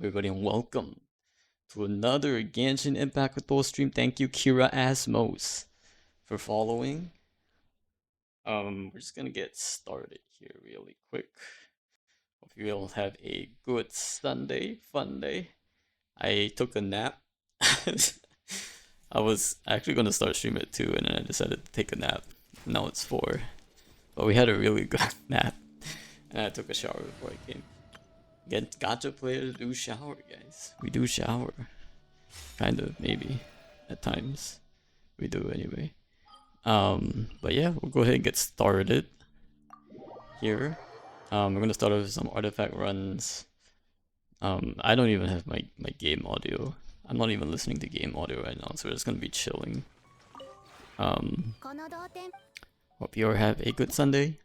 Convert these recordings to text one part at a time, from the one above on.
everybody, and welcome to another Genshin Impact with Thor stream. Thank you, Kira Asmos, for following. We're just gonna get started here really quick. Hope you all have a good Sunday, fun day. I took a nap. I was actually gonna start streaming at 2, and then I decided to take a nap. Now it's 4, but we had a really good nap, and I took a shower before I came. Gacha players do shower, guys. We do shower. Kind of, maybe. At times. We do anyway. But yeah, we'll go ahead and get started here. We're gonna start off with some artifact runs. I don't even have my game audio. I'm not even listening to game audio right now, so we're just gonna be chilling. Hope you all have a good Sunday.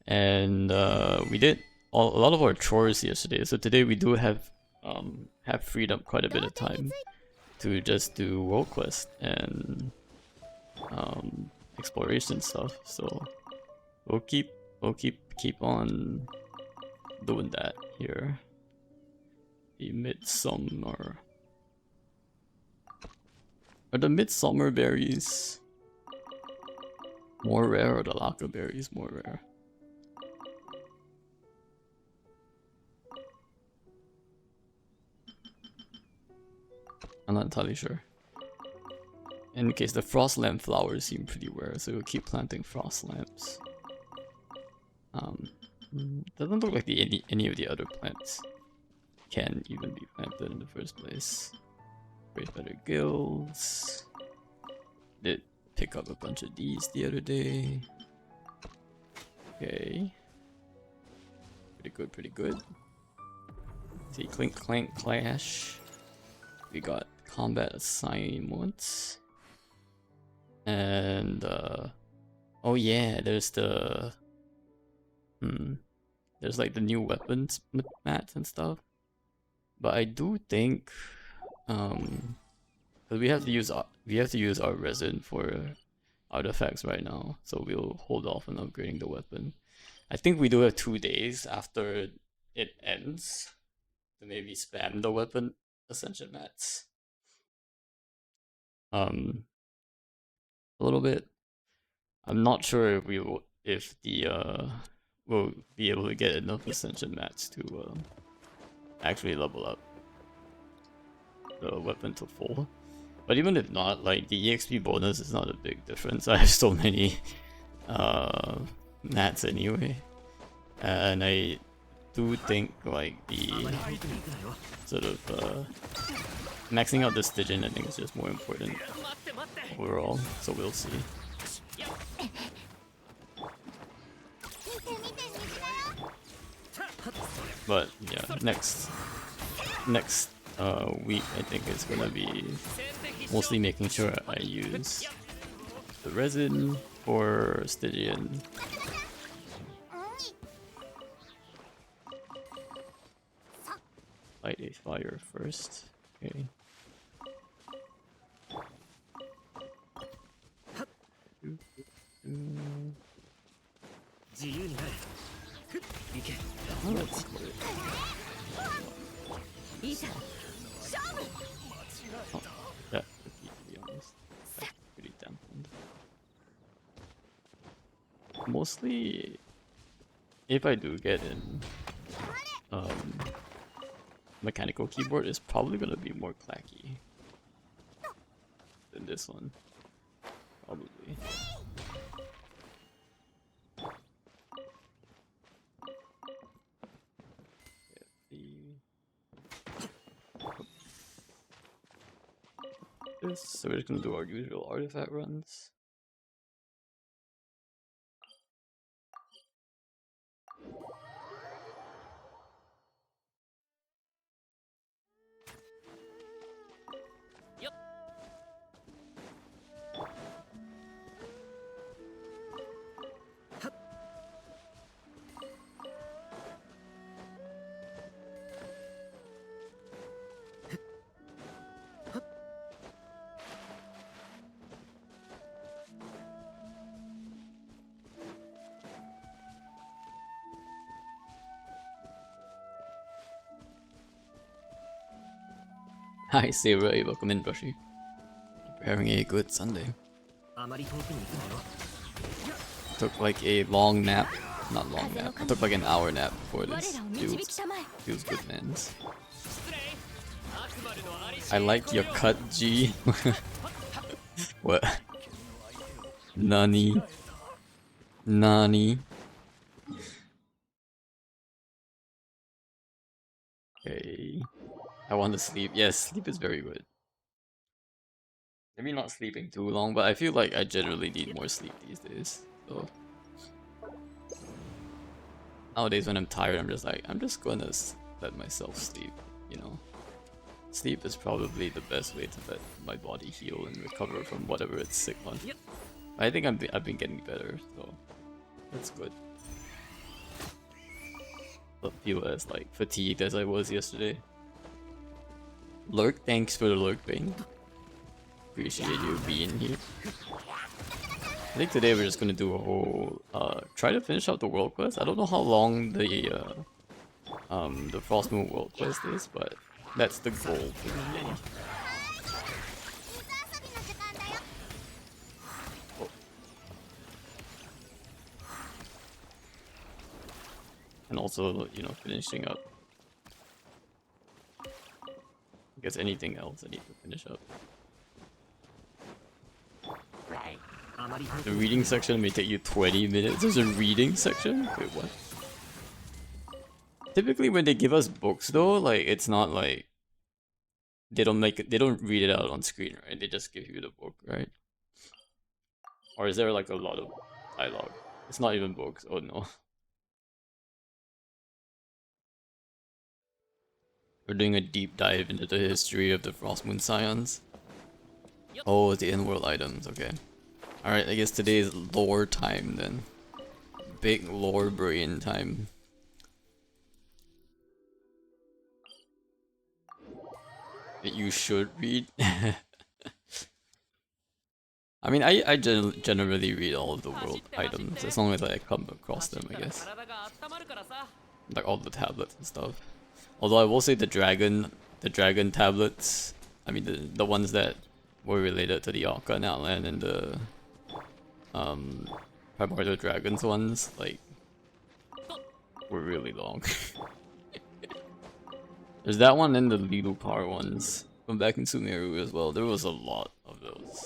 And we did a lot of our chores yesterday, so today we do have freed up quite a bit of time to just do world quest and exploration stuff. So we'll keep on doing that here. The midsummer. Are the midsummer berries more rare, or the laka berries more rare? I'm not entirely sure. In any case, the frost lamp flowers seem pretty rare, so we'll keep planting frost lamps. Doesn't look like any of the other plants can even be planted in the first place. Great better guilds. Did pick up a bunch of these the other day. Okay. Pretty good. See, Clink Clank Clash. We got combat assignments. And oh yeah, there's the there's like the new weapons mats and stuff. But I do think because we have to use our resin for artifacts right now, so we'll hold off on upgrading the weapon. I think we do have 2 days after it ends to maybe spam the weapon ascension mats. A little bit. I'm not sure if we'll be able to get enough ascension mats to actually level up the weapon to full. But even if not, like, the EXP bonus is not a big difference. I have so many mats anyway. And I do think, like, the sort of maxing out the Stygian, I think, is just more important overall. So we'll see. But yeah, next week I think it's gonna be mostly making sure I use the resin for Stygian. Light a fire first. Okay. That cookie, to be honest. That's pretty dampened. Mostly, if I do get in mechanical keyboard, is probably gonna be more clacky than this one. Probably. So we're just gonna do our usual artifact runs. Hi, Saber. Welcome in, Brushy. Hope you're having a good Sunday. Took like a long nap. Not long nap. I took like an hour nap before this. Feels good, man. I like your cut, G. What? Nani? Nani? Okay. I want to sleep. Yes, sleep is very good. Maybe not sleeping too long, but I feel like I generally need more sleep these days. So nowadays when I'm tired, I'm just like, I'm just gonna let myself sleep, you know? Sleep is probably the best way to let my body heal and recover from whatever it's sick on. I think I've been getting better, so that's good. Don't feel as like fatigued as I was yesterday. Lurk, thanks for the lurk, Bane. Appreciate you being here. I think today we're just gonna do a whole try to finish out the world quest. I don't know how long the Frost Moon world quest is, but that's the goal for the day. Oh. And also, you know, finishing up. I guess anything else I need to finish up. The reading section may take you 20 minutes. There's a reading section? Wait, what? Typically when they give us books though, like it's not like they don't read it out on screen, right? They just give you the book, right? Or is there like a lot of dialogue? It's not even books. Oh no. We're doing a deep dive into the history of the Frostmoon Scions. Oh, the in-world items, okay. Alright, I guess today is lore time then. Big lore brain time. That you should read. I mean, I generally read all of the world items as long as I come across them, I guess. Like all the tablets and stuff. Although I will say the dragon tablets, I mean the ones that were related to the Orca and Outland and the Primordial Dragons ones, like, were really long. There's that one and the Lilu-Par ones from back in Sumeru as well. There was a lot of those.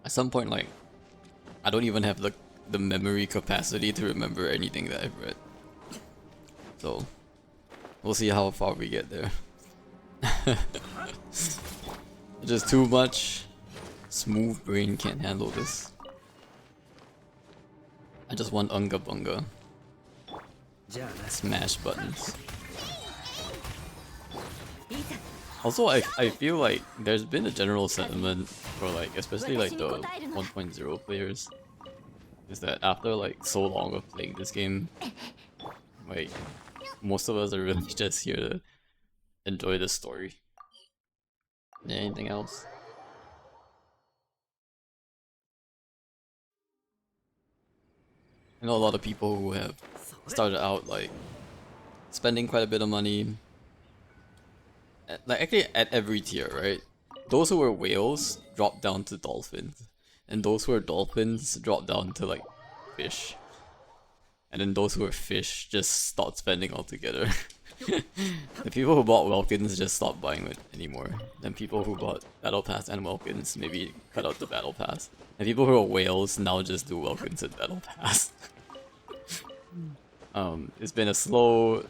At some point, like, I don't even have the memory capacity to remember anything that I've read. So, we'll see how far we get there. Just too much. Smooth brain can't handle this. I just want Unga Bunga. Smash buttons. Also, I feel like there's been a general sentiment for like, especially like the 1.0 players, is that after like so long of playing this game, like most of us are really just here to enjoy the story. Anything else? I know a lot of people who have started out like spending quite a bit of money. Like actually at every tier, right? Those who were whales dropped down to dolphins, and those who were dolphins dropped down to like fish, and then those who were fish just stopped spending altogether. The people who bought Welkins just stopped buying it anymore. Then people who bought Battle Pass and Welkins maybe cut out the Battle Pass. And people who are whales now just do Welkins and Battle Pass. It's been a slow...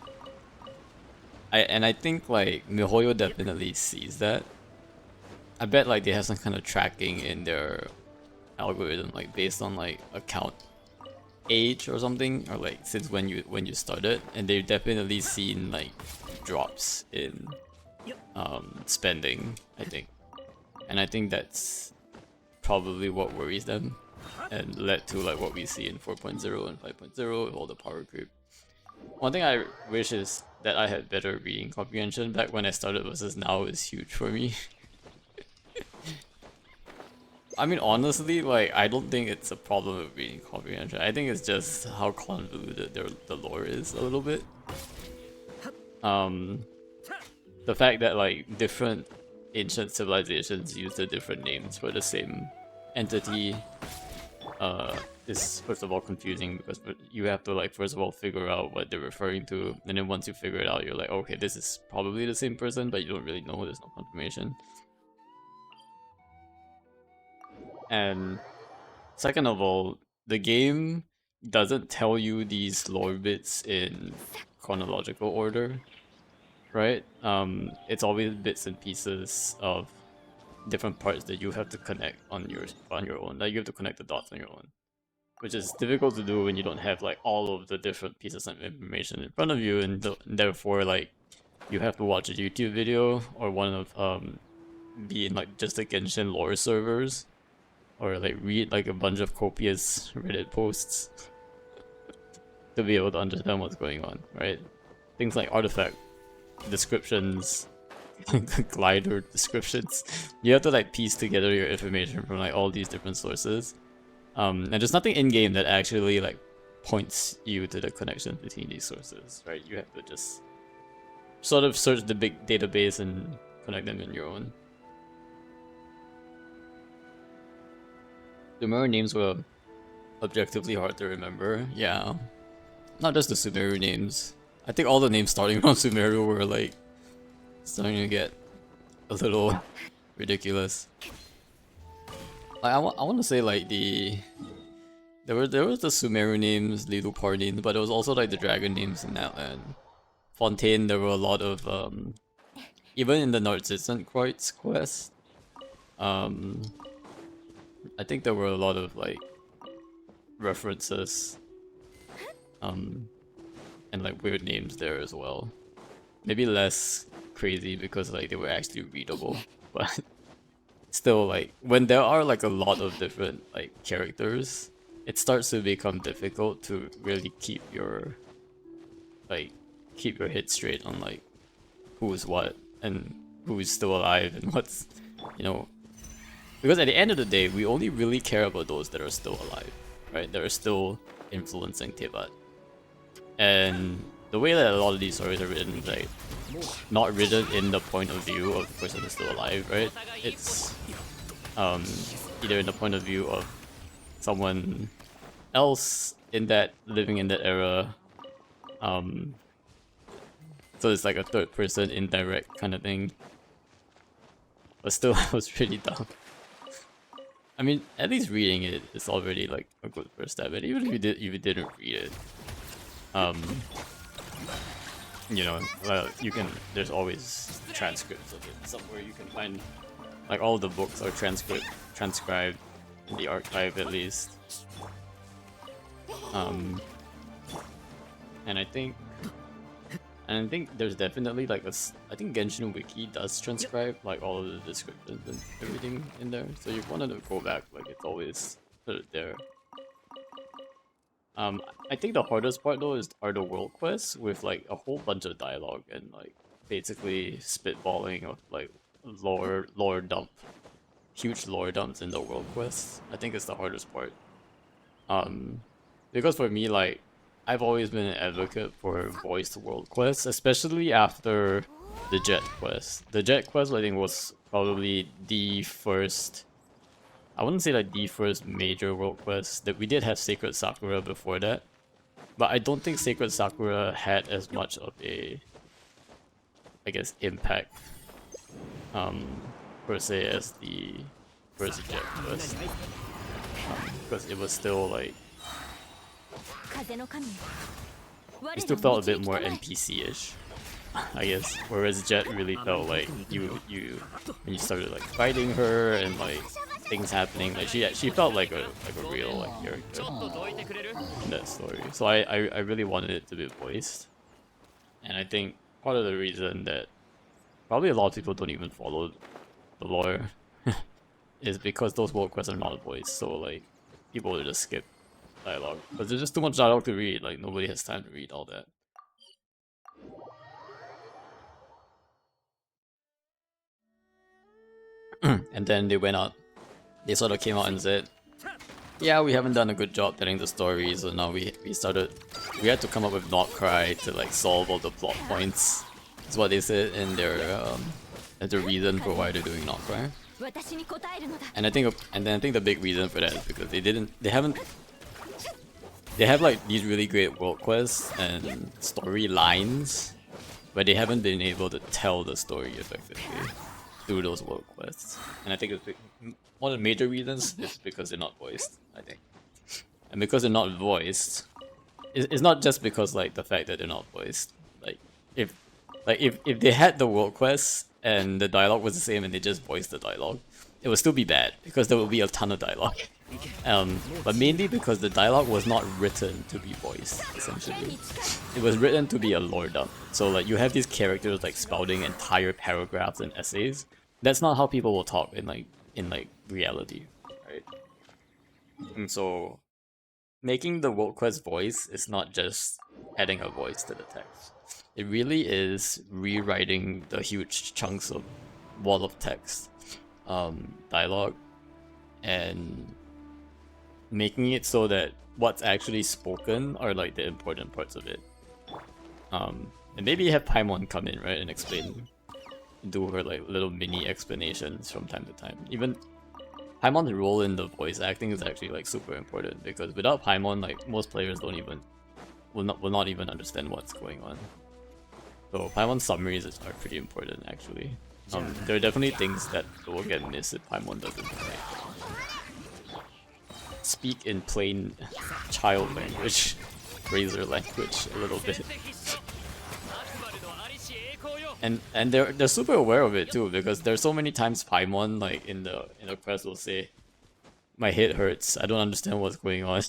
I think like MiHoYo definitely sees that. I bet like they have some kind of tracking in their algorithm, like based on like account age or something, or like since when you started, and they've definitely seen like drops in spending, I think. And I think that's probably what worries them and led to like what we see in 4.0 and 5.0 with all the power creep. One thing I wish is that I had better reading comprehension back when I started versus now is huge for me. I mean, honestly, like, I don't think it's a problem with reading comprehension. I think it's just how convoluted the lore is a little bit. Um, the fact that like different ancient civilizations use the different names for the same entity is first of all confusing because you have to like first of all figure out what they're referring to, and then once you figure it out, you're like, okay, this is probably the same person, but you don't really know. There's no confirmation. And second of all, the game doesn't tell you these lore bits in chronological order, right? It's always bits and pieces of different parts that you have to connect on your own. Like you have to connect the dots on your own, which is difficult to do when you don't have like all of the different pieces of information in front of you, and therefore like you have to watch a YouTube video or one of be in like just the Genshin lore servers, or like read like a bunch of copious Reddit posts to be able to understand what's going on, right? Things like artifact descriptions, glider descriptions. You have to like piece together your information from like all these different sources. And there's nothing in game that actually like points you to the connection between these sources, right? You have to just sort of search the big database and connect them in your own. The Sumeru names were objectively hard to remember. Yeah, not just the Sumeru names. I think all the names starting from Sumeru were like starting to get a little ridiculous. Like, I want to say like there was the Sumeru names, Lidupar names, but there was also like the dragon names in that land. Fontaine, there were a lot of even in the Narcissistant Kreuz quest, um I think there were a lot of like references and like weird names there as well. Maybe less crazy because like they were actually readable, but still like when there are like a lot of different like characters, it starts to become difficult to really like keep your head straight on like who's what and who's still alive and what's, you know, because at the end of the day we only really care about those that are still alive, right? That are still influencing Teyvat. And the way that a lot of these stories are written is like not written in the point of view of the person who's still alive, right? It's either in the point of view of someone else in that living in that era. So it's like a third person indirect kind of thing. But still it was pretty dumb. I mean, at least reading it is already like a good first step. And even if you didn't read it, you know, you can. There's always transcripts of it somewhere. You can find like all the books are transcribed in the archive at least. And I think there's definitely like I think Genshin Wiki does transcribe like all of the descriptions and everything in there. So you wanted to go back, like it's always put it there. I think the hardest part though are the world quests with like a whole bunch of dialogue and like basically spitballing of like lore dump, huge lore dumps in the world quests. I think it's the hardest part. Because for me, like I've always been an advocate for voiced world quests, especially after the Jet quest. The Jet quest I think was probably the first, I wouldn't say like the first major world quest. That we did have Sacred Sakura before that, but I don't think Sacred Sakura had as much of a, I guess, impact per se as the first Jet quest, because it was still like, it still felt a bit more NPC-ish, I guess. Whereas Jet really felt like you when you started like fighting her and like things happening, like she felt like a real like character in that story. So I really wanted it to be voiced, and I think part of the reason that probably a lot of people don't even follow the lore is because those world quests are not voiced. So like people will just skip dialogue because there's just too much dialogue to read. Like nobody has time to read all that. And then they went out they sort of came out and said, yeah, we haven't done a good job telling the story, so now we had to come up with Notcry to like solve all the plot points. That's what they said in their as the reason for why they're doing Notcry. And I think the big reason for that is because they have like these really great world quests and storylines, but they haven't been able to tell the story effectively through those world quests. And I think one of the major reasons is because they're not voiced, I think. And because they're not voiced, it's not just because like the fact that they're not voiced. If they had the world quests and the dialogue was the same and they just voiced the dialogue, it would still be bad because there would be a ton of dialogue. But mainly because the dialogue was not written to be voiced, essentially. It was written to be a lore dump. So like you have these characters like spouting entire paragraphs and essays. That's not how people will talk in reality, right? And so making the world quest voice is not just adding a voice to the text. It really is rewriting the huge chunks of wall of text, dialogue, and making it so that what's actually spoken are like the important parts of it. And maybe have Paimon come in, right, and explain, do her like little mini explanations from time to time. Even Paimon's role in the voice acting is actually like super important because without Paimon, like most players will not even understand what's going on. So Paimon's summaries are pretty important actually. There are definitely things that will get missed if Paimon doesn't speak in plain child language, Razor language a little bit. And they're super aware of it too because there's so many times Paimon like in the quest will say, "My head hurts. I don't understand what's going on."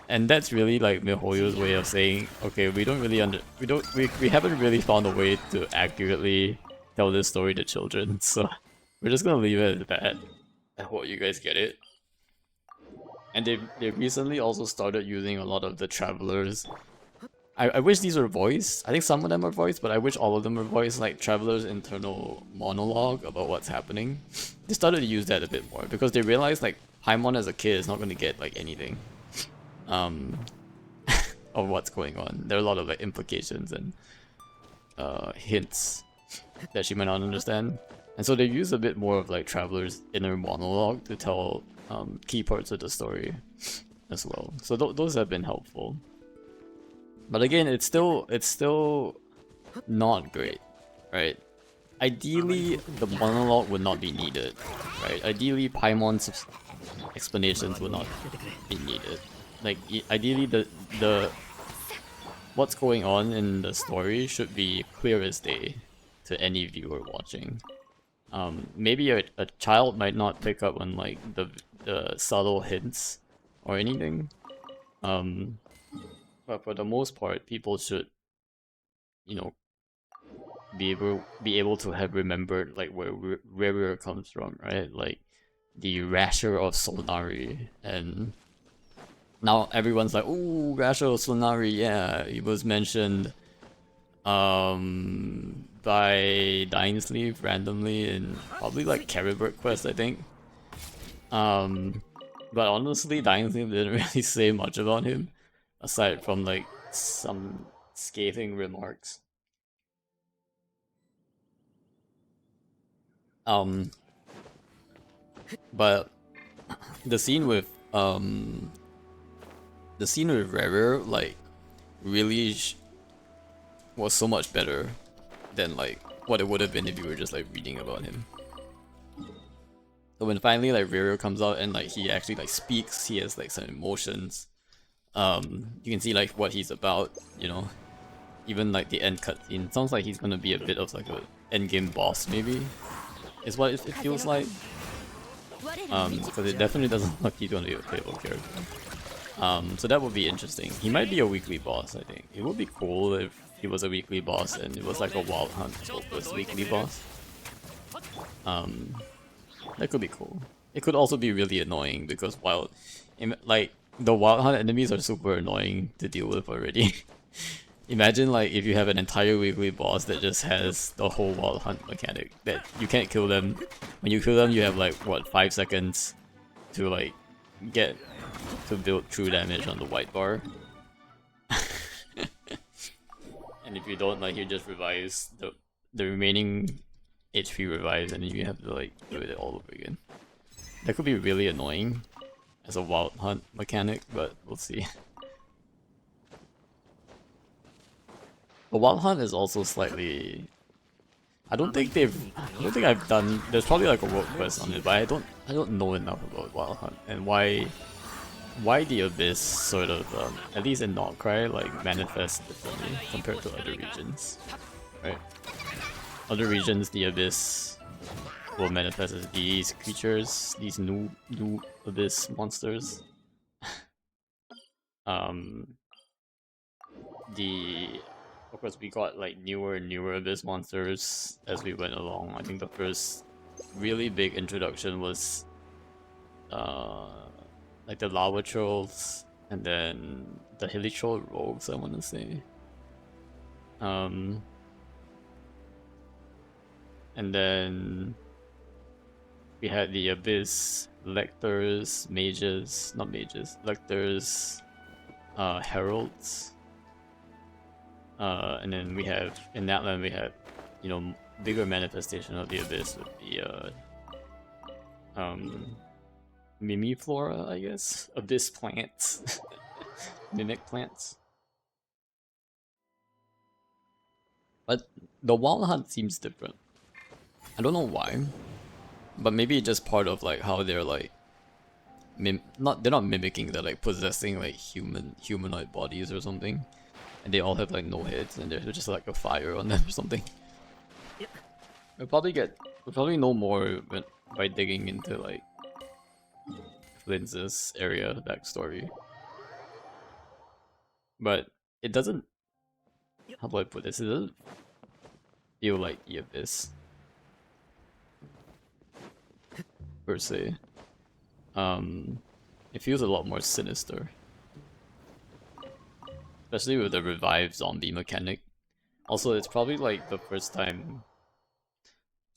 And that's really like MiHoYo's way of saying, okay, we haven't really found a way to accurately tell this story to children, so we're just gonna leave it at that. I hope you guys get it. And they recently also started using a lot of the travelers. I wish these were voiced. I think some of them are voiced, but I wish all of them were voiced, like Traveler's internal monologue about what's happening. They started to use that a bit more because they realized like Paimon as a kid is not going to get like anything of what's going on. There are a lot of like implications and hints that she might not understand. And so they use a bit more of like Traveler's inner monologue to tell key parts of the story as well. So those have been helpful. But again, it's still not great, right? Ideally, the monologue would not be needed, right? Ideally, Paimon's explanations would not be needed. Like, ideally, the what's going on in the story should be clear as day to any viewer watching. Maybe a child might not pick up on like the subtle hints or anything. But for the most part, people should, you know, be able to have remembered like where Rerir comes from, right? Like the Rasher of Solnari, and now everyone's like, "Ooh, Rasher of Solnari, yeah, he was mentioned by Dainsleif randomly in probably like Caribert Quest, I think." But honestly, Dainsleif didn't really say much about him, aside from like some scathing remarks. But the scene with Rerir like really was so much better than like what it would have been if you were just like reading about him. So when finally like Rerir comes out and like he actually like speaks, he has like some emotions. You can see like what he's about, you know. Even like the end cutscene sounds like he's gonna be a bit of like a endgame boss, maybe. Is what it feels like. Because it definitely doesn't look like he's gonna be a playable character. So that would be interesting. He might be a weekly boss, I think. It would be cool if he was a weekly boss and it was like a Wild Hunt focused weekly boss. That could be cool. It could also be really annoying because the Wild Hunt enemies are super annoying to deal with already. Imagine like if you have an entire weekly boss that just has the whole wild hunt mechanic that you can't kill them. When you kill them, you have like what 5 seconds to like get to build true damage on the white bar. And if you don't, like, he just revives the remaining HP revives, and then you have to like do it all over again. That could be really annoying as a wild hunt mechanic, but we'll see. The wild hunt is also slightly. I don't think I've done. There's probably like a world quest on it, but I don't know enough about wild hunt and why the abyss sort of at least in Nordcry like manifests differently compared to other regions, right? Other regions, the abyss will manifest as these creatures, these new abyss monsters. um, of course we got like newer and newer abyss monsters as we went along. I think the first really big introduction was like the lava trolls and then the hilichurl rogues, I want to say. And then we had the abyss lectors, mages, not mages, lectors, heralds. And then we have in that land we have, you know, bigger manifestation of the abyss with the Mimiflora, I guess, abyss plants, mimic plants. But the wild hunt seems different. I don't know why, but maybe it's just part of like how they're like they're not mimicking, they're like possessing like humanoid bodies or something, and they all have like no heads and there's just like a fire on them or something. We'll probably know more by digging into like Linz's area backstory, but it doesn't. How do I put this? It doesn't feel like the abyss per se. It feels a lot more sinister, especially with the revived zombie mechanic. Also, it's probably like the first time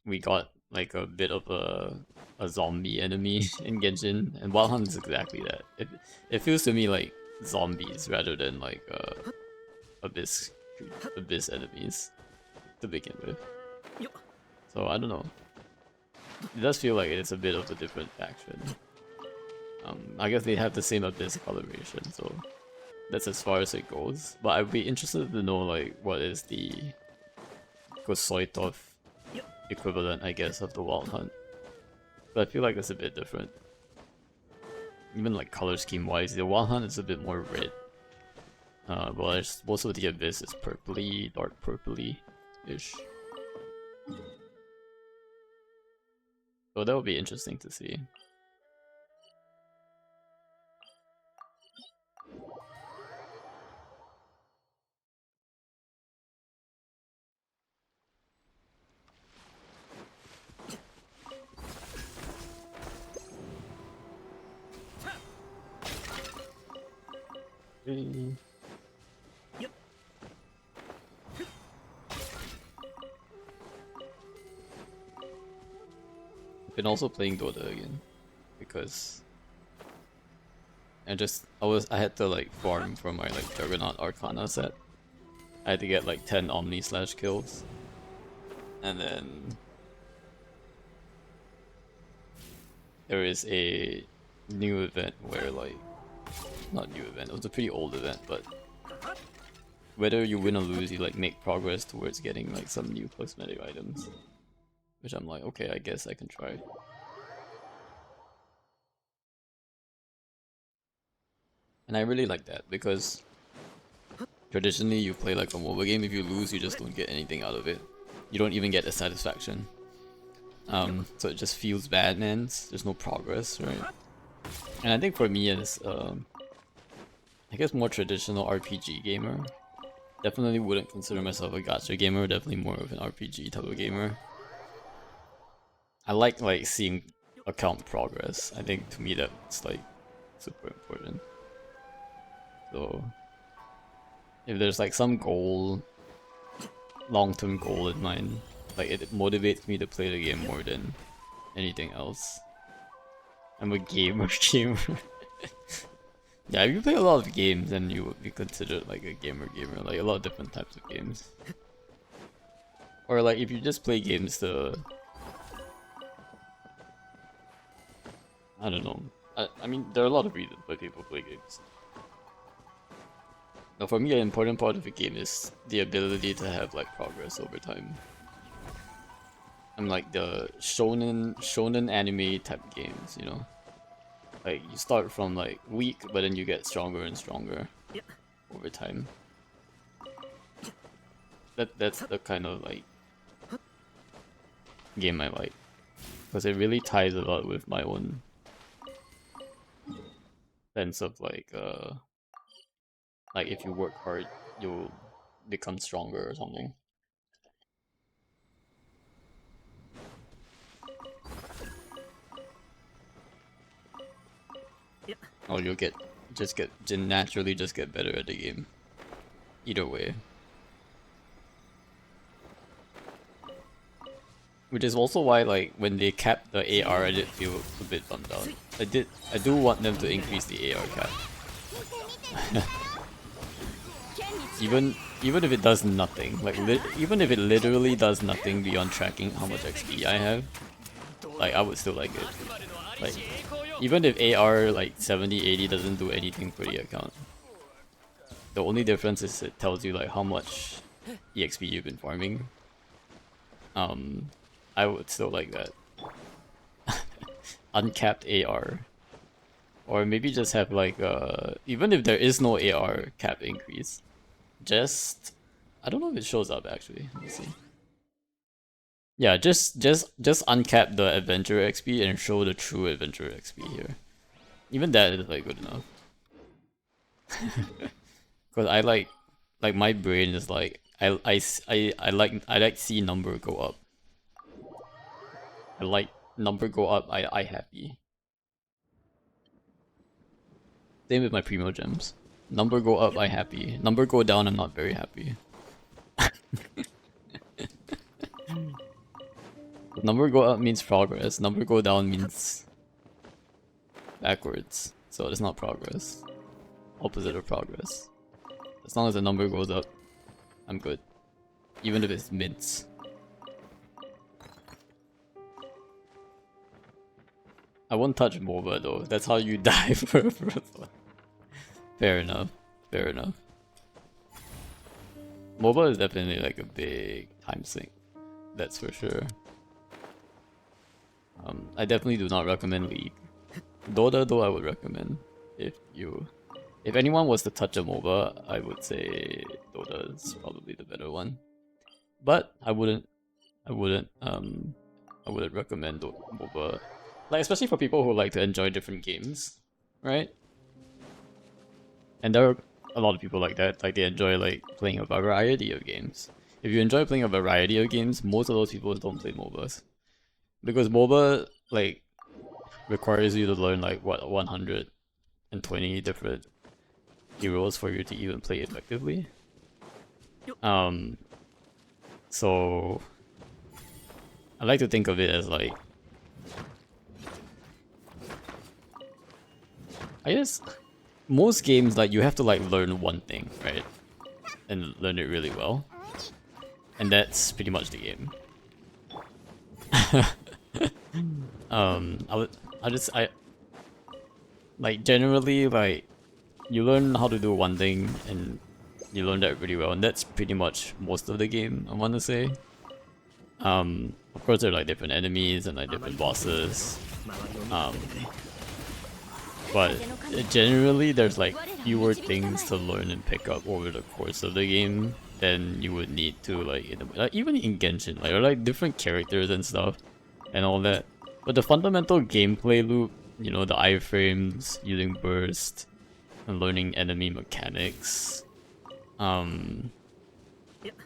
we got like a bit of a zombie enemy in Genshin, and Wild Hunt is exactly that. It feels to me like zombies rather than like abyss enemies to begin with. So I don't know. It does feel like it's a bit of a different faction. I guess they have the same abyss coloration, so that's as far as it goes. But I'd be interested to know like what is the Kosoitov equivalent, I guess, of the Wild Hunt. But I feel like it's a bit different. Even like color scheme wise, the Wild Hunt is a bit more red. Well, most of the abyss is purpley, dark purpley-ish. So that would be interesting to see. Okay. I've been also playing Dota again because I had to like farm for my like Juggernaut Arcana set. I had to get like 10 Omni slash kills, and then there is a new event where like, not new event, it was a pretty old event, but whether you win or lose, you like make progress towards getting like some new cosmetic items, which I'm like, okay, I guess I can try. And I really like that because traditionally you play like a MOBA game, if you lose you just don't get anything out of it. You don't even get the satisfaction. So it just feels bad, man. There's no progress, right? And I think for me as I guess more traditional RPG gamer, definitely wouldn't consider myself a gacha gamer, definitely more of an RPG type of gamer. I like seeing account progress. I think to me that's like super important. So if there's like some goal, long-term goal in mind, like it motivates me to play the game more than anything else. I'm a gamer. Yeah, if you play a lot of games, then you would be considered like a gamer, like a lot of different types of games. Or like if you just play games to, I don't know. I mean, there are a lot of reasons why people play games. But for me, an important part of a game is the ability to have like progress over time. I'm like the shonen anime type games, you know? Like you start from like weak, but then you get stronger and stronger over time. That's the kind of like game I like, because it really ties a lot with my own sense of like if you work hard, you'll become stronger or something. Or you'll naturally just get better at the game. Either way. Which is also why like when they capped the AR, I did feel a bit bummed out. I do want them to increase the AR cap. even if it does nothing, like even if it literally does nothing beyond tracking how much XP I have, like I would still like it. Like even if AR like 70, 80 doesn't do anything for the account, the only difference is it tells you like how much EXP you've been farming. I would still like that. Uncapped AR. Or maybe just have like even if there is no AR cap increase, just I don't know if it shows up actually. Let's see. Yeah, just uncap the adventure XP and show the true adventure XP here. Even that is like good enough. Cause I like my brain is like I like see number go up. I like number go up, I happy. Same with my primo gems. Number go up, I happy. Number go down, I'm not very happy. Number go up means progress. Number go down means backwards. So it's not progress. Opposite of progress. As long as the number goes up, I'm good. Even if it's mints. I won't touch MOBA though. That's how you die for a first one. Fair enough. Fair enough. MOBA is definitely like a big time sink. That's for sure. I definitely do not recommend League. Dota though I would recommend. If anyone was to touch a MOBA, I would say Dota is probably the better one. But I wouldn't recommend MOBA. Like especially for people who like to enjoy different games, right? And there are a lot of people like that. Like they enjoy like playing a variety of games. If you enjoy playing a variety of games, most of those people don't play MOBAs. Because MOBA like requires you to learn like what 120 different heroes for you to even play effectively. So I like to think of it as like, I guess most games like you have to like learn one thing, right? And learn it really well. And that's pretty much the game. I like generally like you learn how to do one thing and you learn that really well, and that's pretty much most of the game, I wanna say. Of course there are like different enemies and like different bosses. But generally there's like fewer things to learn and pick up over the course of the game than you would need to like even in Genshin, like, or like different characters and stuff and all that. But the fundamental gameplay loop, you know, the iframes, using burst, and learning enemy mechanics,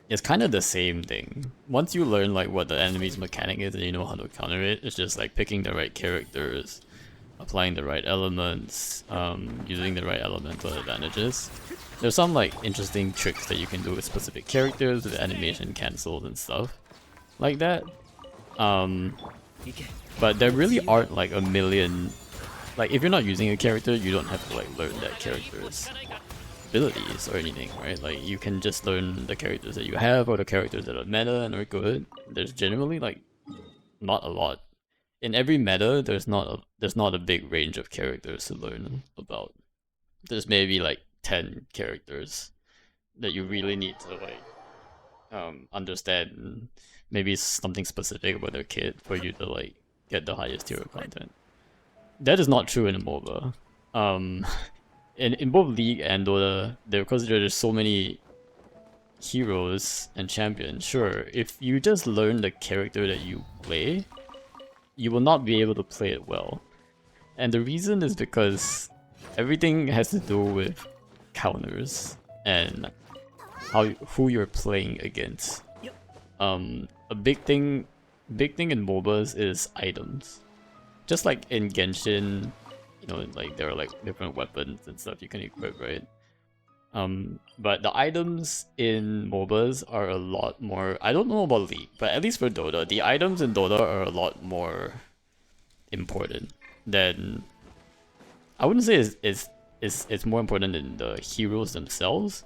it's kind of the same thing. Once you learn like what the enemy's mechanic is and you know how to counter it, it's just like picking the right characters, applying the right elements, using the right elemental advantages. There's some like interesting tricks that you can do with specific characters, with animation cancels and stuff like that. But there really aren't like a million. Like if you're not using a character, you don't have to like learn that character's abilities or anything, right? Like you can just learn the characters that you have or the characters that are meta and are good. There's generally like not a lot. In every meta, there's not a big range of characters to learn about. There's maybe like 10 characters that you really need to like understand maybe something specific about their kit for you to like get the highest tier of content. That is not true in a MOBA. In both League and Dota, because there's so many heroes and champions, sure, if you just learn the character that you play, you will not be able to play it well. And the reason is because everything has to do with counters and who you're playing against. A big thing in MOBAs is items. Just like in Genshin, you know, like there are like different weapons and stuff you can equip, right? But the items in MOBAs are a lot more. I don't know about League, but at least for Dota, the items in Dota are a lot more important than. I wouldn't say it's more important than the heroes themselves,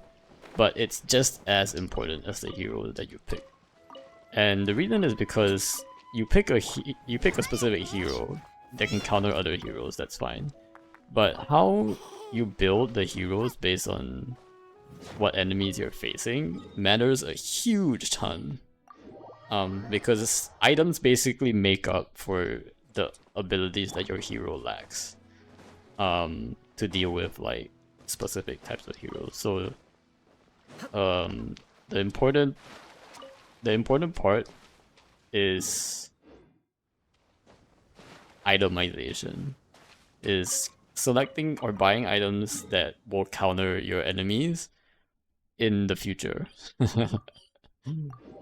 but it's just as important as the hero that you pick. And the reason is because you pick a specific hero that can counter other heroes, that's fine. But how you build the heroes based on what enemies you're facing matters a huge ton. Because items basically make up for the abilities that your hero lacks. To deal with like specific types of heroes. So the important part is itemization, is selecting or buying items that will counter your enemies in the future.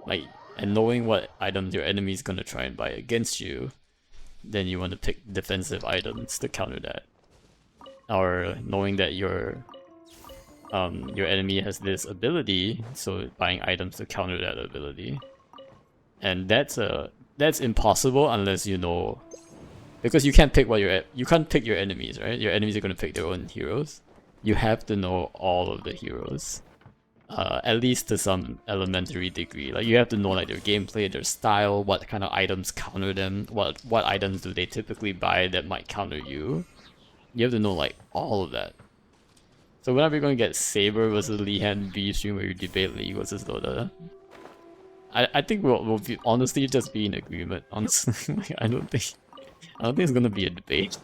Like, and knowing what items your enemy is gonna try and buy against you, then you want to pick defensive items to counter that. Or knowing that your enemy has this ability, so buying items to counter that ability. And that's impossible unless you know, because you can't pick you can't pick your enemies, right? Your enemies are gonna pick their own heroes. You have to know all of the heroes, at least to some elementary degree. Like you have to know like their gameplay, their style, what kind of items counter them, what items do they typically buy that might counter you. You have to know like all of that. So whenever you're going to get Saber versus Lihan B stream where you debate League versus Dota, I think we'll be, honestly just be in agreement. Honestly, like, I don't think it's gonna be a debate.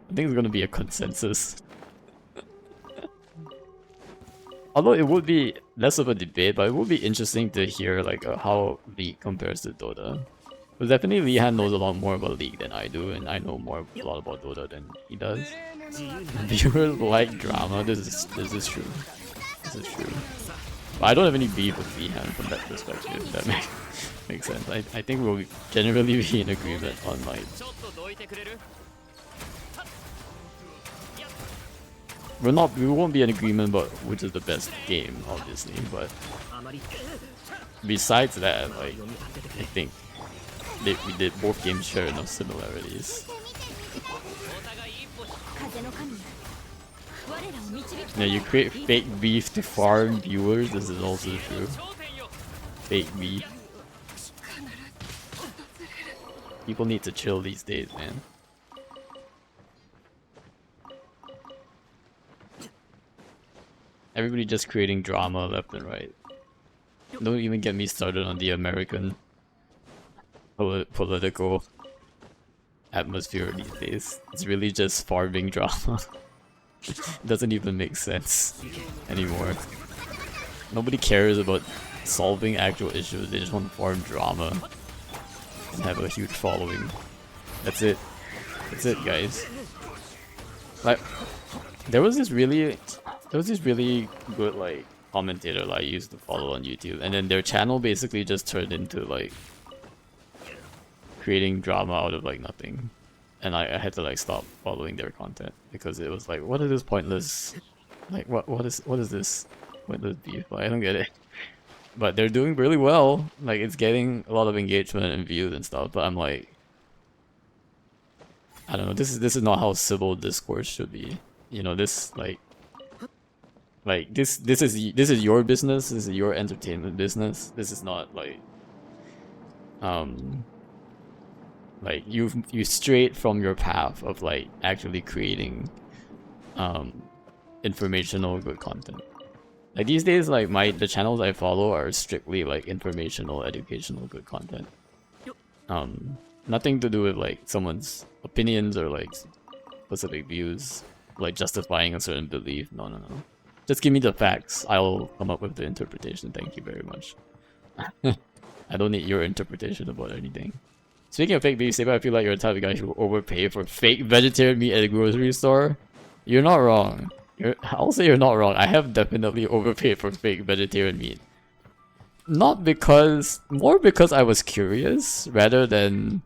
I think it's gonna be a consensus. Although it would be less of a debate, but it would be interesting to hear like how League compares to Dota. But definitely Lihan knows a lot more about League than I do, and I know a lot about Dota than he does. Viewers like drama. This is true. This is true. But I don't have any beef with Lihan from that perspective. If that makes sense. I think we'll generally be in agreement on like. We won't be in agreement about which is the best game, obviously. But besides that, like I think both games share enough similarities. Now you create fake beef to farm viewers, this is also true. Fake beef. People need to chill these days, man. Everybody just creating drama left and right. Don't even get me started on the American political atmosphere these days. It's really just farming drama. Doesn't even make sense anymore. Nobody cares about solving actual issues, they just want to farm drama and have a huge following. That's it. That's it, guys. Like, there was this really good like commentator like I used to follow on YouTube, and then their channel basically just turned into like creating drama out of like nothing. And I had to like stop following their content because it was like, what is this pointless Like what is this? What is beef? Like, I don't get it. But they're doing really well. Like it's getting a lot of engagement and views and stuff. But I'm like, I don't know. This is not how civil discourse should be. You know, this this is your business. This is your entertainment business. This is not um like you strayed from your path of like actually creating informational good content. Like these days, like the channels I follow are strictly like informational, educational good content. Nothing to do with like someone's opinions or like specific views, like justifying a certain belief. No, no, no. Just give me the facts. I'll come up with the interpretation. Thank you very much. I don't need your interpretation about anything. Speaking of fake beef, Saber, I feel like you're the type of guy who will overpay for fake vegetarian meat at a grocery store. You're not wrong. I'll say you're not wrong. I have definitely overpaid for fake vegetarian meat. More because I was curious rather than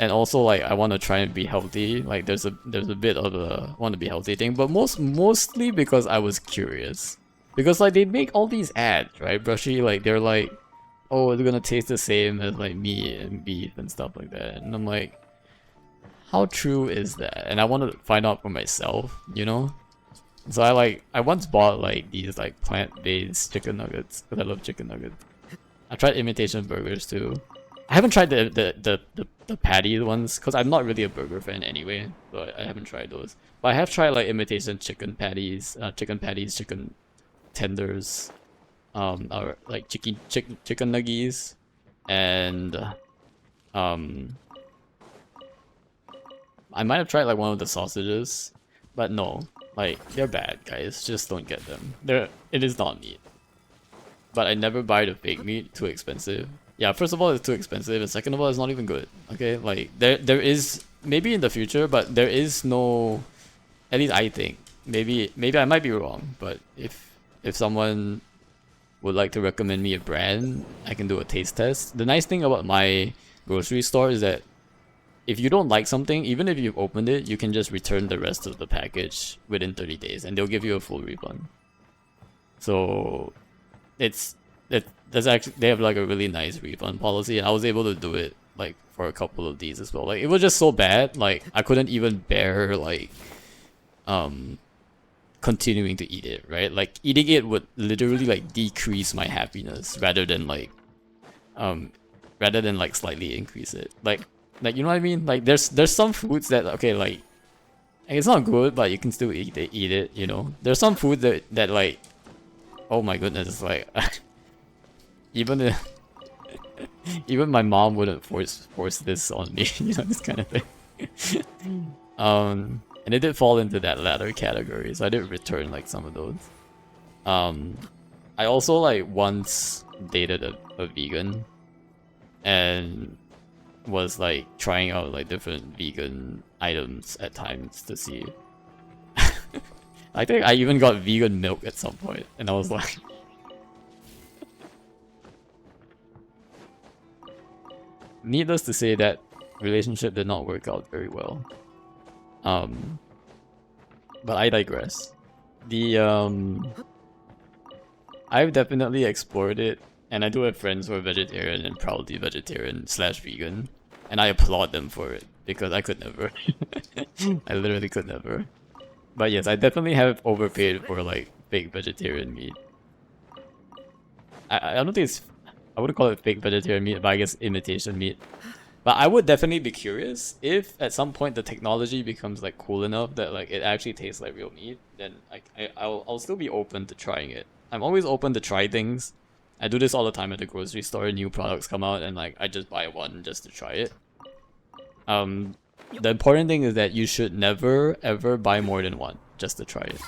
and also like I want to try and be healthy. Like there's a bit of a want to be healthy thing, but mostly because I was curious. Because like they make all these ads, right? Brushy, like they're like, oh, it's gonna taste the same as like meat and beef and stuff like that. And I'm like, how true is that? And I want to find out for myself, you know? So I once bought like these like plant-based chicken nuggets because I love chicken nuggets. I tried imitation burgers too. I haven't tried the patty ones because I'm not really a burger fan anyway, so I haven't tried those. But I have tried like imitation chicken patties, chicken tenders, or like chicken nuggies, and I might have tried like one of the sausages, but no, like they're bad, guys. Just don't get them. It is not meat. But I never buy the fake meat. Too expensive. Yeah, first of all, it's too expensive, and second of all, it's not even good. Okay, like there is maybe in the future, but there is no. At least I think maybe I might be wrong, but if someone would like to recommend me a brand, I can do a taste test. The nice thing about my grocery store is that if you don't like something, even if you've opened it, you can just return the rest of the package within 30 days and they'll give you a full refund. So that's actually, they have like a really nice refund policy, and I was able to do it like for a couple of these as well. Like it was just so bad, like I couldn't even bear like continuing to eat it, right? Like eating it would literally like decrease my happiness rather than like slightly increase it. Like you know what I mean? Like there's some foods that okay, like it's not good, but you can still eat it, you know. There's some food that like, oh my goodness, like even even my mom wouldn't force this on me, you know, this kind of thing. And it did fall into that latter category, so I did return like some of those. I also like once dated a vegan and was like trying out like different vegan items at times to see. I think I even got vegan milk at some point, and I was like needless to say, that relationship did not work out very well. But I digress. I've definitely explored it, and I do have friends who are vegetarian and proudly vegetarian / vegan, and I applaud them for it because I could never. I literally could never. But yes, I definitely have overpaid for like fake vegetarian meat. I don't think it's, I wouldn't call it fake vegetarian meat, but I guess imitation meat. But I would definitely be curious if at some point the technology becomes like cool enough that like it actually tastes like real meat. Then I'll still be open to trying it. I'm always open to try things. I do this all the time at the grocery store. New products come out and like I just buy one just to try it. The important thing is that you should never ever buy more than one just to try it.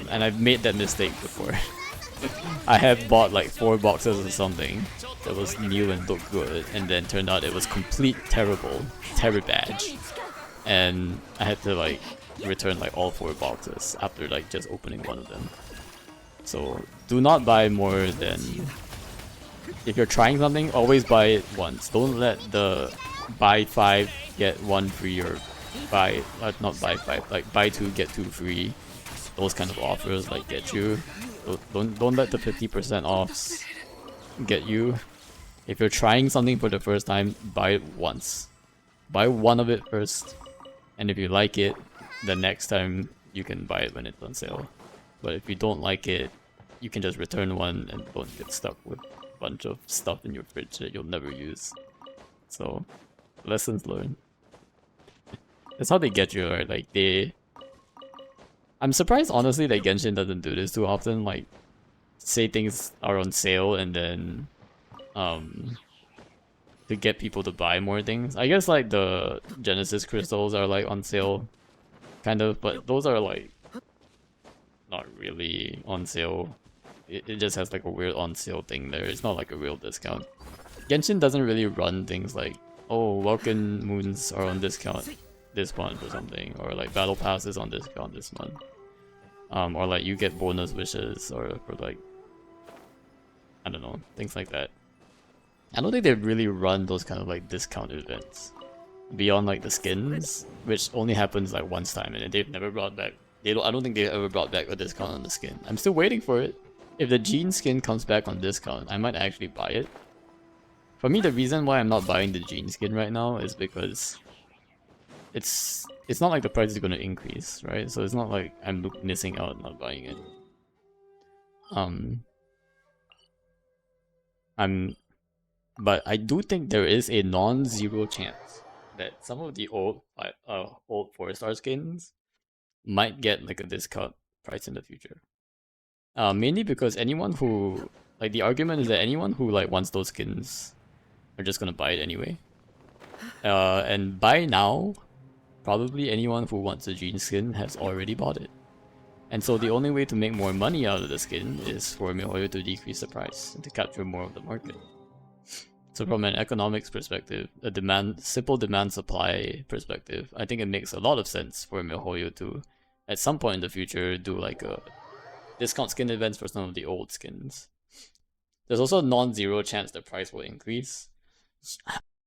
And I've made that mistake before. I have bought like 4 boxes of something that was new and looked good, and then turned out it was complete terror badge, and I had to like return like all 4 boxes after like just opening one of them. So do not buy more than, if you're trying something, always buy it once. Don't let the buy 5 get 1 free or not buy 5, like buy 2 get 2 free. Those kind of offers like get you. Don't let the 50% offs get you. If you're trying something for the first time, buy it once. Buy one of it first, and if you like it, the next time you can buy it when it's on sale. But if you don't like it, you can just return one and don't get stuck with a bunch of stuff in your fridge that you'll never use. So, lessons learned. That's how they get you, right? Like I'm surprised honestly that Genshin doesn't do this too often, like say things are on sale and then to get people to buy more things. I guess like the Genesis crystals are like on sale kind of, but those are like not really on sale. It just has like a weird on sale thing there. It's not like a real discount. Genshin doesn't really run things like, oh, Welkin Moons are on discount this month or something, or like Battle Pass is on discount this month. Or like you get bonus wishes, or like, I don't know, things like that. I don't think they really run those kind of like discount events beyond like the skins, which only happens like once time, and they've never brought back. I don't think they've ever brought back a discount on the skin. I'm still waiting for it. If the Jean skin comes back on discount, I might actually buy it. For me, the reason why I'm not buying the Jean skin right now is because it's not like the price is going to increase, right? So it's not like I'm missing out not buying it. But I do think there is a non-zero chance that some of the old 4-star skins might get like a discount price in the future. Mainly because anyone who, like, the argument is that anyone who like wants those skins are just gonna buy it anyway. And by now, probably anyone who wants a Jean skin has already bought it. And so the only way to make more money out of the skin is for MiHoYo to decrease the price and to capture more of the market. So from an economics perspective, a simple demand supply perspective, I think it makes a lot of sense for MiHoYo to, at some point in the future, do like a discount skin events for some of the old skins. There's also a non-zero chance the price will increase.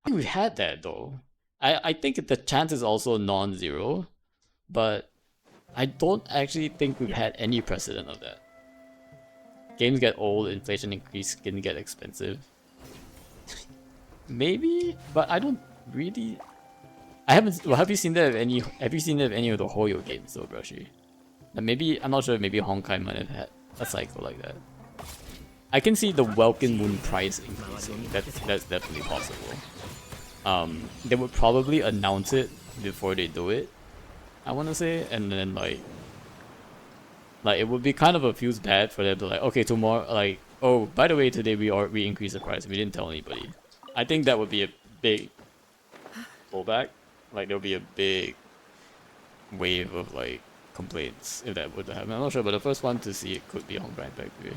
We've had that though. I think the chance is also non-zero, but I don't actually think we've had any precedent of that. Games get old, inflation increase, skin get expensive. Maybe, but I don't really. I haven't. Well, have you seen that of any? Have you seen that of any of the Hoyo games though, Brushy? Maybe I'm not sure. Maybe Honkai might have had a cycle like that. I can see the Welkin Moon price increasing. That's definitely possible. They would probably announce it before they do it, I want to say, and then like it would be kind of feels bad for them to like, okay, tomorrow, like, oh, by the way, today we increased the price. We didn't tell anybody. I think that would be a big pullback. Like there'll be a big wave of like complaints if that would happen. I'm not sure, but the first one to see it could be Honkai Impact 3.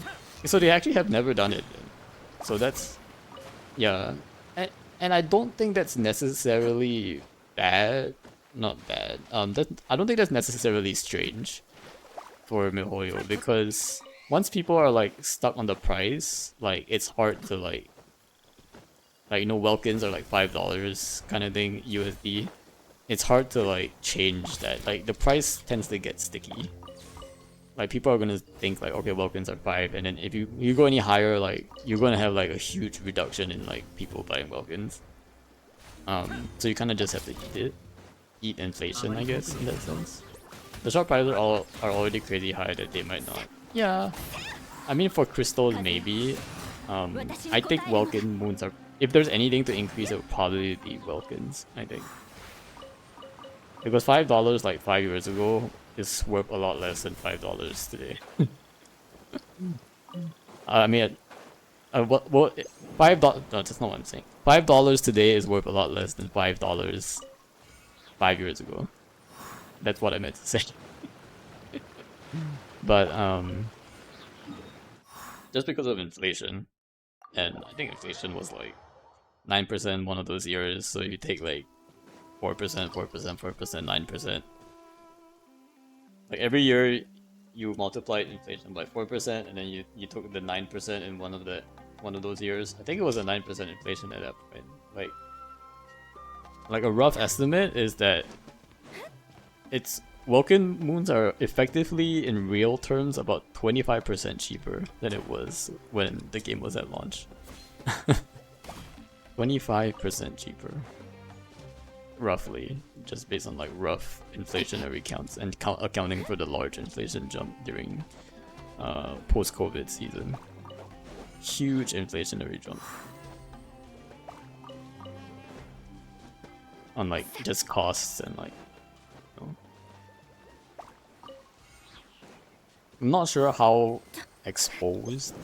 So they actually have never done it. So that's, yeah, and I don't think that's necessarily bad. Not bad. I don't think that's necessarily strange for MiHoYo, because once people are like stuck on the price, like it's hard to like you know, Welkins are like $5 kind of thing USD. It's hard to like change that. Like the price tends to get sticky. Like people are gonna think like, okay, Welkins are 5, and then if you go any higher, like you're gonna have like a huge reduction in like people buying Welkins. So you kind of just have to eat inflation, I guess, in that sense. The shop prices are already crazy high that they might not. Yeah, I mean for crystals maybe. I think Welkin Moons are. If there's anything to increase, it would probably be Welkins, I think. Because $5 like 5 years ago is worth a lot less than $5 today. I mean, what $5? No, that's not what I'm saying. $5 today is worth a lot less than $5 5 years ago. That's what I meant to say. But just because of inflation, and I think inflation was like 9% one of those years, so you take like 4%, 4%, 4%, 9%. Like every year you multiplied inflation by 4%, and then you took the 9% in one of those years. I think it was a 9% inflation at that point. Like a rough estimate is that it's Welkin moons are effectively in real terms about 25% cheaper than it was when the game was at launch. 25% cheaper, roughly, just based on like rough inflationary counts and accounting for the large inflation jump during post-COVID season. Huge inflationary jump on like just costs and like, you know. I'm not sure how exposed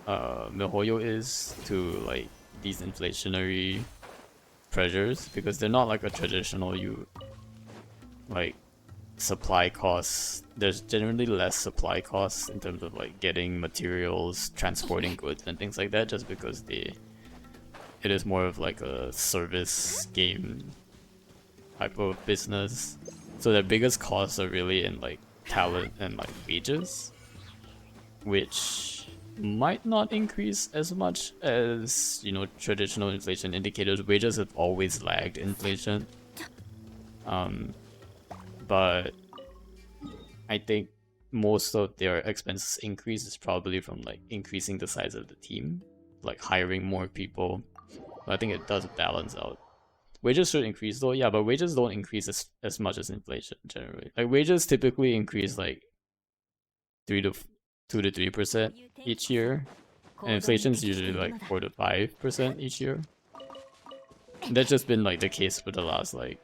MiHoYo is to like these inflationary pressures, because they're not like a traditional like supply costs. There's generally less supply costs in terms of like getting materials, transporting goods and things like that, just because it is more of like a service game type of business. So their biggest costs are really in like talent and like wages, which might not increase as much as, you know, traditional inflation indicators. Wages have always lagged inflation. But I think most of their expenses increase is probably from like increasing the size of the team, like hiring more people. But I think it does balance out. Wages should increase though, yeah, but wages don't increase as much as inflation generally. Like wages typically increase like 2 to 3% each year, and inflation is usually like 4 to 5% each year. And that's just been like the case for the last like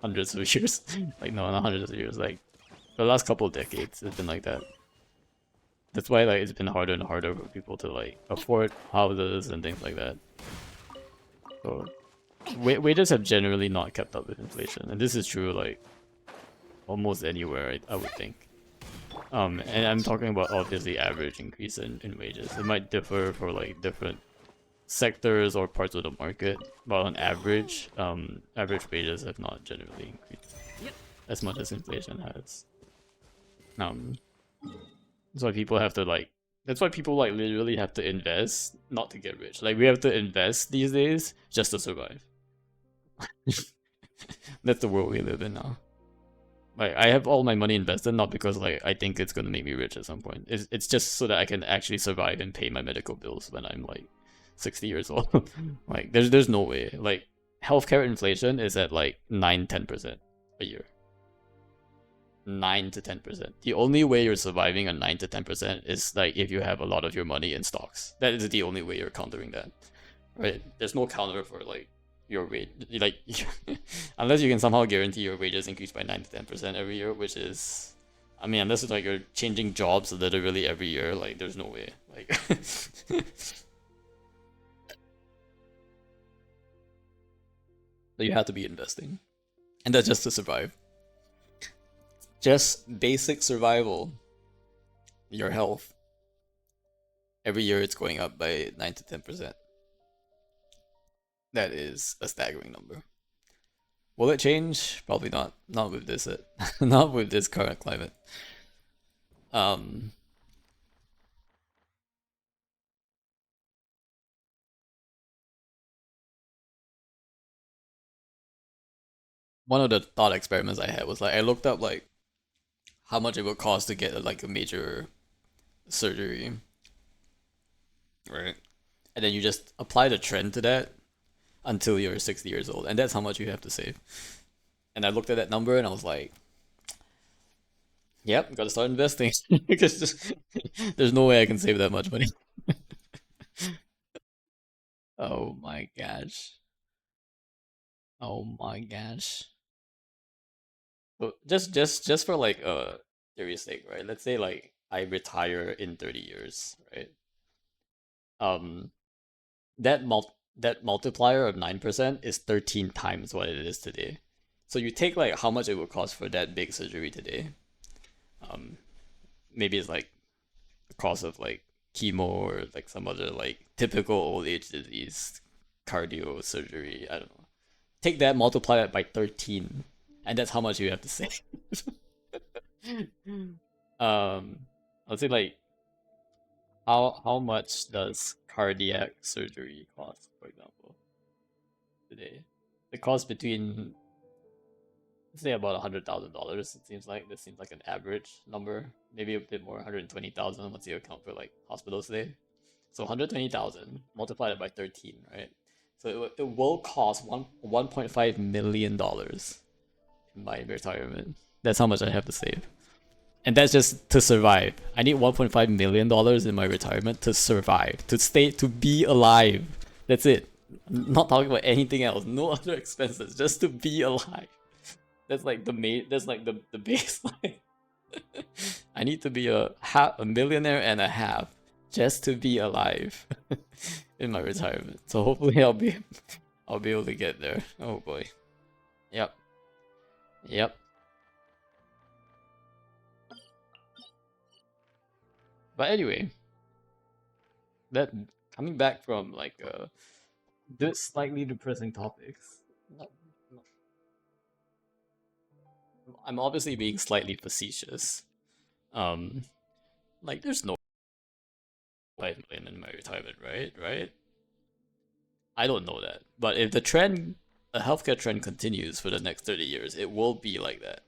hundreds of years. Like no, not hundreds of years. Like the last couple of decades, it's been like that. That's why like it's been harder and harder for people to like afford houses and things like that. So wages have generally not kept up with inflation, and this is true like almost anywhere, I would think. And I'm talking about obviously average increase in wages. It might differ for like different sectors or parts of the market, but on average, average wages have not generally increased as much as inflation has. That's why people have to like. That's why people like literally have to invest, not to get rich. Like we have to invest these days just to survive. That's the world we live in now. Like I have all my money invested not because like I think it's gonna make me rich at some point. It's just so that I can actually survive and pay my medical bills when I'm like 60 years old. Like there's no way. Like healthcare inflation is at like 9-10% a year. 9 to 10%. The only way you're surviving on 9 to 10% is like if you have a lot of your money in stocks. That is the only way you're countering that. Right? There's no counter for like your wage, like unless you can somehow guarantee your wages increase by 9 to 10% every year, which is, I mean, unless it's like you're changing jobs literally every year, like there's no way. Like so you have to be investing, and that's just to survive. Just basic survival. Your health. Every year it's going up by 9 to 10%. That is a staggering number. Will it change? Probably not. Not with this not with this current climate. Um One of the thought experiments I had was like I looked up like how much it would cost to get like a major surgery, right? And then you just apply the trend to that until you're 60 years old, and that's how much you have to save. And I looked at that number and I was like, "Yep, gotta start investing because there's no way I can save that much money." Oh my gosh! Oh my gosh! So just for like theory's sake, right? Let's say like I retire in 30 years, right? Um, that multiplier of 9% is 13 times what it is today. So you take like how much it would cost for that big surgery today. Um, Maybe it's like the cost of like chemo or like some other like typical old age disease, cardio surgery. I don't know. Take that, multiply it by 13, and that's how much you have to save. I'll say like how much does cardiac surgery cost, for example, today? It costs between say about $100,000. It seems like this seems like an average number, maybe a bit more, 120,000 once you account for like hospital stay. So 120,000 multiplied by 13, right? So it will cost 1.5 million dollars in my retirement. That's how much I have to save. And that's just to survive. I need 1.5 million dollars in my retirement to survive, to be alive. That's it. I'm not talking about anything else. No other expenses, just to be alive. That's like the main. That's like the baseline. I need to be a millionaire and a half just to be alive in my retirement. So hopefully I'll be able to get there. Oh boy. Yep. Yep. But anyway, that coming back from like this slightly depressing topics. I'm obviously being slightly facetious. Like there's no 5 million in my retirement, right? Right? I don't know that. But if the healthcare trend continues for the next 30 years, it will be like that.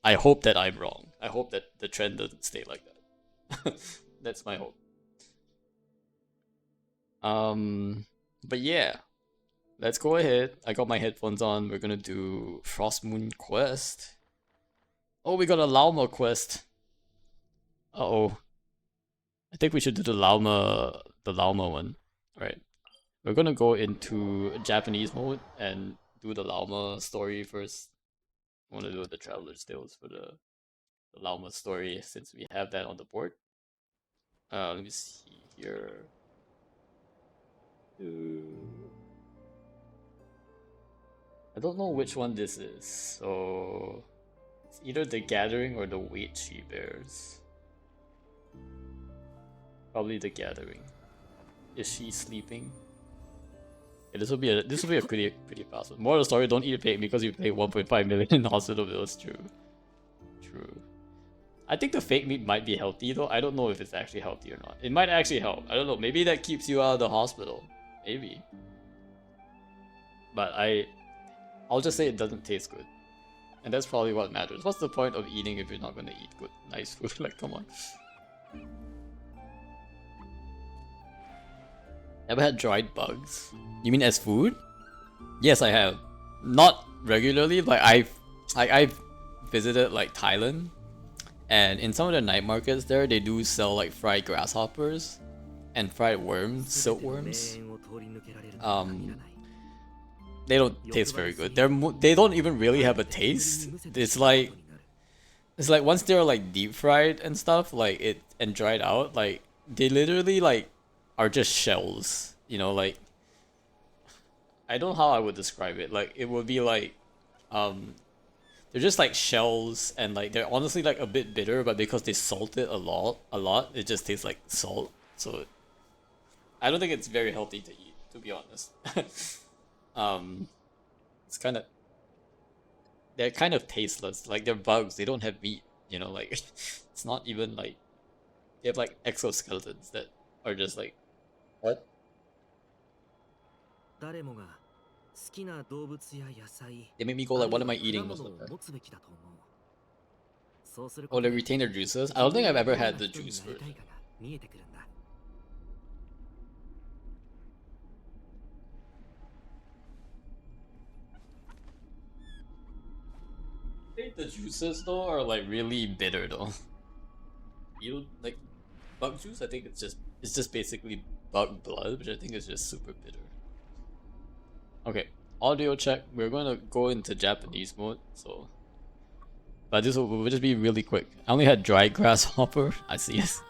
I hope that I'm wrong. I hope that the trend doesn't stay like that. That's my hope. But yeah. Let's go ahead. I got my headphones on. We're gonna do Frostmoon Quest. Oh, we got a Lauma quest. Uh-oh. I think we should do the Lauma one. Right. We're gonna go into Japanese mode and do the Lauma story first. I wanna do the Traveler's Tales for the Lauma story since we have that on the board. Let me see here. I don't know which one this is, so it's either the Gathering or the Weichi Bears. Probably the Gathering. Is she sleeping? Yeah, this will be a pretty fast one. More of the story: don't eat a pig because you pay 1.5 million in hospital bills. True. I think the fake meat might be healthy though. I don't know if it's actually healthy or not. It might actually help. I don't know. Maybe that keeps you out of the hospital. Maybe. But I'll just say it doesn't taste good. And that's probably what matters. What's the point of eating if you're not gonna eat good, nice food? Like, come on. Ever had dried bugs? You mean as food? Yes, I have. Not regularly, but I've visited like Thailand, and in some of the night markets there, they do sell like fried grasshoppers and fried worms, silkworms. They don't taste very good. They don't even really have a taste. It's like once they're like deep fried and stuff, like it and dried out, like they literally like are just shells. You know, like I don't know how I would describe it. Like it would be like they're just like shells and like they're honestly like a bit bitter, but because they salt it a lot, it just tastes like salt. So I don't think it's very healthy to eat, to be honest. It's they're kind of tasteless. Like they're bugs. They don't have meat. You know, like it's not even like they have like exoskeletons that are just like what? They make me go like, what am I eating most of the time? Oh, they retain their juices? I don't think I've ever had the juice version. I think the juices though are like really bitter though. You like bug juice? I think it's just basically bug blood, which I think is just super bitter. Okay, audio check. We're gonna go into Japanese mode, so but this will just be really quick. I only had dried grasshopper. I see it.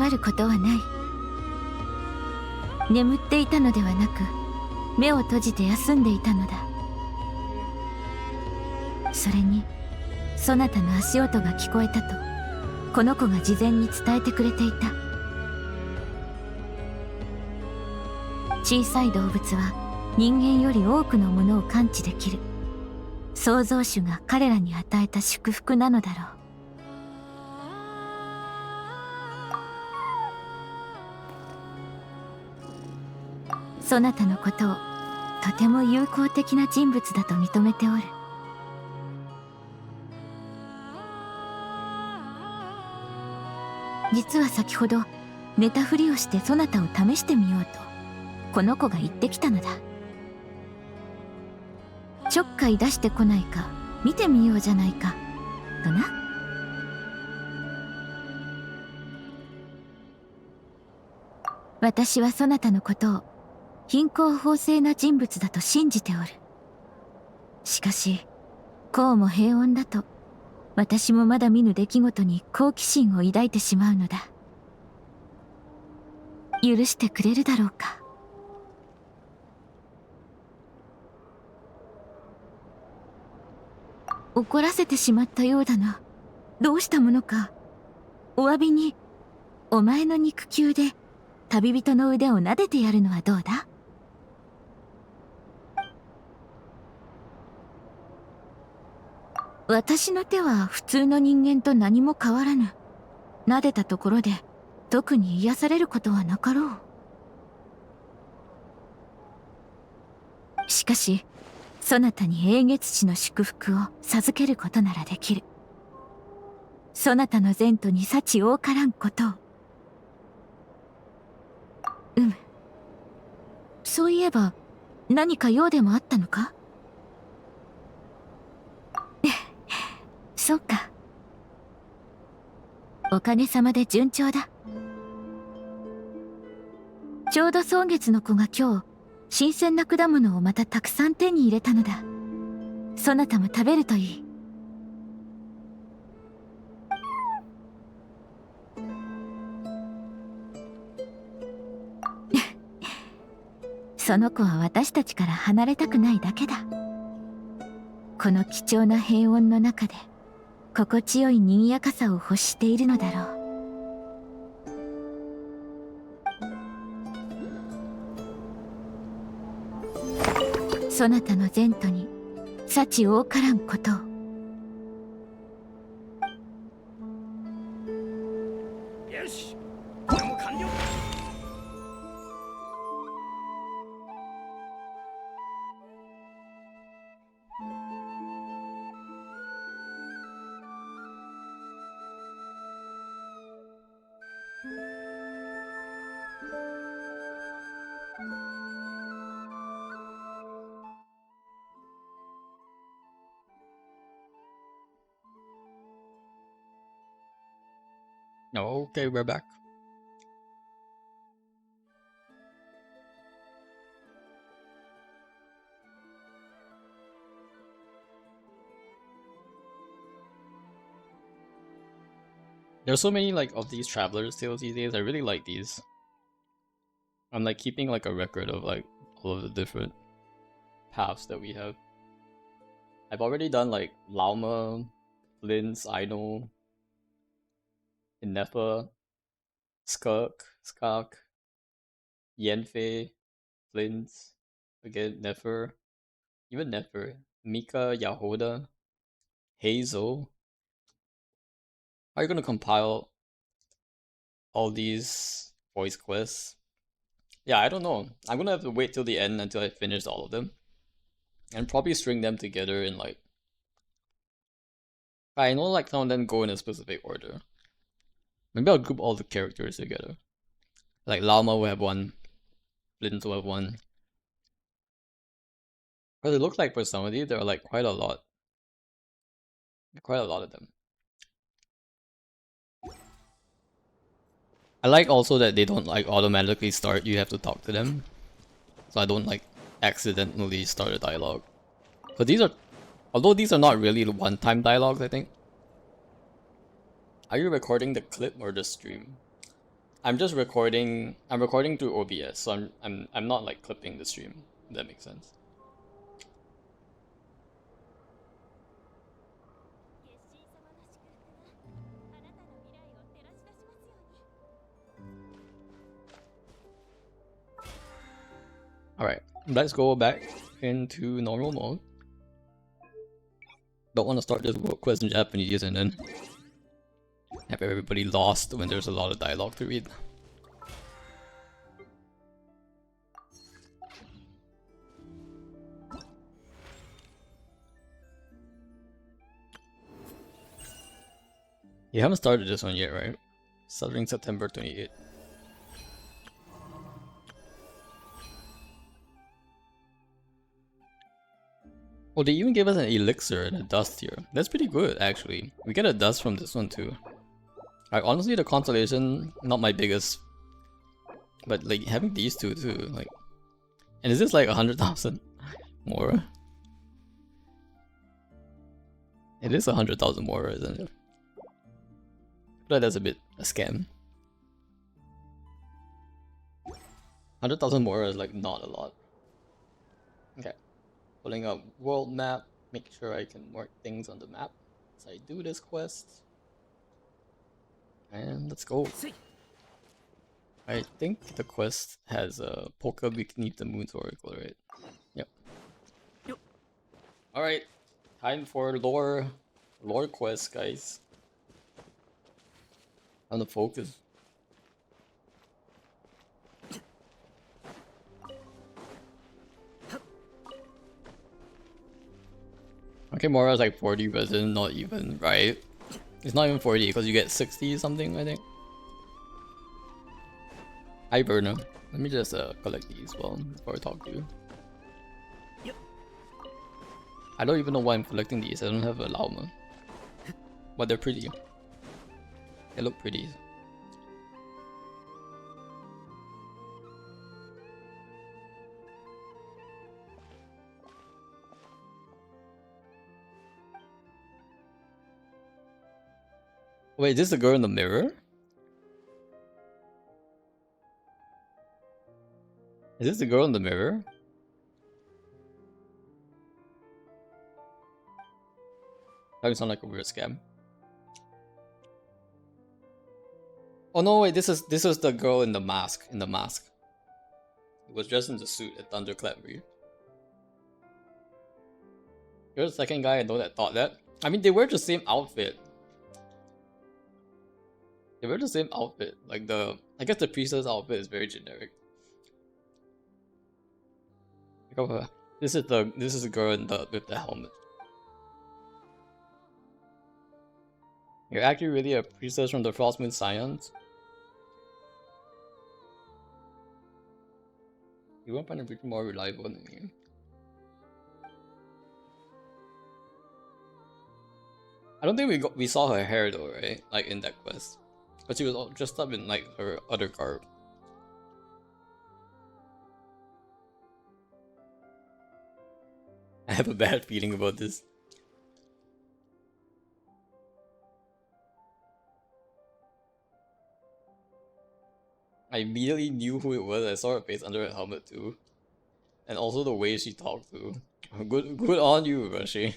まることはない。眠っていたのではなく、目を閉じて休んでいたのだ。それにそなたの足音が聞こえたとこの子が事前に伝えてくれていた。小さい動物は人間より多くのものを感知できる。創造主が彼らに与えた祝福なのだろう。そなたのことをとても友好的な人物だと認めておる。実は先ほど寝たふりをしてそなたを試してみようとこの子が言ってきたのだ。ちょっかい出してこないか見てみようじゃないかとな。私はそなたのことを貧困法制な人物だと信じておる。しかしこうも平穏だと私もまだ見ぬ出来事に好奇心を抱いてしまうのだ。許してくれるだろうか。怒らせてしまったようだな。どうしたものか。お詫びにお前の肉球で旅人の腕を撫でてやるのはどうだ。私の手は普通の人間と何も変わらぬ。撫でたところで特に癒されることはなかろう。しかしそなたに永月地の祝福を授けることならできる。そなたの前途に幸多からんことを。そういえば何か用でもあったのか。そうか。おかげさまで順調だ。ちょうど蒼月の子が今日新鮮な果物をまたたくさん手に入れたのだ。そなたも食べるといい。その子は私たちから離れたくないだけだ。この貴重な平穏の中で心地よい賑やかさを欲しているのだろう。そなたの前途に幸多からんことを。よし、これも完了。Okay, we're back. There's so many like of these travelers tales these days. I really like these. I'm like keeping like a record of like all of the different paths that we have. I've already done like Lauma, Linz, Aino, Inefa, Skak, Yenfei, Linz, again Nefer, even Nefer, Mika, Yahoda, Hazel. How are you gonna compile all these voice quests? Yeah, I don't know. I'm gonna have to wait till the end until I finish all of them. And probably string them together in like... I know like some of them go in a specific order. Maybe I'll group all the characters together. Like Llama will have one, Linz will have one. But it looks like for some of these, there are like quite a lot. Quite a lot of them. I like also that they don't like automatically start, you have to talk to them. So I don't like accidentally start a dialogue. But these are, although these are not really one-time dialogues, I think. Are you recording the clip or the stream? I'm just recording. I'm recording through OBS, so I'm not like clipping the stream. If that makes sense. Alright, let's go back into normal mode. Don't want to start this world quest in Japanese and then have everybody lost when there's a lot of dialogue to read. You haven't started this one yet, right? Starting September 28th. Oh, they even gave us an elixir and a dust here. That's pretty good, actually. We get a dust from this one too. Honestly, the constellation, not my biggest, but like having these two too, like. And is this like 100,000 more? It is 100,000 more, isn't it? But that's a bit a scam. 100,000 more is like not a lot. Okay. Pulling up world map, make sure I can mark things on the map as I do this quest. And let's go. I think the quest has a Polka beneath the moon's oracle, right? Yep. Alright. Time for lore quest, guys. On the focus. Okay, Mora's like 40 resin, not even, right? It's not even 40 because you get 60 something, I think. Hi, Burner. Let me just collect these before I talk to you. I don't even know why I'm collecting these. I don't have a Lauma. But they're pretty. They look pretty. Wait, is this the girl in the mirror? Is this the girl in the mirror? That would sound like a weird scam. Oh no, wait, this is the girl in the mask. It was dressed in the suit at Thunderclap Reef. You're the second guy I know that thought that. I mean, they wear the same outfit. They wear the same outfit. Like I guess the priestess outfit is very generic. This is the girl with the helmet. You're actually really a priestess from the Frostmoon Scions? You won't find a bit more reliable than you. I don't think we saw her hair though, right? Like in that quest. But she was all dressed up in like her other garb. I have a bad feeling about this. I immediately knew who it was. I saw her face under her helmet too. And also the way she talked too. Good on you, Rashi.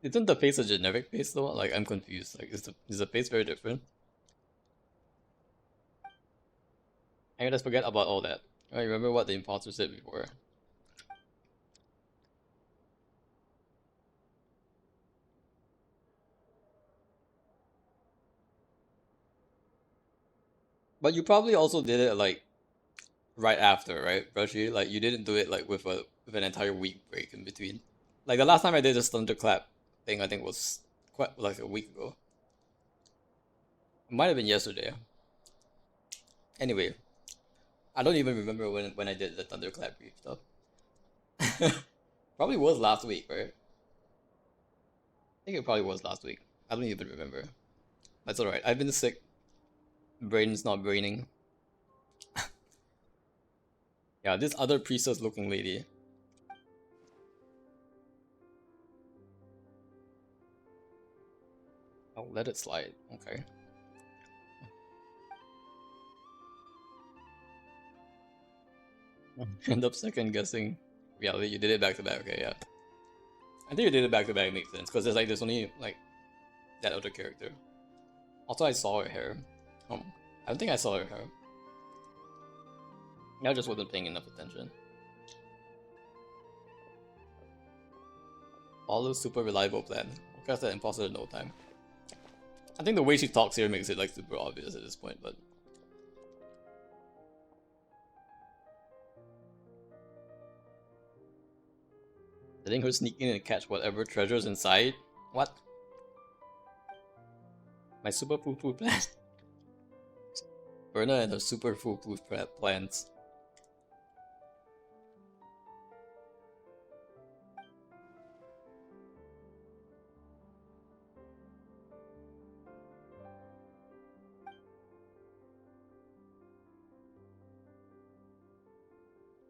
Isn't the face a generic face though? Like I'm confused. Like is the face very different? I just forget about all that. I remember what the imposter said before. But you probably also did it like right after, right, Rashi? Like you didn't do it like with an entire week break in between. Like the last time I did this thunderclap thing, I think was quite like a week ago. It might have been yesterday. Anyway, I don't even remember when I did the thunderclap brief stuff. Probably was last week, right? I think it probably was last week. I don't even remember. That's alright. I've been sick. Brain's not braining. Yeah, this other priestess looking lady. I'll let it slide. Okay. End up second guessing. Yeah, you did it back to back. Okay, yeah. I think you did it back to back makes sense because there's only like that other character. Also, I saw her hair. I don't think I saw her hair. I just wasn't paying enough attention. Follow super reliable plan. Cast that imposter in no time. I think the way she talks here makes it like super obvious at this point, but letting her sneak in and catch whatever treasures inside? What? My super foolproof plan. Berna and her super foolproof plans.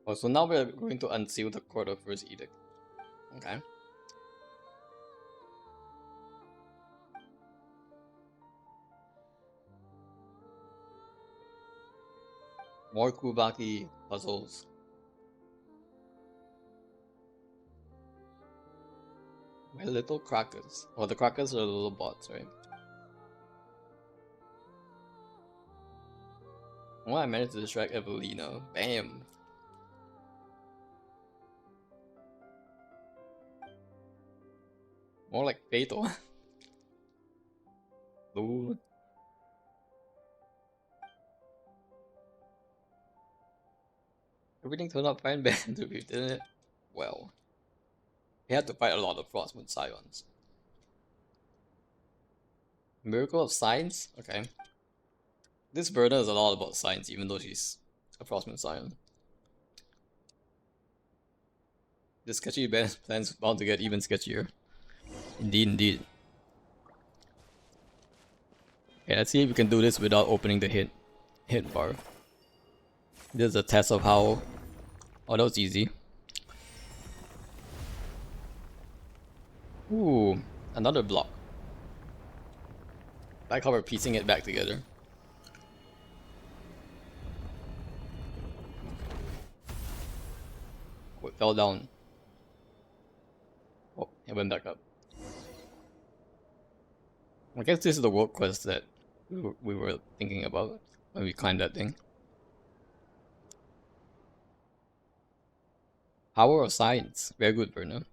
Oh, so now we're going to unseal the Court of First Edict. Okay. More Kubaki puzzles. My little crackers. Oh, the crackers are little bots, right? Oh, I managed to distract Evelina. Bam! More like fatal. Ooh. Everything turned out fine, Ben, didn't it? Well, we had to fight a lot of Frostmourne Scions. Miracle of Science? Okay. This Verna is a lot about science, even though she's a Frostmourne Scion. This sketchy plan's bound to get even sketchier. Indeed, indeed. Okay, let's see if we can do this without opening the hint bar. This is a test of how... Oh, that was easy. Ooh, another block. I like how we're piecing it back together. Oh, it fell down. Oh, it went back up. I guess this is the world quest that we were thinking about when we climbed that thing. Power of Science. Very good, Berna.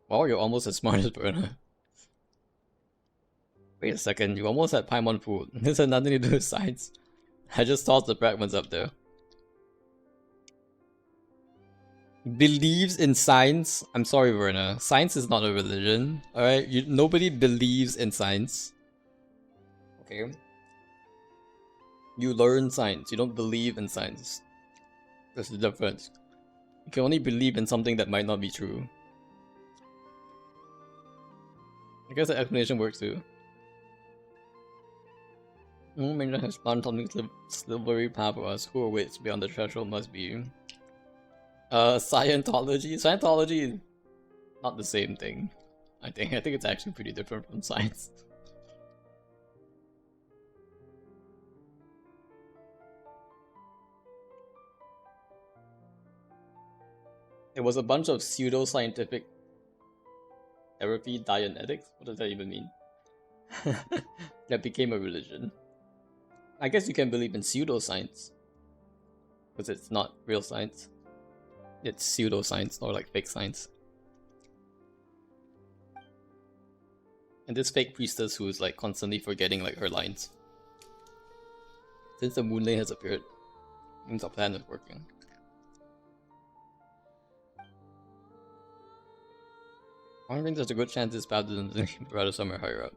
Wow, you're almost as smart as Berna. Wait a second, you almost had Paimon food. This had nothing to do with science. I just tossed the fragments up there. Believes in science? I'm sorry, Verna. Science is not a religion. Alright? Nobody believes in science. Okay? You learn science. You don't believe in science. That's the difference. You can only believe in something that might not be true. I guess the explanation works too. Maybe has found something silvery path for us. Who awaits beyond the threshold must be. Scientology? Scientology is not the same thing. I think it's actually pretty different from science. It was a bunch of pseudo-scientific therapy Dianetics? What does that even mean? That became a religion. I guess you can believe in pseudoscience. Because it's not real science. It's pseudoscience, or like fake science. And this fake priestess who is like constantly forgetting like her lines. Since the moon lane has appeared, means our plan is working. I don't think there's a good chance this path doesn't rather somewhere higher up.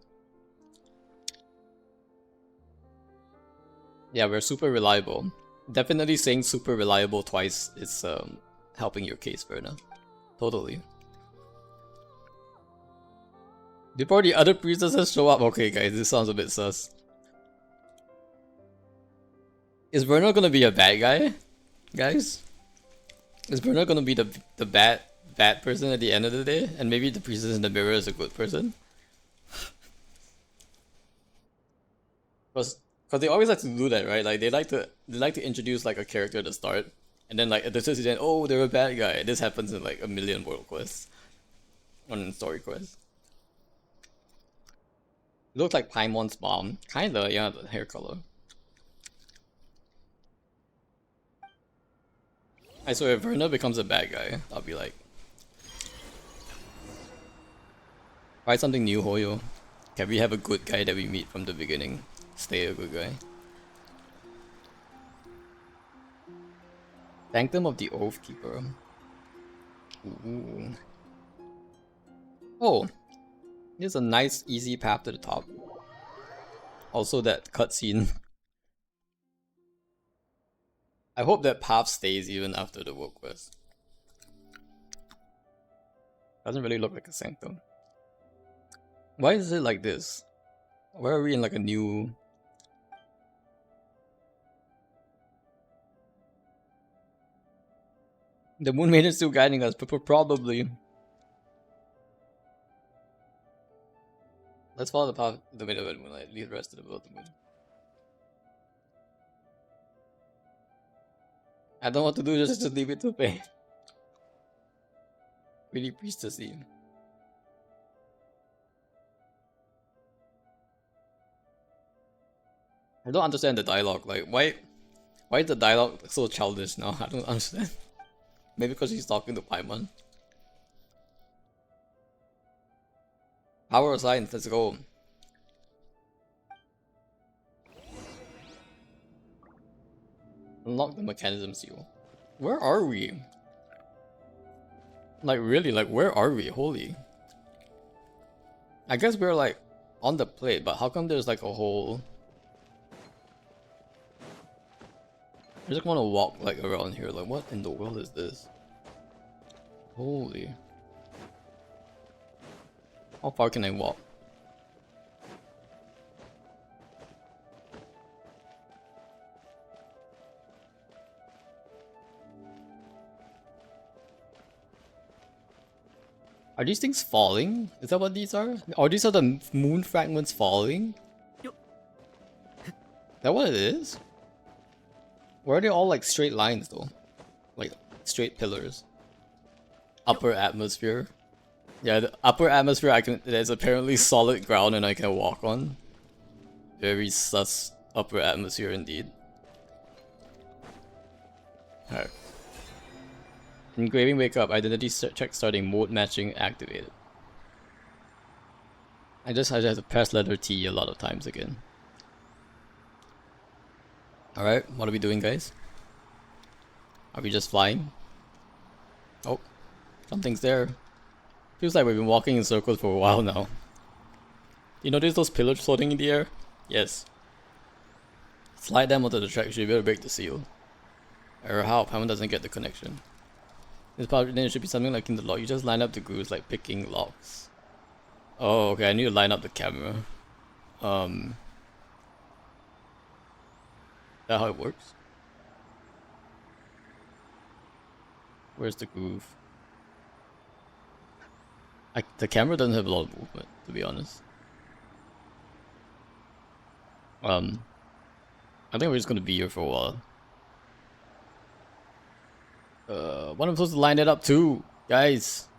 Yeah, we're super reliable. Definitely saying super reliable twice is helping your case, Verna. Totally. Before the other priestesses show up, okay guys, this sounds a bit sus. Is Verna gonna be a bad guy? Guys? Is Verna gonna be the bad person at the end of the day? And maybe the priestess in the mirror is a good person? Because they always like to do that, right? Like they like to introduce like a character at the start, and then like at the end, oh, they're a bad guy. This happens in like a million world quests, or in story quests. It looks like Paimon's mom, kinda, yeah, the hair color. I swear, if Verna becomes a bad guy, I'll be like, try something new, Hoyo. Can we have a good guy that we meet from the beginning? Stay a good guy. Sanctum of the Oath Keeper. Ooh. Oh, here's a nice, easy path to the top. Also, that cutscene. I hope that path stays even after the world quest. Doesn't really look like a sanctum. Why is it like this? Why are we in like a new... The Moon Maiden's still guiding us, but probably. Let's follow the path the middle of the moonlight, leave the rest of the world to moon. I don't know what to do, just leave it to pay. Really priestessy. I don't understand the dialogue, like why is the dialogue so childish now? I don't understand. Maybe because he's talking to Paimon. Power of Science, let's go. Unlock the mechanism seal. Where are we? Like really, like where are we? Holy. I guess we're like on the plate, but how come there's like a whole... I just want to walk like around here, like what in the world is this? Holy. How far can I walk? Are these things falling? Is that what these are? Are these the moon fragments falling? Is that what it is? Why are they all like straight lines though? Like straight pillars. Upper atmosphere. Yeah, the upper atmosphere there's apparently solid ground and I can walk on. Very sus upper atmosphere indeed. Alright. Engraving wake up, identity check starting, mode matching activated. I just have to press letter T a lot of times again. Alright, what are we doing, guys? Are we just flying? Oh, something's there. Feels like we've been walking in circles for a while now. You notice those pillars floating in the air? Yes. Slide them onto the track, you should be able to break the seal. Or how? Paimon doesn't get the connection. This part then it should be something like in the lock. You just line up the grooves like picking locks. Oh, okay, I need to line up the camera. Is that how it works? Where's the groove? The camera doesn't have a lot of movement, to be honest. I think we're just gonna be here for a while. What am I supposed to line it up to? Guys!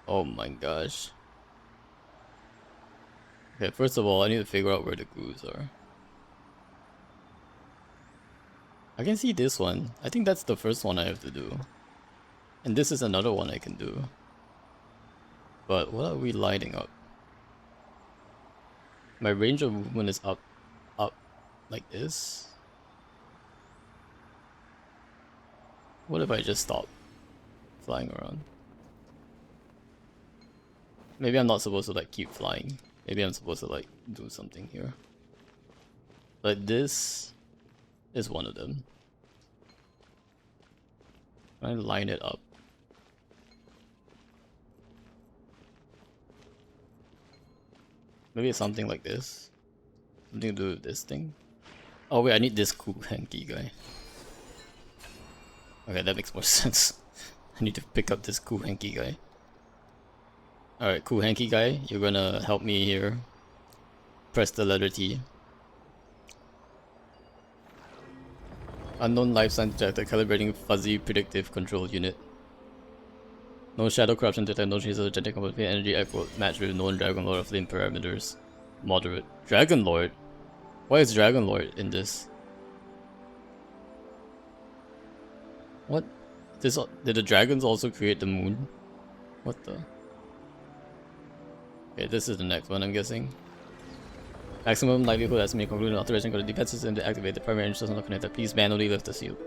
Oh my gosh. Okay, first of all, I need to figure out where the grooves are. I can see this one. I think that's the first one I have to do. And this is another one I can do. But what are we lighting up? My range of movement is up, like this. What if I just stop flying around? Maybe I'm not supposed to like keep flying. Maybe I'm supposed to like do something here. But this is one of them. I line it up. Maybe it's something like this. Something to do with this thing. Oh wait, I need this cool hanky guy. Okay, that makes more sense. I need to pick up this cool hanky guy. Alright, cool hanky guy, you're gonna help me here. Press the letter T. Unknown life sign detected, calibrating fuzzy predictive control unit. No shadow corruption detected, no traces of genetic complexity, energy output matched with known Dragon Lord of flame parameters. Moderate. Dragon Lord? Why is Dragon Lord in this? What? Did the dragons also create the moon? What the? Okay, this is the next one, I'm guessing. Maximum likelihood estimate concluded alteration go to defense system to activate the primary engine does not connect. Please manually lift the seal.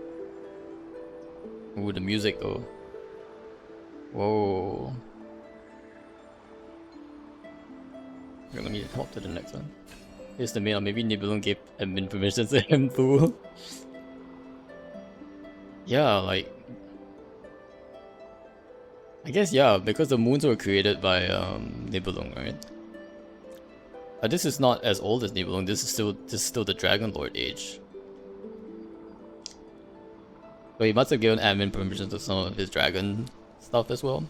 Ooh, the music though. Whoa. Okay, let me hop to the next one. Here's the mail. Maybe Nibelung gave admin permissions to him too. Yeah, like I guess yeah, because the moons were created by Nibelung, right? This is not as old as Nibelung. This is still the Dragon Lord age. But he must have given admin permissions to some of his dragon stuff as well.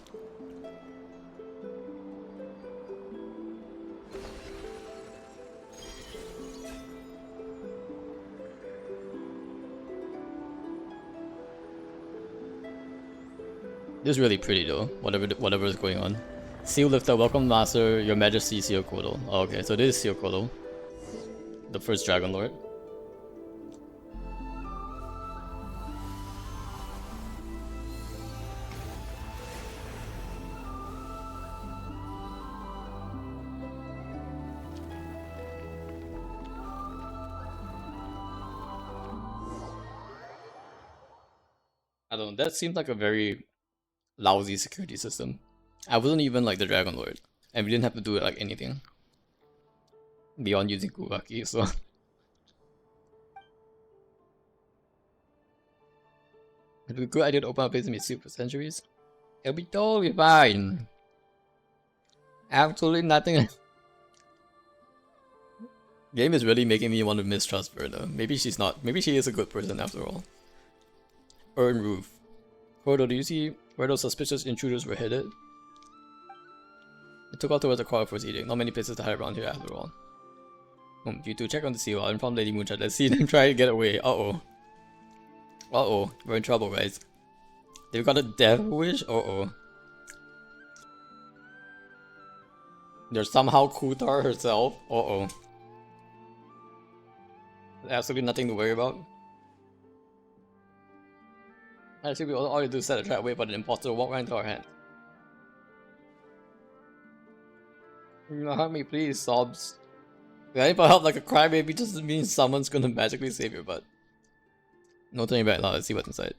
This is really pretty though, whatever is going on. Seal lifter, welcome master, your majesty Seal Kodo. Oh, okay, so this is Seal Kodo. The first Dragon Lord. I don't know, that seems like a very lousy security system. I wasn't even like the Dragon Lord, and we didn't have to do like anything beyond using Kugaki, so it'd be a good idea to open up a base and be super centuries. It'll be totally fine. Absolutely nothing. Game is really making me want to mistrust Verna. Maybe she's not. Maybe she is a good person after all. Earn Roof. Frodo, do you see where those suspicious intruders were headed? It took off towards the quarter for eating. Not many places to hide around here after all. You two check on the seal. I'll inform Lady Moonshine. Let's see them try to get away. Uh-oh. Uh-oh. We're in trouble, guys. They've got a death wish? Uh-oh. There's somehow Kutar herself? Uh-oh. Absolutely nothing to worry about. Actually, all you do is set a trap, wait for the imposter to walk right into our hands. Help me, please, sobs. Yeah, if I help like a crybaby just means someone's gonna magically save your butt. No turning back now, let's see what's inside.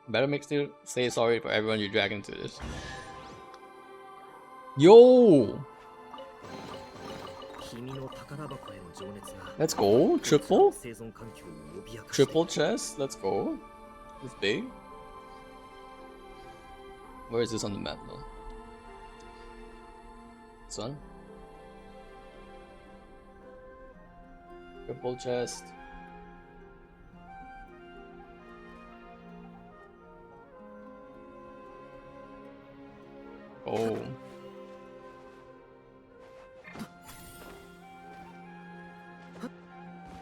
Better make still say sorry for everyone you drag into this. Yo! Let's go, triple? Triple chest, let's go. It's big. Where is this on the map though? This one? Triple chest. Oh.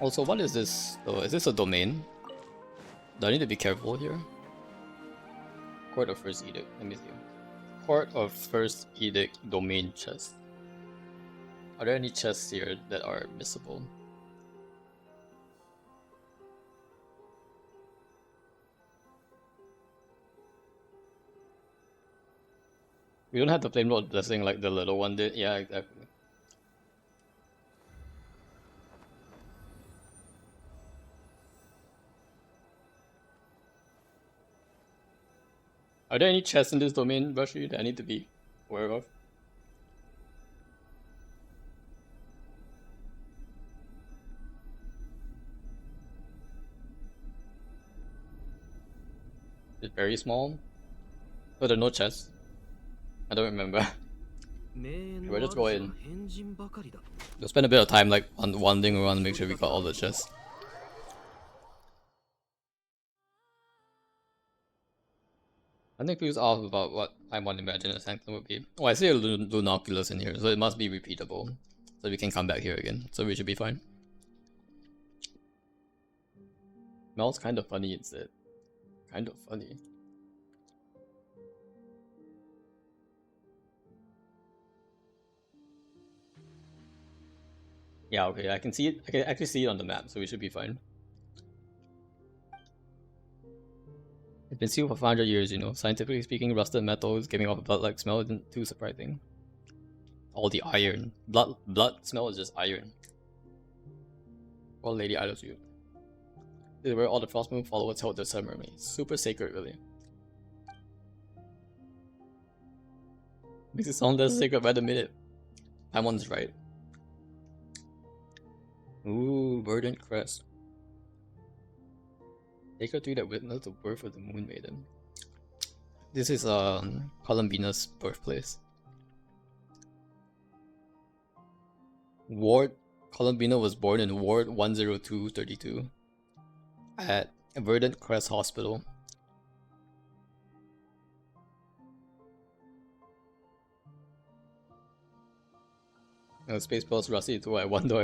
Also, what is this though? Is this a domain? Do I need to be careful here? Court of First Edict. Let me see. Court of First Edict domain chest. Are there any chests here that are missable? We don't have the flame lord blessing like the little one did. Yeah, exactly. Are there any chests in this domain, Bashi, that I need to be aware of? It's very small. Oh, there are no chests. I don't remember. We'll just go in. We'll spend a bit of time like wandering around to make sure we got all the chests. I think feels off about what I want to imagine a sanctum would be. Oh, I see a Lunoculus in here, so it must be repeatable. So we can come back here again. So we should be fine. Smells kind of funny instead. Kind of funny. Yeah, okay, I can see it. I can actually see it on the map, so we should be fine. It's been sealed for 500 years, you know. Scientifically speaking, rusted metal is giving off a blood-like smell isn't too surprising. All the iron. Blood smell is just iron. Well, Lady idols you. This is where all the Frostmoon followers held their ceremony. Super sacred, really. Makes it sound less sacred by the minute. Paimon's right. Ooh, Verdant Crest. Sacred tree that witnessed the birth of the Moon Maiden. This is Columbina's birthplace. Ward Columbina was born in Ward 10232 at Verdant Crest Hospital. No, Space Bell's rusty too. I wonder.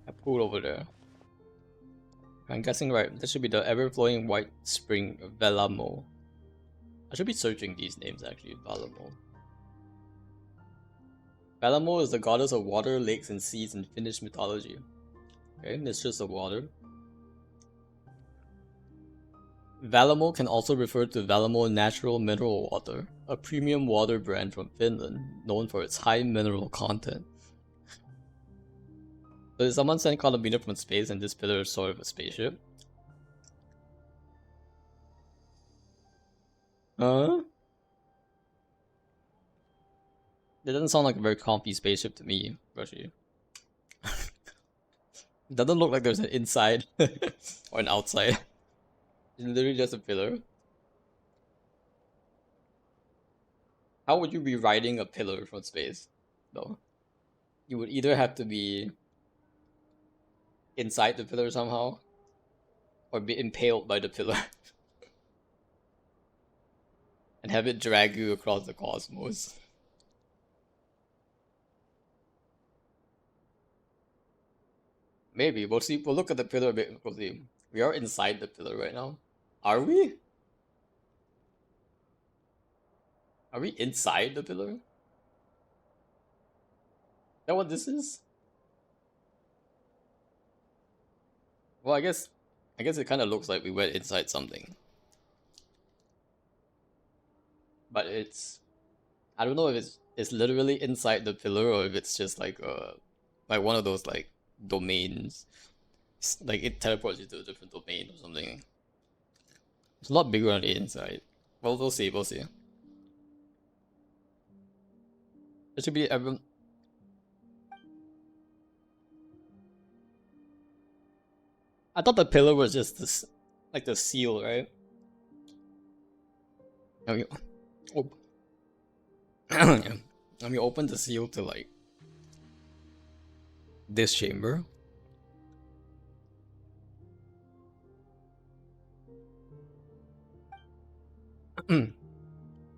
A pool over there. I'm guessing right. This should be the ever-flowing white spring of Velamo. I should be searching these names actually. Velamo. Velamo is the goddess of water, lakes, and seas in Finnish mythology. Okay, mistress of water. Velamo can also refer to Velamo Natural Mineral Water, a premium water brand from Finland, known for its high mineral content. So did someone send Columbina from space and this pillar is sort of a spaceship? Huh? It doesn't sound like a very comfy spaceship to me, Rushy. It doesn't look like there's an inside or an outside. It's literally just a pillar. How would you be riding a pillar from space, though? You would either have to be inside the pillar somehow, or be impaled by the pillar. And have it drag you across the cosmos. Maybe, we'll see. We'll look at the pillar a bit closely. We are inside the pillar right now. Are we? Are we inside the pillar? Is that what this is? Well, I guess it kind of looks like we went inside something. But I don't know if it's literally inside the pillar or if it's just like one of those like domains. Like it teleports you to a different domain or something. It's a lot bigger on the inside. Well, we'll see. It should be everyone. I thought the pillar was just this, like the seal, right? Let me open the seal to like this chamber.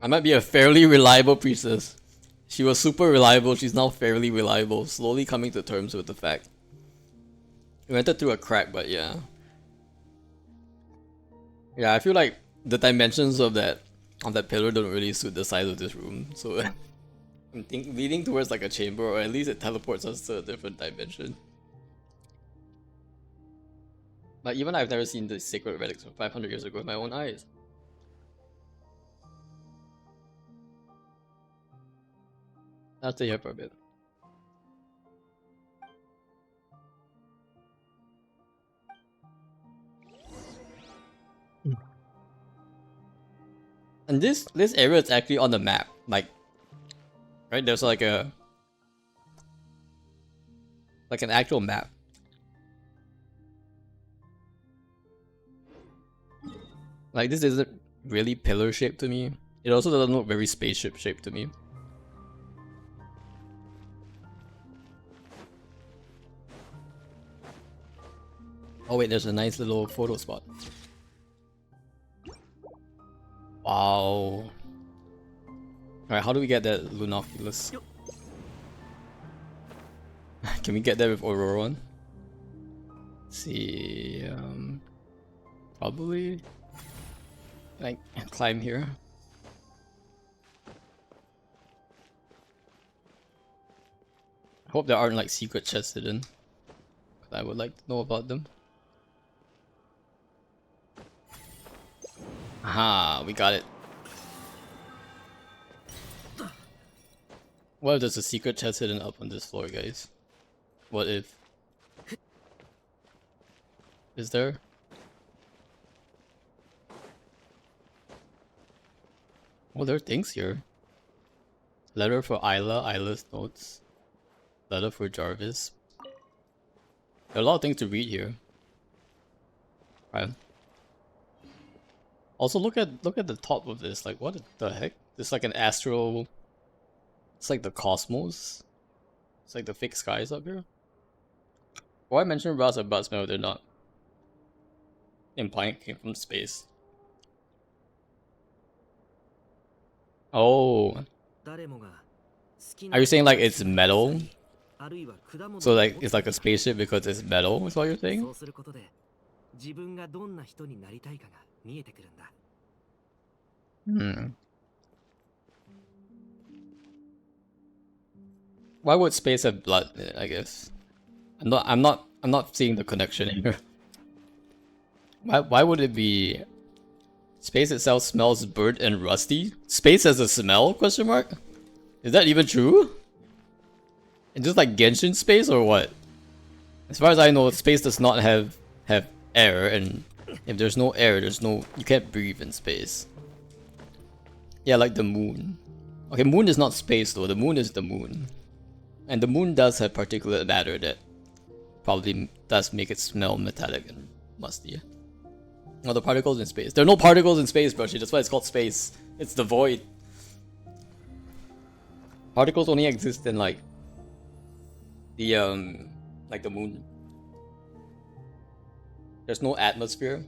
I might be a fairly reliable priestess. She was super reliable, she's now fairly reliable, slowly coming to terms with the fact. We entered through a crack, but yeah. Yeah, I feel like the dimensions of that pillar don't really suit the size of this room, so I'm leaning towards like a chamber, or at least it teleports us to a different dimension. But even I've never seen the sacred relics from 500 years ago with my own eyes. I'll stay here for a bit. And this area is actually on the map, like, right? There's like an actual map. Like this isn't really pillar shaped to me. It also doesn't look very spaceship shaped to me. Oh wait, there's a nice little photo spot. Wow. Alright, how do we get that Lunoculus? Can we get there with Auroron? Let's see, probably like climb here. I hope there aren't like secret chests hidden, 'cause I would like to know about them. Aha, we got it. What if there's a secret chest hidden up on this floor, guys? What if? Is there? Oh, there are things here. Letter for Isla, Isla's notes. Letter for Jarvis. There are a lot of things to read here. Right. Also, look at the top of this. Like, what the heck? It's like an astral. It's like the cosmos. It's like the fixed skies up here. Why mention brass and butt smell? They're not implying it came from space. Oh, are you saying like it's metal? So like it's like a spaceship because it's metal, is what you're saying? Hmm. Why would space have blood in it, I guess? I'm not seeing the connection here. Why would it be space itself smells burnt and rusty? Space has a smell? Question mark? Is that even true? It's just like Genshin space or what? As far as I know, space does not have air, and if there's no air, you can't breathe in space. Yeah, like the moon. Okay, moon is not space though. The moon is the moon, and the moon does have particulate matter that probably does make it smell metallic and musty. Oh, the particles in space. There are no particles in space, Brushy. That's why it's called space. It's the void. Particles only exist in like the moon. There's no atmosphere.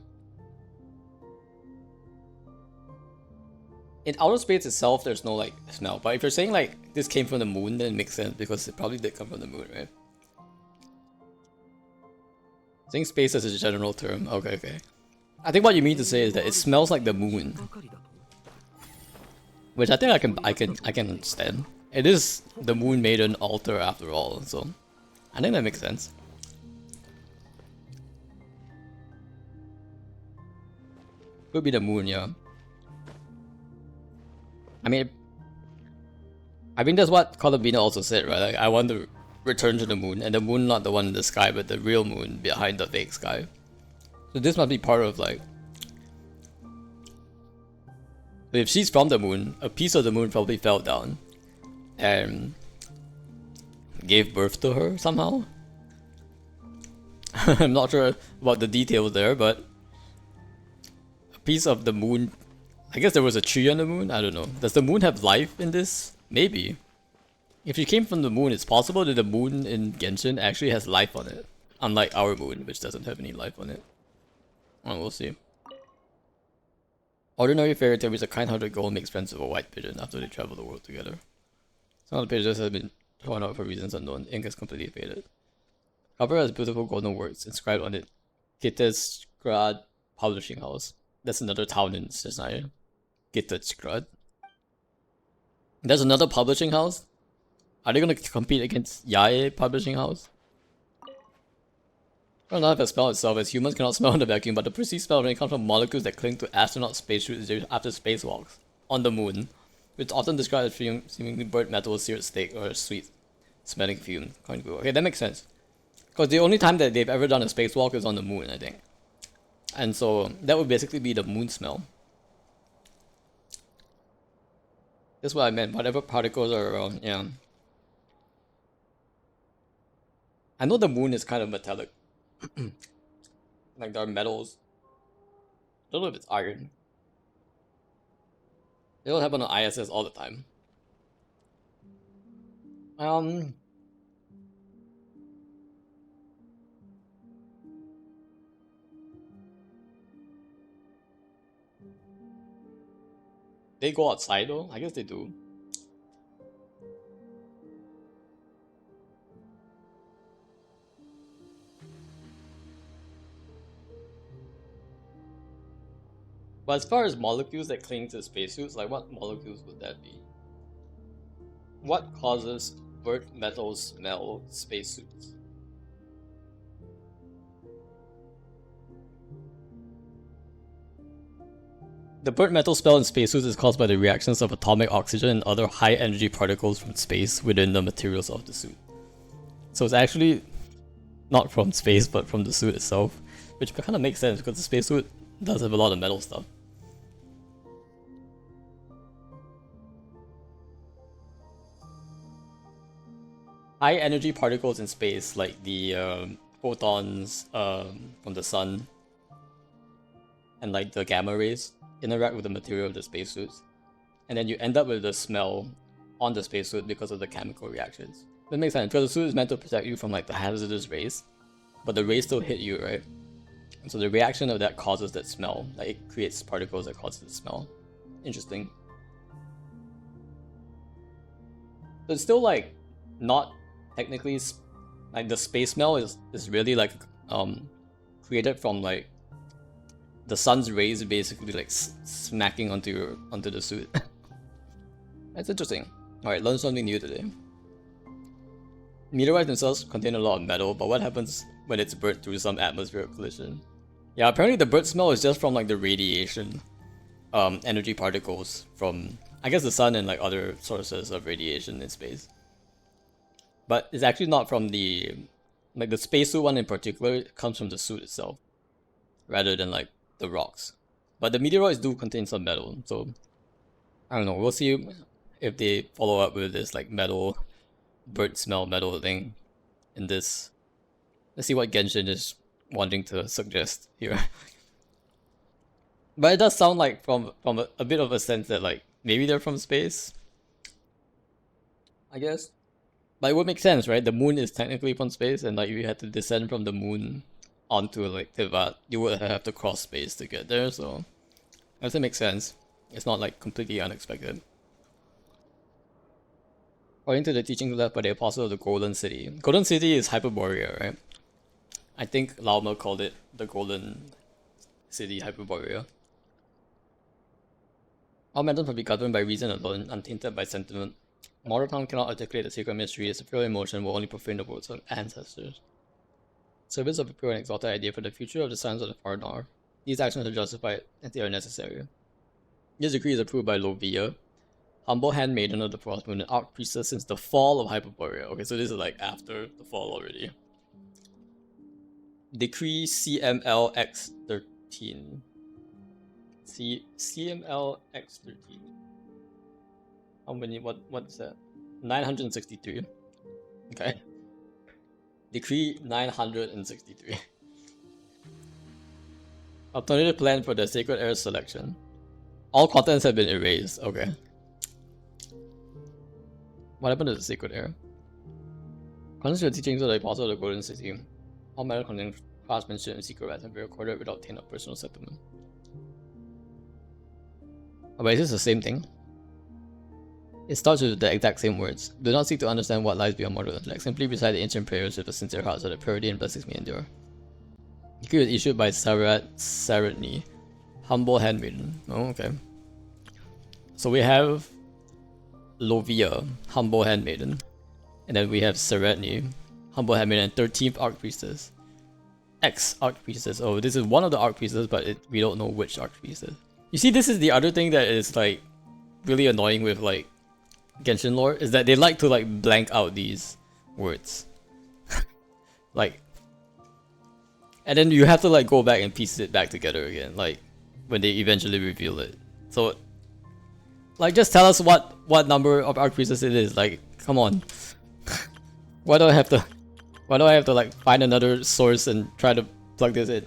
In outer space itself, there's no like smell. But if you're saying like this came from the moon, then it makes sense because it probably did come from the moon, right? Saying space as a general term. Okay. I think what you mean to say is that it smells like the moon, which I think I can understand. It is the moon made an altar after all, so I think that makes sense. Could be the moon, yeah. I mean that's what Colabina also said, right? Like, I want to return to the moon, and the moon not the one in the sky, but the real moon behind the fake sky. So this must be part of like. If she's from the moon, a piece of the moon probably fell down and gave birth to her somehow. I'm not sure about the details there, but a piece of the moon. I guess there was a tree on the moon. I don't know. Does the moon have life in this? Maybe. If you came from the moon, it's possible that the moon in Genshin actually has life on it, unlike our moon, which doesn't have any life on it. Oh, we'll see. Ordinary fairy tale is a kind-hearted girl makes friends with a white pigeon after they travel the world together. Some of the pages have been torn out for reasons unknown. Ink is completely faded. Cover has beautiful golden words inscribed on it. Gittesgrad Publishing House. That's another town in Chesnaya. Gittesgrad. There's another publishing house? Are they gonna compete against Yae Publishing House? Well, not if a smell itself, as humans cannot smell in the vacuum, but the perceived smell only comes from molecules that cling to astronaut spacesuits after spacewalks on the moon, which is often described as seemingly burnt metal, seared steak, or a sweet smelling fume. Okay, that makes sense. Because the only time that they've ever done a spacewalk is on the moon, I think. And so that would basically be the moon smell. That's what I meant, whatever particles are around, yeah. I know the moon is kind of metallic. Like there are metals. I don't know if it's iron. They don't happen on ISS all the time. They go outside though? I guess they do. But as far as molecules that cling to spacesuits, like what molecules would that be? What causes burnt metal smell spacesuits? The burnt metal smell in spacesuits is caused by the reactions of atomic oxygen and other high energy particles from space within the materials of the suit. So it's actually not from space, but from the suit itself, which kind of makes sense because the spacesuit does have a lot of metal stuff. High energy particles in space, like the photons from the sun and like the gamma rays, interact with the material of the spacesuits, and then you end up with the smell on the spacesuit because of the chemical reactions. That makes sense, because the suit is meant to protect you from like the hazardous rays, but the rays still hit you, right? And so the reaction of that causes that smell, like it creates particles that cause the smell. Interesting. So it's still like not technically like the space smell is really like created from like the sun's rays basically like smacking onto the suit. That's interesting. Alright, learn something new today. Meteorites themselves contain a lot of metal, but what happens when it's burnt through some atmospheric collision? Yeah, apparently the burnt smell is just from like the radiation energy particles from, I guess, the sun and like other sources of radiation in space. But it's actually not from the, like the spacesuit one in particular, it comes from the suit itself, rather than like the rocks. But the meteoroids do contain some metal, so I don't know, we'll see if they follow up with this like metal, burnt smell metal thing in this. Let's see what Genshin is wanting to suggest here. But it does sound like from a bit of a sense that like maybe they're from space, I guess. But it would make sense, right? The moon is technically from space, and like if you had to descend from the moon onto like Tivat, you would have to cross space to get there, so I guess it makes sense. It's not like completely unexpected. According to the teachings left by the Apostle of the Golden City. Golden City is Hyperborea, right? I think Lauma called it the Golden City Hyperborea. All matters must be governed by reason alone, untainted by sentiment. Mortal tongue cannot articulate the sacred mystery, as a pure emotion will only profane the words of ancestors. Service of a pure and exalted idea for the future of the sons of the far north. These actions are justified and they are necessary. This decree is approved by Lovia, humble handmaiden of the Frost Moon and archpriestess since the fall of Hyperborea. Okay, so this is like after the fall already. Decree CMLX13. CMLX13. How many? What's that? 963. Okay. Decree 963. Alternative plan for the Sacred Heir selection. All contents have been erased. Okay. What happened to the Sacred Heir? According to the teachings of the Apostle of the Golden City, all matter containing craftsmanship and secret rights have been recorded without taint of personal settlement. Oh, but is this the same thing? It starts with the exact same words. Do not seek to understand what lies beyond mortal intellect. Simply recite the ancient prayers with a sincere heart so that purity and blessings may endure. The decree was issued by Saratni, humble handmaiden. Oh, okay. So we have Lovia, humble handmaiden. And then we have Saratni, humble handmaiden, and 13th archpriestess. Ex-archpriestess. Oh, this is one of the archpriestesses, but we don't know which archpriestess. You see, this is the other thing that is like really annoying with like Genshin lore, is that they like to like blank out these words. Like, and then you have to like go back and piece it back together again, like when they eventually reveal it. So like just tell us what number of archpriestess it is. Like, come on. Why do I have to like find another source and try to plug this in?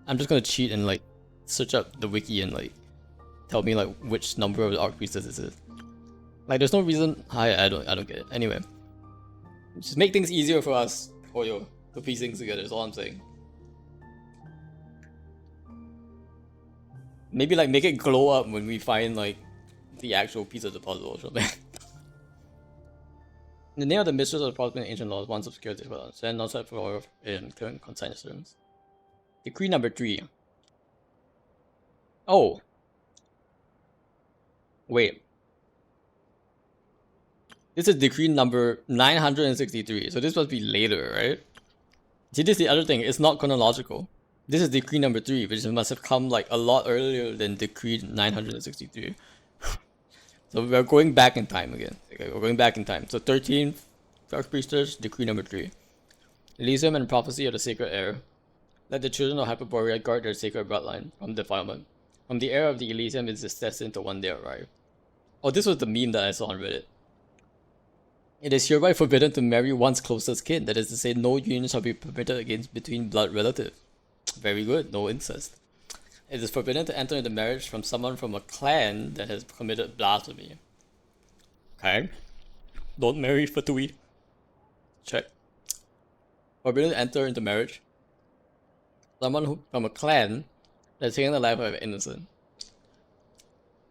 I'm just gonna cheat and like search up the wiki and like tell me like which number of the archpriestess this is. Like, there's no reason. I don't get it. Anyway, just make things easier for us, Hoyo, to piece things together. Is all I'm saying. Maybe like make it glow up when we find like the actual piece of the puzzle or something. The name of the mistress of the Protestant ancient laws, once obscure, this well, and not set for in current concise terms. Decree number 3. Oh, Wait. This is decree number 963. So this must be later, right? See, this is the other thing. It's not chronological. This is decree number 3, which must have come like a lot earlier than decree 963. So we're going back in time again. Okay, we're going back in time. So 13, Dark Priestess, decree number 3. Elysium and prophecy of the sacred air. Let the children of Hyperborea guard their sacred bloodline from defilement. From the heir of the Elysium is destined to one day arrive. Oh, this was the meme that I saw on Reddit. It is hereby forbidden to marry one's closest kin. That is to say, no union shall be permitted against between blood relatives. Very good, no incest. It is forbidden to enter into marriage from someone from a clan that has committed blasphemy. Okay. Don't marry Fatui. Check. Forbidden to enter into marriage someone who, from a clan that's taken the life of an innocent.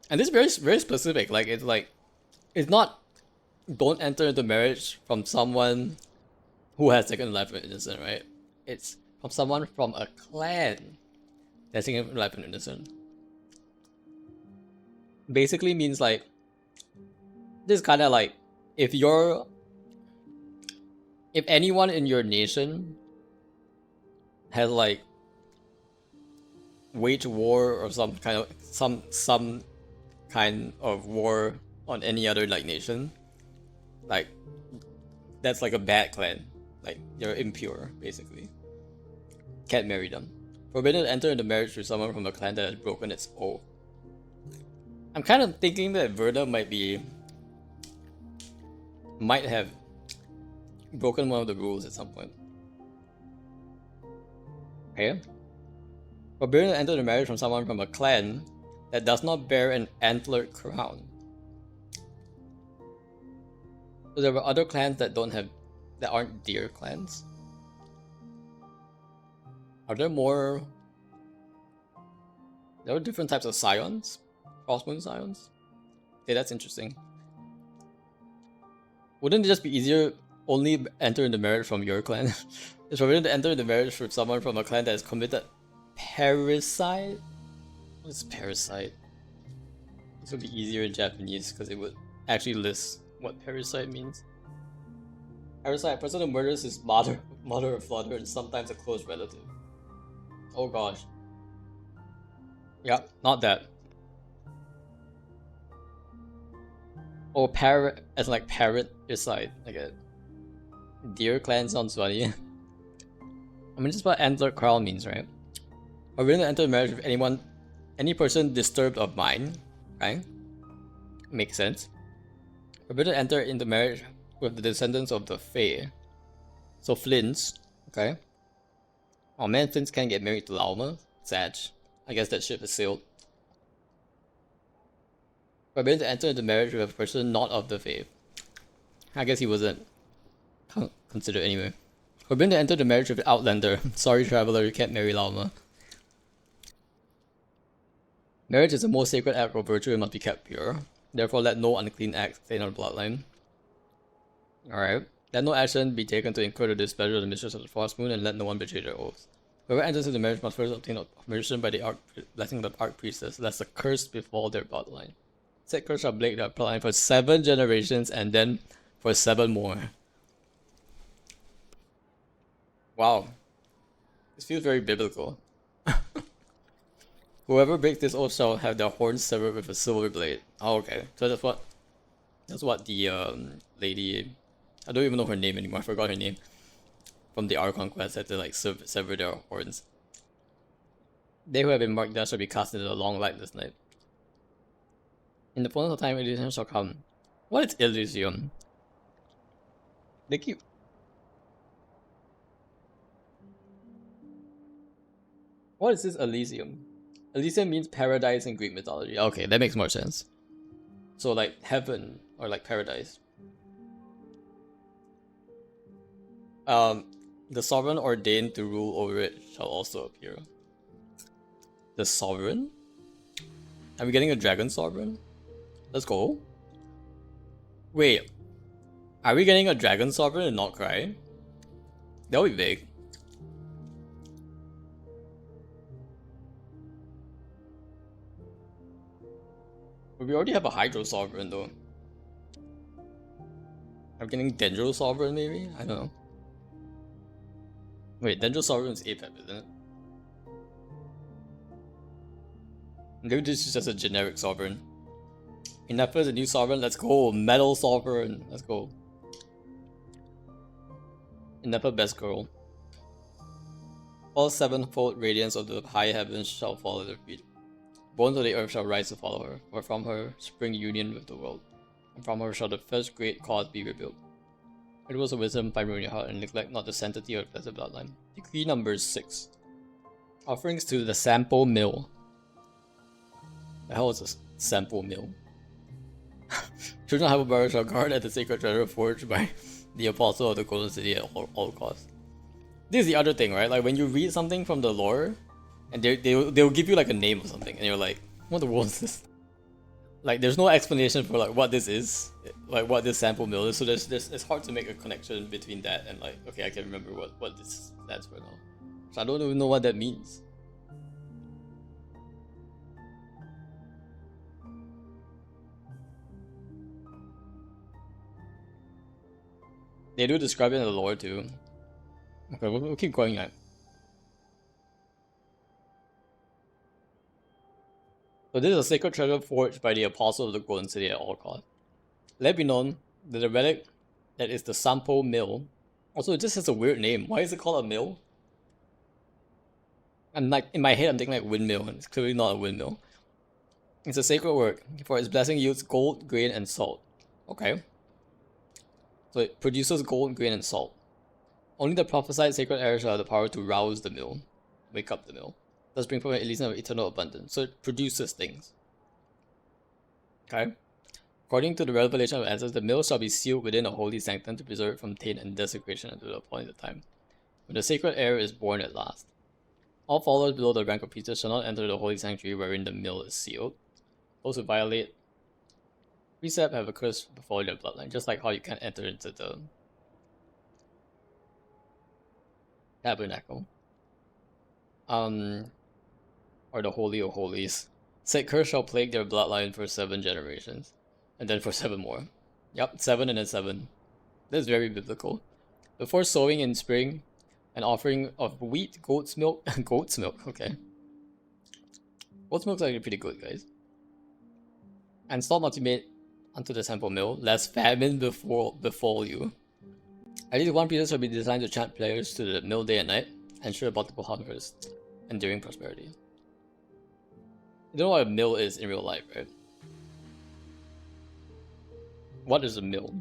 And this is very, very specific. Like, it's not don't enter into marriage from someone who has taken the life of an innocent, right? It's from someone from a clan that's taken the life of an innocent. Basically means like, this is kind of like, if anyone in your nation has like waged war or some kind of war on any other like nation, like that's like a bad clan. Like you're impure, basically. Can't marry them. Forbidden to enter into marriage with someone from a clan that has broken its oath. I'm kind of thinking that Verda might have broken one of the rules at some point. Okay. Forbidden to enter the marriage from someone from a clan that does not bear an antlered crown. So there were other clans that aren't deer clans. Are there more? There are different types of scions, crossmoon scions. Okay, that's interesting. Wouldn't it just be easier only enter into marriage from your clan? It's forbidden to enter into marriage with someone from a clan that has committed parricide? What is parricide? This would be easier in Japanese because it would actually list what parricide means. Parricide, a person who murders his mother or father, and sometimes a close relative. Oh gosh. Yeah, not that. Oh, parrot, as like parrot-icide. Like a deer clan sounds funny. I mean, this is what antler crown means, right? Forbidden to enter marriage with any person disturbed of mind, right? Makes sense. Forbidden to enter into marriage with the descendants of the Fae. So Flints, okay? Oh man, Flints can't get married to Lauma. Sag. I guess that ship has sailed. Forbidden to enter into marriage with a person not of the faith. I guess he wasn't considered anyway. Forbidden to enter the marriage with an outlander. Sorry traveler, you can't marry Lauma. Marriage is the most sacred act of virtue and must be kept pure. Therefore, let no unclean act stain our bloodline. Alright. Let no action be taken to incur the displeasure of the mistress of the frost moon, and let no one betray their oaths. Whoever enters into marriage must first obtain permission by the blessing of the archpriestess, lest the curse befall their bloodline. Said curse shall plague their bloodline for 7 generations, and then for 7 more. Wow. This feels very biblical. Whoever breaks this oath shall have their horns severed with a silver blade. Oh, okay. So that's what the lady, I don't even know her name anymore, I forgot her name, from the Archon quest had to like sever their horns. They who have been marked down shall be cast into the long lightless night. In the fullness of time, Elysium shall come. What is Elysium? They keep... What is this Elysium? Elysium means paradise in Greek mythology. Okay, that makes more sense. So like heaven or like paradise. The sovereign ordained to rule over it shall also appear. The sovereign? Are we getting a dragon sovereign? Let's go. Wait, are we getting a dragon sovereign and not cry? That would be big. But we already have a Hydro Sovereign though. I'm getting Dendro Sovereign maybe? I don't know. Wait, Dendro Sovereign is APEP, isn't it? Maybe this is just a generic Sovereign. Ineppa is a new Sovereign, let's go! Metal Sovereign, let's go. Ineppa best girl. All sevenfold radiance of the high heavens shall follow their feet. Bones of the earth shall rise to follow her, for from her spring union with the world, and from her shall the first great cause be rebuilt. It was a wisdom, find room in your heart, and neglect not the sanctity of the blessed bloodline. Decree number 6. Offerings to the Sampo Mill. The hell is a Sampo Mill? Children of Hyperborea shall guard at the sacred treasure forged by the apostle of the golden city at all costs. This is the other thing, right? Like when you read something from the lore, and they'll give you like a name or something, and you're like, what the world is this? Like there's no explanation for like what this is, like what this Sampo Mill is. So it's hard to make a connection between that and like, okay, I can remember what this stands for now. So I don't even know what that means. They do describe it in the lore too. Okay, we'll keep going now. So this is a sacred treasure forged by the apostle of the golden city at all costs. Let it be known that the relic that is the Sampo Mill. Also, it just has a weird name. Why is it called a mill? I'm like in my head, I'm thinking like windmill, and it's clearly not a windmill. It's a sacred work, for its blessing yields gold, grain, and salt. Okay. So it produces gold, grain, and salt. Only the prophesied sacred heir shall have the power to rouse the mill, wake up the mill, thus bring forth an elysium of eternal abundance. So it produces things. Okay. According to the revelation of answers, the mill shall be sealed within a holy sanctum to preserve it from taint and desecration until the appointed time, when the sacred heir is born at last. All followers below the rank of priestess shall not enter the holy sanctuary wherein the mill is sealed. Those who violate precept have a curse before their bloodline, just like how you can't enter into the tabernacle. Or the Holy of Holies. Said curse shall plague their bloodline for 7 generations. And then for 7 more. Yep, 7 and then 7. This is very biblical. Before sowing in spring, an offering of wheat, goat's milk, goat's milk, okay. Goat's milk's actually pretty good, guys. And salt not to be made unto the Sampo Mill, lest famine befall you. At least one priestess shall be designed to chant prayers to the mill day and night, ensure multiple harvests, enduring prosperity. You don't know what a mill is in real life, right? What is a mill?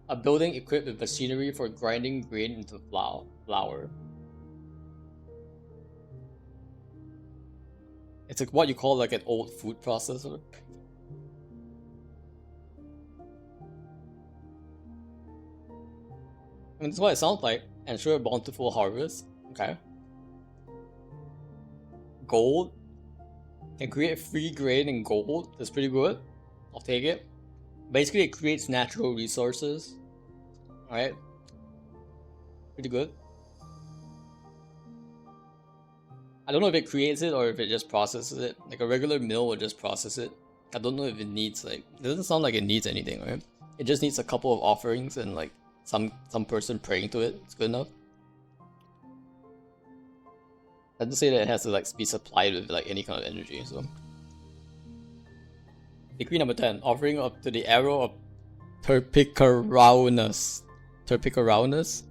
A building equipped with machinery for grinding grain into flour. It's like what you call like an old food processor. I mean, that's what it sounds like. Ensure a bountiful harvest. Okay. Gold. Can create free grain and gold. That's pretty good. I'll take it. Basically, it creates natural resources. Alright. Pretty good. I don't know if it creates it or if it just processes it. Like a regular mill would just process it. I don't know if it needs like... It doesn't sound like it needs anything, right? It just needs a couple of offerings and like some person praying to it. It's good enough. I didn't say that it has to like be supplied with like any kind of energy, so... Decree number 10. Offering up to the arrow of Terpicaraunus. Terpicaraunus?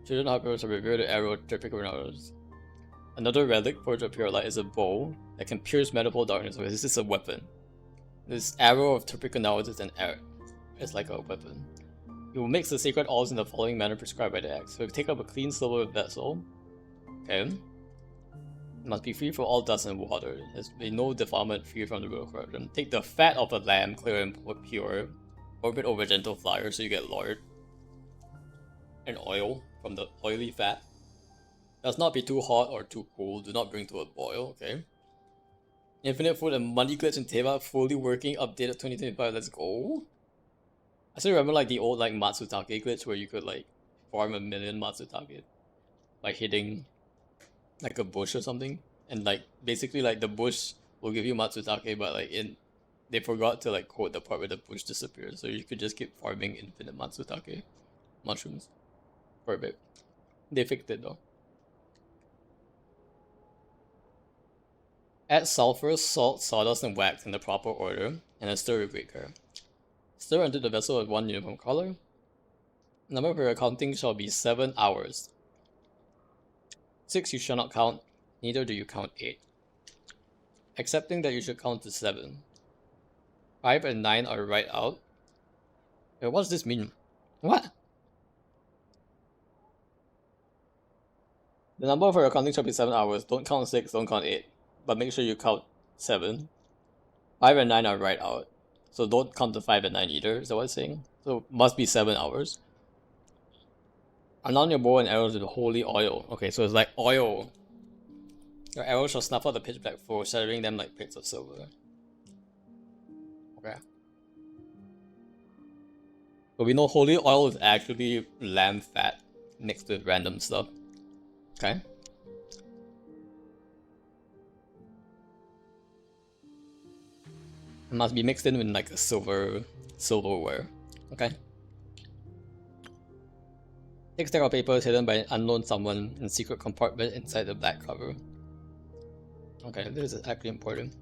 Children of Hyperborea shall revere the arrow of Terpicaraunus. Another relic forged of pure light is a bow that can pierce medical darkness. So this is a weapon. This arrow of Terpicaraunus is an arrow. It's like a weapon. You will mix the sacred oils in the following manner prescribed by the axe. So take up a clean silver vessel. Okay. It must be free from all dust and water. There has been no defilement free from the root of corruption. Take the fat of a lamb, clear and pure. Orbit over gentle fire so you get lard. And oil from the oily fat. Does not be too hot or too cold. Do not bring to a boil. Okay. Infinite food and money glitch and Teva fully working. Updated 2025. Let's go. I still remember like the old like Matsutake glitch where you could like farm 1,000,000 Matsutake. Like hitting like a bush or something. And like basically like the bush will give you Matsutake, but like they forgot to like quote the part where the bush disappears, so you could just keep farming infinite Matsutake mushrooms for a bit. They fixed it though. Add sulfur, salt, sawdust, and wax in the proper order, and then stir with great care. Stir until the vessel has one uniform color. Number for your counting shall be 7 hours. 6 you shall not count, neither do you count 8. Accepting that you should count to 7. 5 and 9 are right out. Wait, what does this mean? What? The number for your counting shall be 7 hours. Don't count 6, don't count 8. But make sure you count 7. 5 and 9 are right out. So don't count the 5 and 9 either, is that what it's saying? So must be 7 hours. Anoint your bow and arrows with holy oil. Okay, so it's like oil. Your arrows shall snuff out the pitch black foe, shattering them like plates of silver. Okay. But we know holy oil is actually lamb fat mixed with random stuff. Okay. It must be mixed in with like a silverware. Okay. Take stack of papers hidden by an unknown someone in secret compartment inside the black cover. Okay, this is actually important.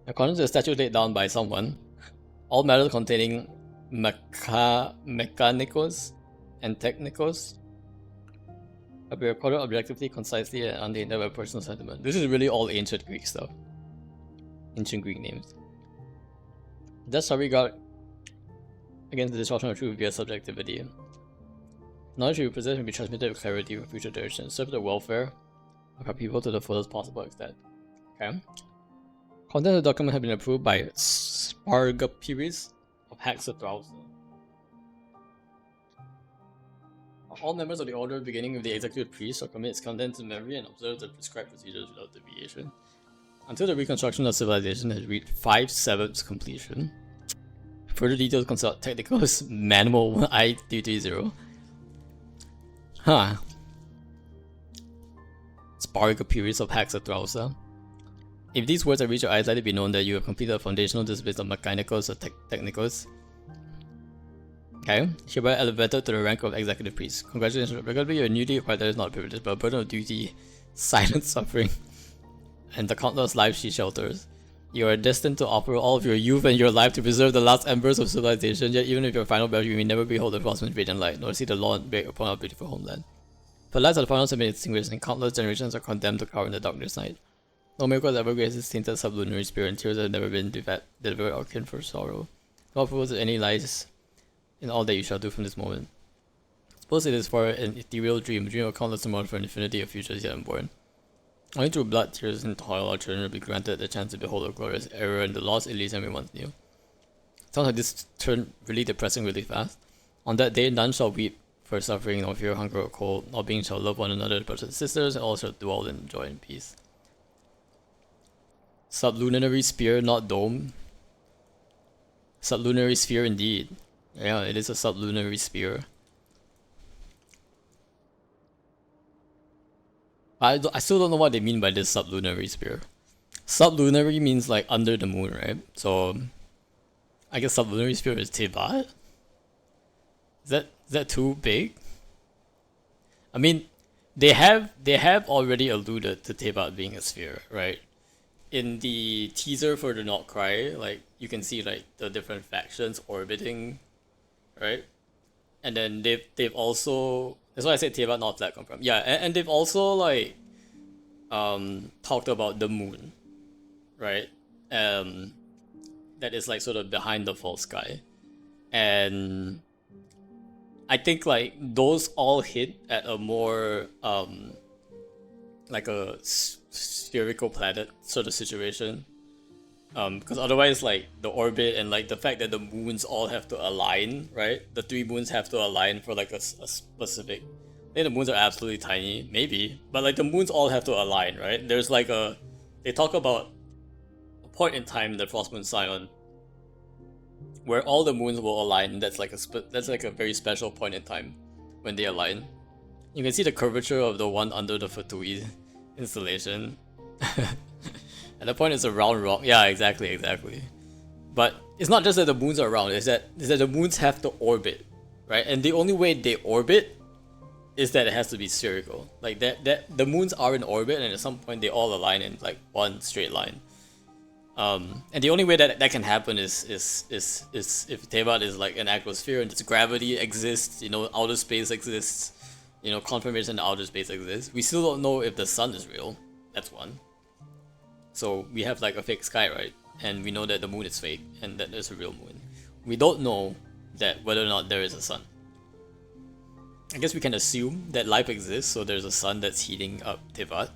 According to the statute laid down by someone, all matters containing mechanicos and technicos will be recorded objectively, concisely, and untainted by personal sentiment. This is really all ancient Greek stuff. Ancient Greek names. That's how we got against the disruption of truth via subjectivity. Knowledge we possess will be transmitted with clarity for future generations, serve the welfare of our people to the fullest possible extent. Okay. Content of the document has been approved by Spargapiris of Haxathrousa. All members of the order, beginning with the executive priest, shall commit its content to memory and observe the prescribed procedures without deviation, until the reconstruction of civilization has reached 5/7 completion. Further details consult Technicals Manual I-330. Huh. Spargapiris of Haxathrousa. If these words have reached your eyes, let it be known that you have completed a foundational discipline of Mechanicals or Technicals. Okay, hereby elevated to the rank of Executive Priest. Congratulations, regardless your newly acquired is not a privilege, but a burden of duty, silent suffering, and the countless lives she shelters. You are destined to offer all of your youth and your life to preserve the last embers of civilization, yet even if your final breath you may never behold the cosmos radiant light, nor see the dawn break upon our beautiful homeland. For lights of the finals have been extinguished, and countless generations are condemned to cower in the darkness night. No miracle has ever graced its tainted sublunary spirit, and tears have never been delivered or kin for sorrow. No approval of any lies in all that you shall do from this moment. Suppose it is for an ethereal dream of countless tomorrows for an infinity of futures yet unborn. Only through blood, tears, and toil our children will be granted the chance to behold a glorious era and the lost Elysium we once knew. Sounds like this turned really depressing really fast. On that day, none shall weep for suffering, nor fear hunger or cold. All beings shall love one another, brothers and sisters, and all shall dwell in joy and peace. Sublunary spear, not dome. Sublunary sphere indeed. Yeah, it is a sublunary spear. I still don't know what they mean by this sublunary spear. Sublunary means like under the moon, right? So I guess sublunary spear is Tebat? Is that too big? I mean, they have already alluded to Tebat being a sphere, right? In the teaser for the Not Cry, like you can see like the different factions orbiting, right? And then they've also, that's why I said Tebat not flat confirmed. Yeah, and they've also like talked about the moon, right? That is like sort of behind the false sky. And I think like those all hint at a more like a spherical planet sort of situation. Because otherwise like the orbit and like the fact that the moons all have to align, right? The 3 moons have to align for like a specific, I think the moons are absolutely tiny, maybe, but like the moons all have to align, right? There's like they talk about a point in time in the Frost Moon Scion where all the moons will align, and that's like a very special point in time when they align. You can see the curvature of the one under the Fatui installation. At that point, it's a round rock. Yeah, exactly. But it's not just that the moons are round. It's that the moons have to orbit, right? And the only way they orbit is that it has to be spherical. Like that the moons are in orbit, and at some point they all align in like one straight line. And the only way that can happen is if Tevat is like an actual sphere and its gravity exists, outer space exists, confirmation that outer space exists. We still don't know if the sun is real. That's one. So we have like a fake sky, right? And we know that the moon is fake and that there's a real moon. We don't know that whether or not there is a sun. I guess we can assume that life exists, so there's a sun that's heating up Tevat.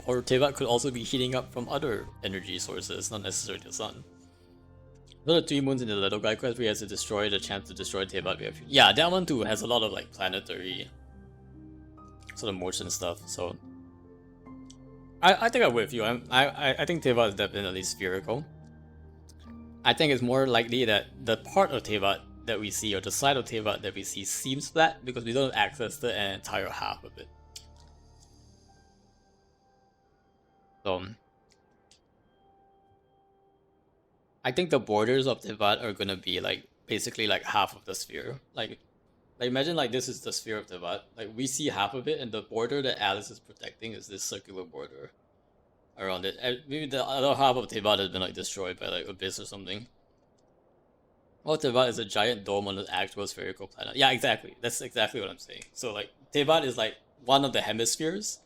Or Tevat could also be heating up from other energy sources, not necessarily the sun. So the 3 moons in the little guy quest where he has to destroy the chance to destroy Tevat. Yeah, that one too has a lot of like planetary sort of motion stuff. So I think I'm with you. I think Tevat is definitely spherical. I think it's more likely that the part of Tevat that we see, or the side of Tevat that we see, seems flat because we don't have access to an entire half of it. So I think the borders of Tevat are gonna be like basically like half of the sphere. Like imagine like this is the sphere of Tevat. Like we see half of it, and the border that Alice is protecting is this circular border around it. And maybe the other half of Tevat has been like destroyed by like Abyss or something. Well, Tevat is a giant dome on an actual spherical planet. Yeah, exactly. That's exactly what I'm saying. So like Tevat is like one of the hemispheres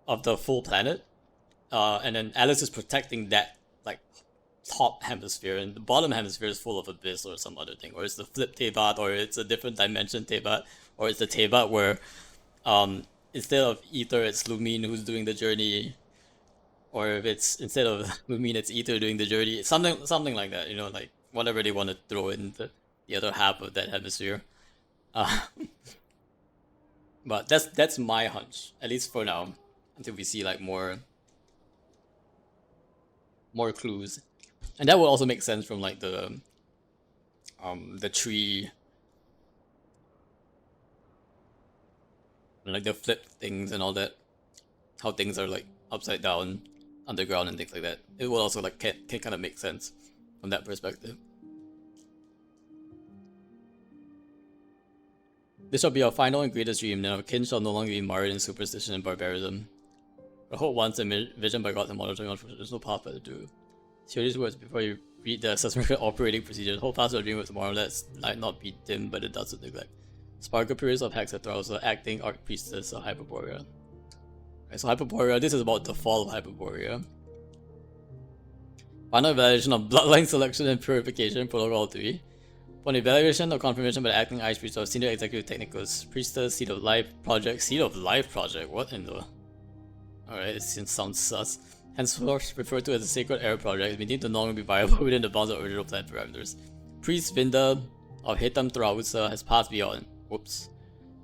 of the full planet. And then Alice is protecting that like top hemisphere, and the bottom hemisphere is full of Abyss or some other thing, or it's the flip Tevat, or it's a different dimension Tevat, or it's the Tevat where instead of Ether it's Lumine who's doing the journey, or if it's instead of Lumine it's Ether doing the journey, something like that, like whatever they want to throw in the other half of that hemisphere. But that's my hunch, at least for now, until we see like more clues. And that would also make sense from like the tree, and like the flip things and all that, how things are like upside down underground and things like that. It will also like can kind of make sense from that perspective. This shall be our final and greatest dream, then our kin shall no longer be marred in superstition and barbarism. But hope once envisioned by God and monitoring on, there's no path but to do. Hear these words before you read the assessment operating procedures. Hold fast to a dream with tomorrow. Let's light not be dim, but it doesn't neglect. Sparkle periods of Hexathros, acting Archpriestess of Hyperborea. Okay, so Hyperborea, this is about the fall of Hyperborea. Final evaluation of bloodline selection and purification, Protocol 3. Upon evaluation or confirmation by the acting Archpriestess of Senior Executive Technicals, Priestess, Seed of Life Project, what in the... Alright, it sounds sus. Henceforth referred to as a Sacred Air Project, may deemed to no longer be viable within the bounds of original plan parameters. Priest Vinda of Hitam Thrausa has passed beyond. Whoops.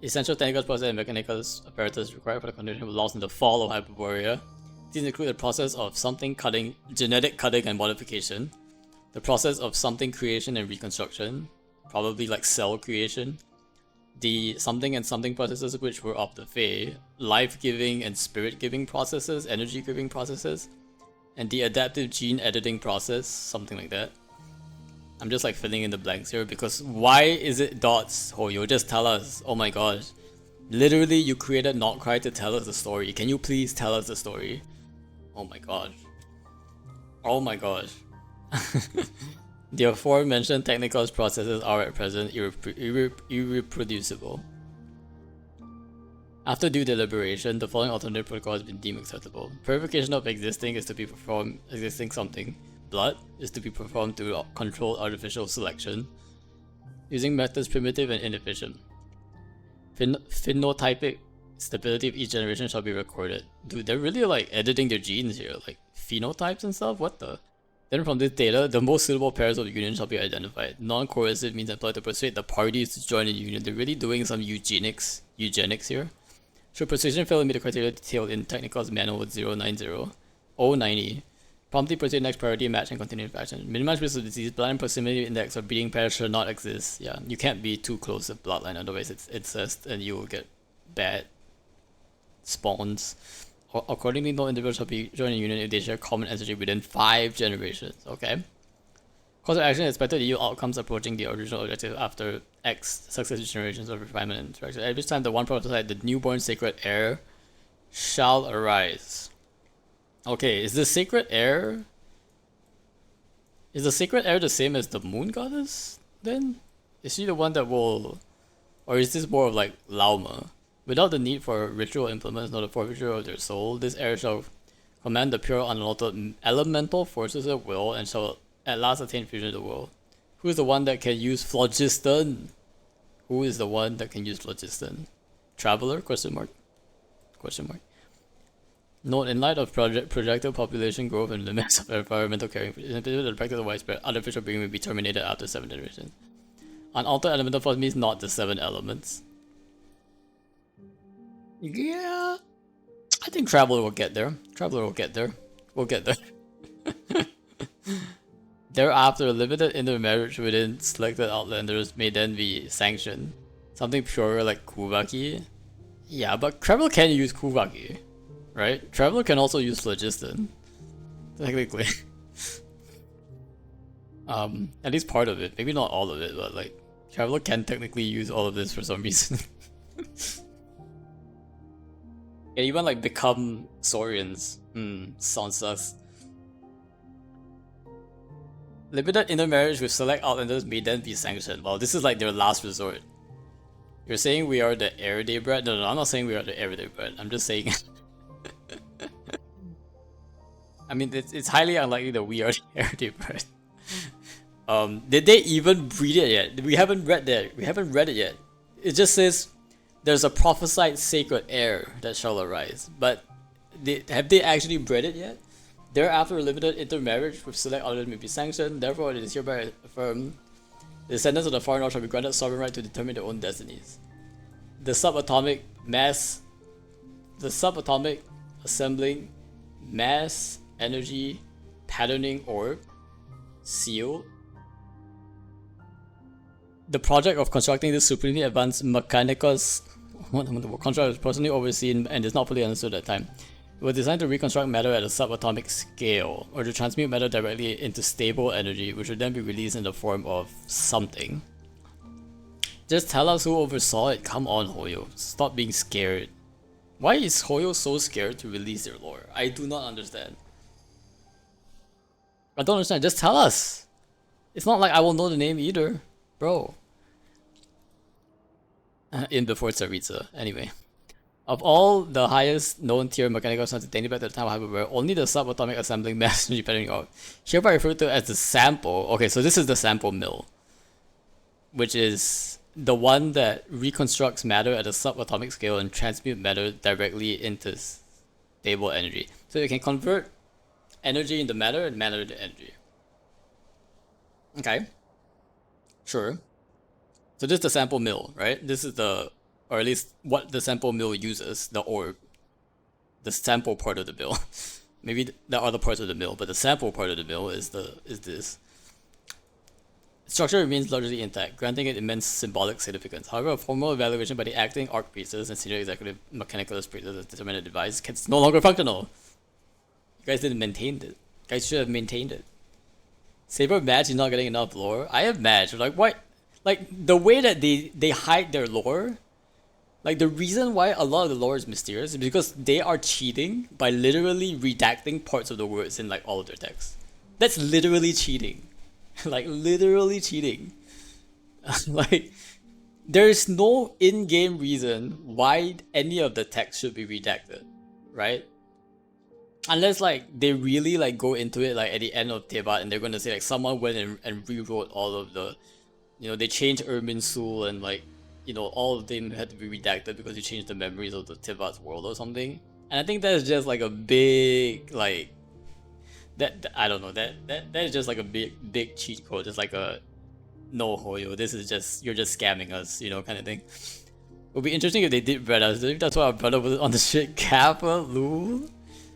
Essential technical process and mechanical apparatus required for the continuation of laws in the fall of Hyperborea. These include the process of something cutting, genetic cutting and modification, the process of something creation and reconstruction, probably like cell creation, the something and something processes which were of the Fae, life-giving and spirit-giving processes, energy-giving processes, and the adaptive gene editing process, something like that. I'm just like filling in the blanks here because why is it dots? Hoyo, just tell us. Oh my gosh. Literally, you created Notcry to tell us the story. Can you please tell us the story? Oh my gosh. Oh my gosh. The aforementioned technical processes are at present irreproducible. After due deliberation, the following alternative protocol has been deemed acceptable. Purification of existing is to be performed existing something. Blood is to be performed through controlled artificial selection, using methods primitive and inefficient. Phenotypic stability of each generation shall be recorded. Dude, they're really like editing their genes here, like phenotypes and stuff. What the? Then from this data, the most suitable pairs of the union shall be identified. Non-coercive means employed to persuade the parties to join the union. They're really doing some eugenics here. Should persuasion fail to meet the criteria detailed in Technicals Manual 090, promptly persuade next priority match and continue infection. Minimize risk of disease. Bloodline proximity index or breeding pairs should not exist. Yeah, you can't be too close to bloodline, otherwise it's incest and you will get bad spawns. Accordingly, no individual shall be joined in union if they share common ancestry within 5 generations. Okay. Course of action is expected to yield outcomes approaching the original objective after X successive generations of refinement and interaction. Every time the one prototype, the newborn sacred heir shall arise. Okay, is the sacred heir... Is the sacred heir the same as the moon goddess, then? Is she the one that will... Or is this more of like Lauma? Without the need for ritual implements nor the forfeiture of their soul, this heir shall command the pure unaltered elemental forces at will and shall at last attain fusion of the world. Who is the one that can use phlogiston? Who is the one that can use phlogiston? Traveler? Question mark. Question mark. Note, in light of projected population growth and limits of environmental caring, the practice of widespread artificial breeding will be terminated after 7 generations. Unaltered elemental force means not the 7 elements. Yeah, I think Traveler will get there. Traveler will get there. We'll get there. Thereafter, limited intermarriage within selected outlanders may then be sanctioned. Something purer like Kuvaki. Yeah, but Traveler can use Kuvaki, right? Traveler can also use Phlogiston, technically. At least part of it. Maybe not all of it, but like Traveler can technically use all of this for some reason. Yeah, even like become Saurians. Sounds sus. Limited intermarriage with select outlanders may then be sanctioned. Well, this is like their last resort. You're saying we are the everyday bred? No, I'm not saying we are the everyday bred. I'm just saying... I mean, it's highly unlikely that we are the everyday bred. Did they even breed it yet? We haven't read that. We haven't read it yet. It just says there's a prophesied sacred heir that shall arise. But have they actually bred it yet? Thereafter, limited intermarriage with select outlanders may be sanctioned. Therefore, it is hereby affirmed the descendants of the far north shall be granted sovereign right to determine their own destinies. The subatomic assembling mass energy patterning orb seal. The project of constructing this supremely advanced mechanicus contract was personally overseen and is not fully understood at the time. It was designed to reconstruct matter at a subatomic scale, or to transmute matter directly into stable energy, which would then be released in the form of something. Just tell us who oversaw it. Come on, Hoyo. Stop being scared. Why is Hoyo so scared to release their lore? I do not understand. I don't understand. Just tell us. It's not like I will know the name either, bro. In before Tsaritsa. Anyway. Of all the highest known tier mechanical science dating back to the time of Hyperware, only the subatomic assembling mass energy patterning orb, hereby referred to as the sample. Okay, so this is the sample mill, which is the one that reconstructs matter at a subatomic scale and transmute matter directly into stable energy. So it can convert energy into matter and matter into energy. Okay. Sure. So this is the sample mill, right? This is the, or at least what the sample mill uses, the orb. The sample part of the mill. Maybe there are other parts of the mill, but the sample part of the mill is this. Structure remains largely intact, granting it immense symbolic significance. However, a formal evaluation by the acting archpriestess and senior executive mechanicalist priestess has determined the device is no longer functional. You guys didn't maintain it. You guys should have maintained it. Saber Match is not getting enough lore. I have Match. Like, what? Like, the way that they hide their lore, like, the reason why a lot of the lore is mysterious is because they are cheating by literally redacting parts of the words in, like, all of their texts. That's literally cheating. Like, literally cheating. Like, there's no in-game reason why any of the text should be redacted, right? Unless, like, they really, like, go into it, like, at the end of Tebat and they're gonna say, like, someone went and rewrote all of the, you know, they changed Irminsul and, like, you know, all of them had to be redacted because you changed the memories of the Tebat's world or something. And I think that's just, like, a big, like, that I don't know, that is just like a big cheat code. It's like a no, Hoyo, this is just, you're just scamming us, you know, kind of thing. It would be interesting if they did bread us. I think that's why our brother was on the shit. Kappa, Lul,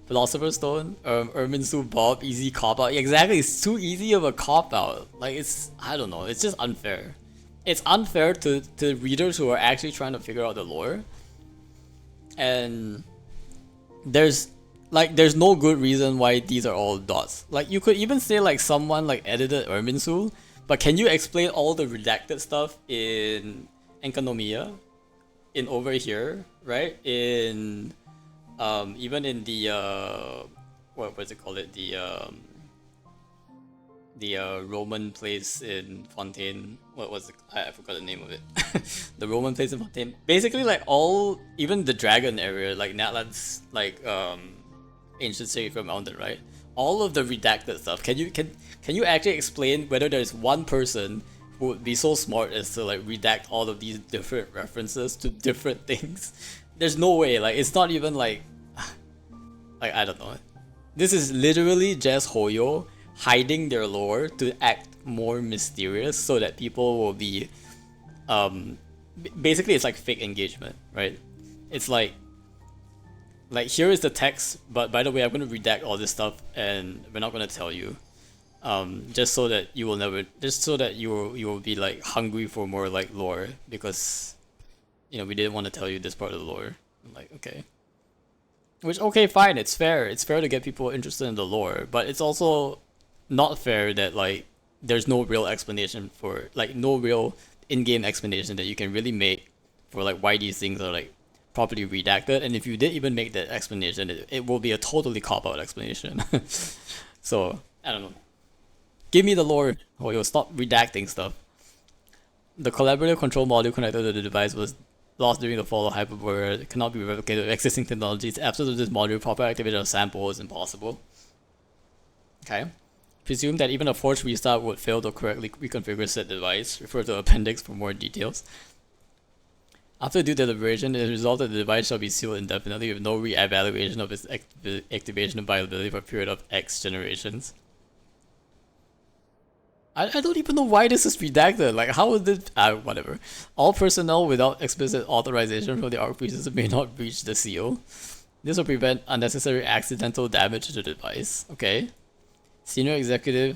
Philosopher's Stone, Irminsul, Bob, easy cop out. Exactly, it's too easy of a cop out. Like, it's, I don't know, it's just unfair. It's unfair to readers who are actually trying to figure out the lore. And there's there's no good reason why these are all dots. Like you could even say like someone like edited Irminsul, but can you explain all the redacted stuff in Enkanomiya? In over here, right? In even in the what was it called? The Roman place in Fontaine. What was it? I forgot the name of it. The Roman place in Fontaine. Basically, like all, even the dragon area, like Natlan's, like ancient city from mountain, right? All of the redacted stuff. Can you actually explain whether there's one person who would be so smart as to like redact all of these different references to different things? There's no way. Like it's not even like I don't know. This is literally just Hoyo hiding their lore to act more mysterious so that people will be basically it's like fake engagement, right? It's like here is the text, but by the way I'm going to redact all this stuff and we're not going to tell you, just so that you will never, just so that you will be like hungry for more like lore, because you know we didn't want to tell you this part of the lore. I'm like, okay, which, okay, fine, it's fair to get people interested in the lore, but it's also not fair that like there's no real explanation for, like no real in-game explanation that you can really make for like why these things are like properly redacted. And if you did even make that explanation, it will be a totally cop-out explanation. So I don't know, give me the lore, or you'll stop redacting stuff. The collaborative control module connected to the device was lost during the fall of Hyperborea. It cannot be replicated with existing technologies. Absence of this module, proper activation of sample is impossible. Okay. Presume that even a forced restart would fail to correctly reconfigure said device. Refer to appendix for more details. After due deliberation, it is resolved that the device shall be sealed indefinitely with no re-evaluation of its activation and viability for a period of X generations. I don't even know why this is redacted. Like, how is this? Whatever. All personnel without explicit authorization from the ARC system may not breach the seal. This will prevent unnecessary accidental damage to the device. Okay. Senior Executive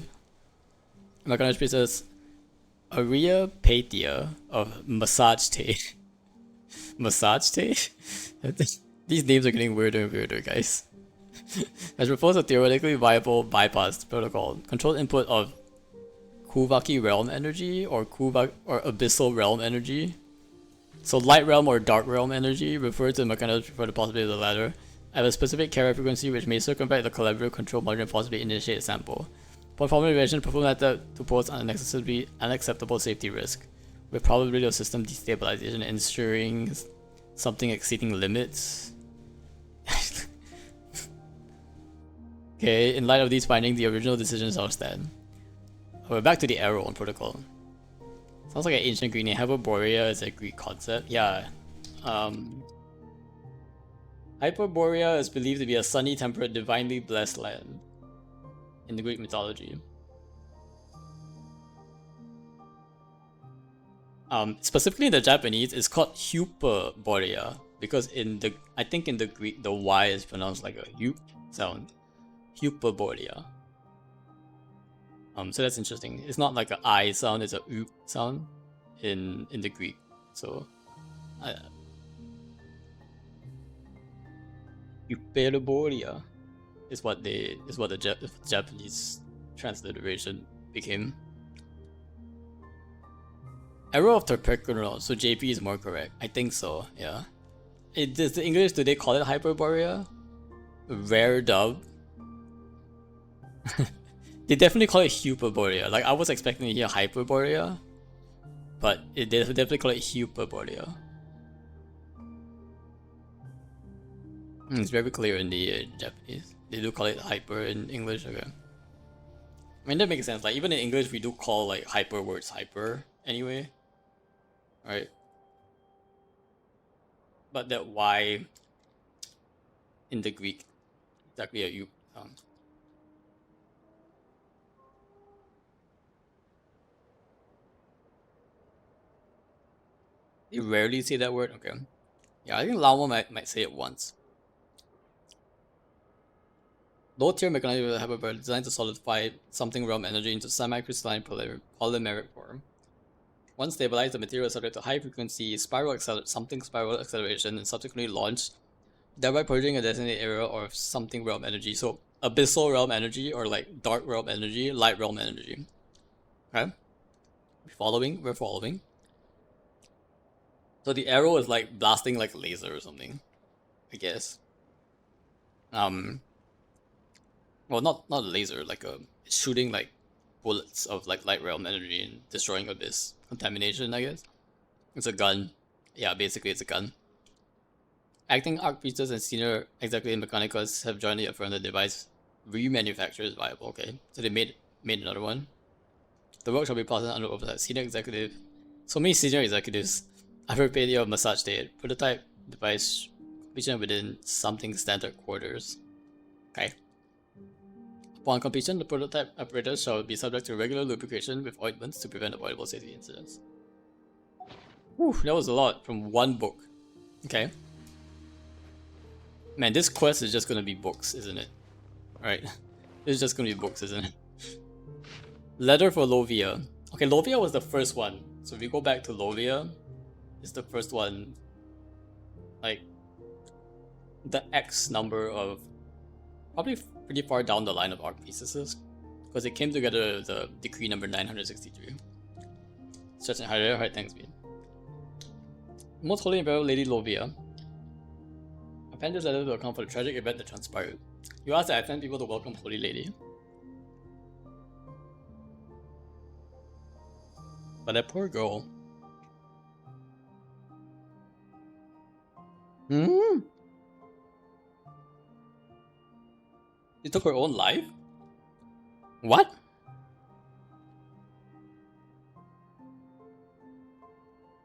Mechanized Princess Aria Patia of Massage Tay. Massage Tay? These names are getting weirder and weirder, guys. Has proposed a theoretically viable bypass protocol. Controlled input of Kuvaki realm energy or abyssal realm energy. So light realm or dark realm energy refers to the mechanism for the possibility of the latter. I have a specific carrier frequency which may circumvent the collaborative control module and possibly initiate a sample. Upon formal evaluation, perform method to pose unacceptable safety risk, with probability of system destabilization ensuring something exceeding limits. Okay, in light of these findings, the original decisions shall stand. We're back to the arrow on protocol. Sounds like an ancient Greek name. Hyperborea is a Greek concept. Yeah. Hyperborea is believed to be a sunny, temperate, divinely blessed land in the Greek mythology. Specifically in the Japanese, it's called Hyperborea because I think in the Greek the Y is pronounced like a hup sound. Hyperborea. So that's interesting. It's not like an I sound; it's a U sound in the Greek. So, Hyperborea is what the Japanese transliteration became. Arrow of Terpecronol. So JP is more correct. I think so. Yeah. Does the English, do they call it Hyperborea? Rare dub. They definitely call it Hyperborea. Like I was expecting to hear Hyperborea, but they definitely call it Hyperborea. It's very clear in the Japanese. They do call it hyper in English. Okay. I mean that makes sense. Like even in English, we do call like hyper words hyper anyway, right? But that Y in the Greek is actually a U sound. They rarely say that word. Okay. Yeah, I think Lao might say it once. Low tier mechanism have a designed to solidify something realm energy into semi-crystalline polymeric form. Once stabilized, the material is subject to high frequency spiral acceleration and subsequently launched thereby purging a designated area or something realm energy. So abyssal realm energy or like dark realm energy, light realm energy. Okay? We're following? We're following. So the arrow is like blasting like a laser or something, I guess. Well, not a laser, like it's shooting like bullets of like light realm energy and destroying abyss contamination, I guess. It's a gun. Yeah, basically it's a gun. Acting Archpriestess and senior executive mechanicus have joined the effort on the device remanufacture is viable. Okay, so they made another one. The work shall be processed under oversight. Senior executive. So many senior executives. I've heard your massage date. Prototype device completion within something standard quarters. Okay. Upon completion, the prototype apparatus shall be subject to regular lubrication with ointments to prevent avoidable safety incidents. Whew, that was a lot from one book. Okay. Man, this quest is just gonna be books, isn't it? Right. It's just gonna be books, isn't it? Letter for Lovia. Okay, Lovia was the first one. So if we go back to Lovia, it's the first one. Like, the X number of... Probably pretty far down the line of Archpriestesses. Because it came together the decree number 963. Such an higher, right, thanks, man. Most Holy Imperial Lady Lovia. Append this letter to account for the tragic event that transpired. You asked the Advent people to welcome Holy Lady. But that poor girl. Hmm? She took her own life? What?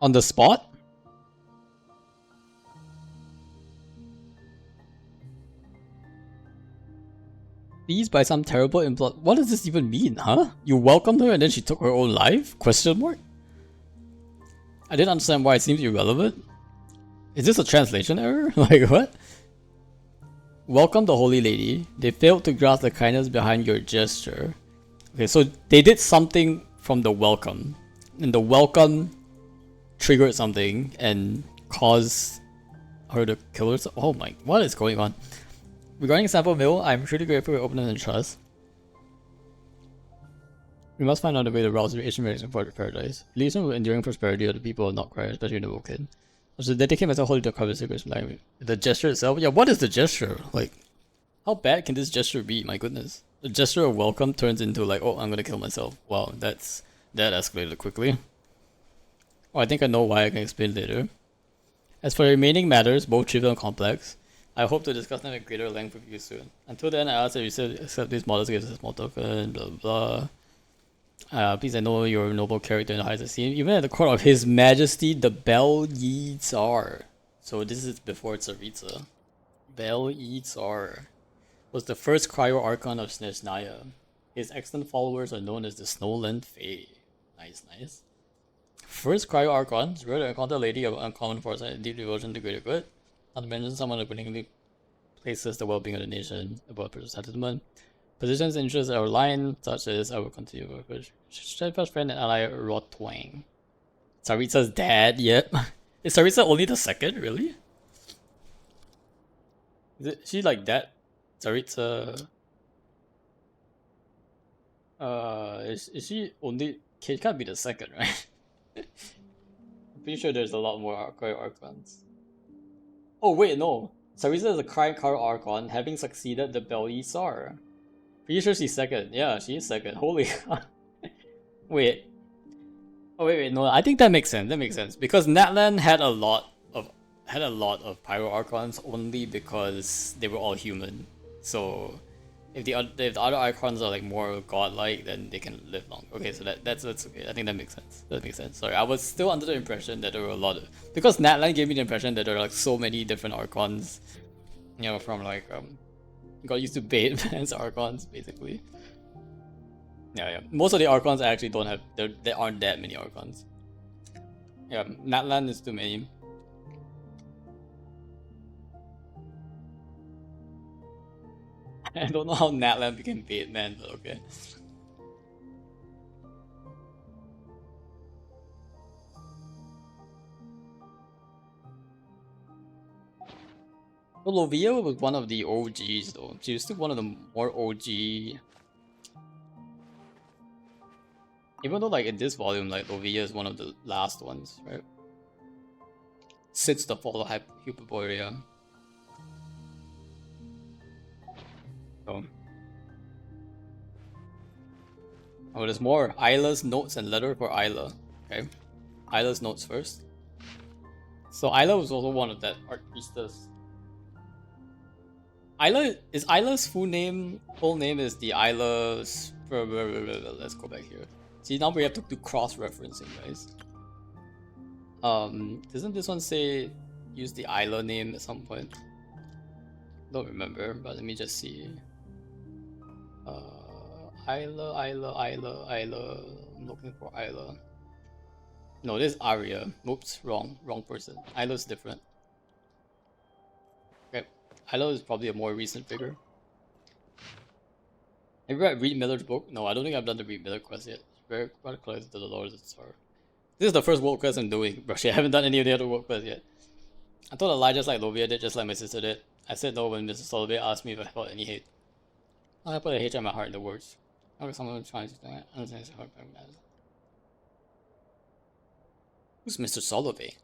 On the spot? Seized by some terrible impulse. What does this even mean, huh? You welcomed her and then she took her own life? Question mark? I didn't understand why it seems irrelevant. Is this a translation error? Like, what? Welcome the Holy Lady. They failed to grasp the kindness behind your gesture. Okay, so they did something from the welcome. And the welcome triggered something and caused her to kill herself. Oh my, what is going on? Regarding Sample Mill, I'm truly grateful for your openness and trust. We must find out a way to rouse the Asian race for paradise. Legion with enduring prosperity of the people of Notcry, especially the Vulcan. Also, dedicate myself wholly to cover secrets. Like, the gesture itself? Yeah, what is the gesture? Like, how bad can this gesture be? My goodness. The gesture of welcome turns into like, oh, I'm gonna kill myself. Wow, that escalated quickly. Oh, I think I know why. I can explain later. As for the remaining matters, both trivial and complex, I hope to discuss them at greater length with you soon. Until then, I ask that you accept these models as a small token, blah blah blah. Please, I know you're a noble character in the highest esteem. Even at the court of His Majesty, the Bel Yi Tsar. So this is before Tsaritsa. Bel Yi Tsar was the first cryo archon of Snezhnaya. His excellent followers are known as the Snowland Fae. Nice, nice. First cryo archon, rare to encounter a lady of uncommon foresight and deep devotion to greater good. Not to mention someone who willingly places the well-being of the nation above personal sentiment. Positions and interests are aligned, such as I will continue to work with steadfast friend and ally Rotwang. Tsaritsa's dad, yep. Is Tsaritsa only the second, really? Is she like that? Tsaritsa... is she only... She can't be the second, right? I'm pretty sure there's a lot more cryo archons. Oh wait, no. Tsaritsa is a cryo archon, having succeeded the Bel Yi Tsar. Pretty sure she's second. Yeah, she is second. Holy god. Wait. Oh wait, no. I think that makes sense. That makes sense because Natlan had a lot of pyro archons only because they were all human. So if the other archons are like more godlike, then they can live long. Okay, so that's okay. I think that makes sense. That makes sense. Sorry, I was still under the impression that there were a lot of because Natlan gave me the impression that there are like so many different archons. You know, from like got used to bait man's archons basically. Yeah. Most of the archons I actually don't have. There aren't that many archons. Yeah, Natlan is too many. I don't know how Natlan became bait man, but okay. Well, Lovia was one of the OGs though. She was still one of the more OG. Even though like in this volume, like Lovia is one of the last ones, right? Since the fall of Hyperborea. So. Oh, there's more. Isla's notes and letter for Isla. Okay. Isla's notes first. So Isla was also one of that Archpriestess. Isla's full name is the Isla's. Let's go back here. See, now we have to do cross-referencing, guys. Doesn't this one say use the Isla name at some point? Don't remember, but let me just see. Isla. I'm looking for Isla. No, this is Arya. Oops, wrong person. Isla's different. Okay, Isla is probably a more recent figure. Have you read Reed Miller's book? No, I don't think I've done the Reed Miller quest yet. Very quite close to the Lords of the Star. This is the first world quest I'm doing, bro. I haven't done any of the other world quests yet. I thought Elijah just like Lovia did, just like my sister did. I said no when Mrs. Solovey asked me if I felt any hate. I put a hate on my heart in the words. How can someone trying to understand his heart? Who's Mr. Solovey?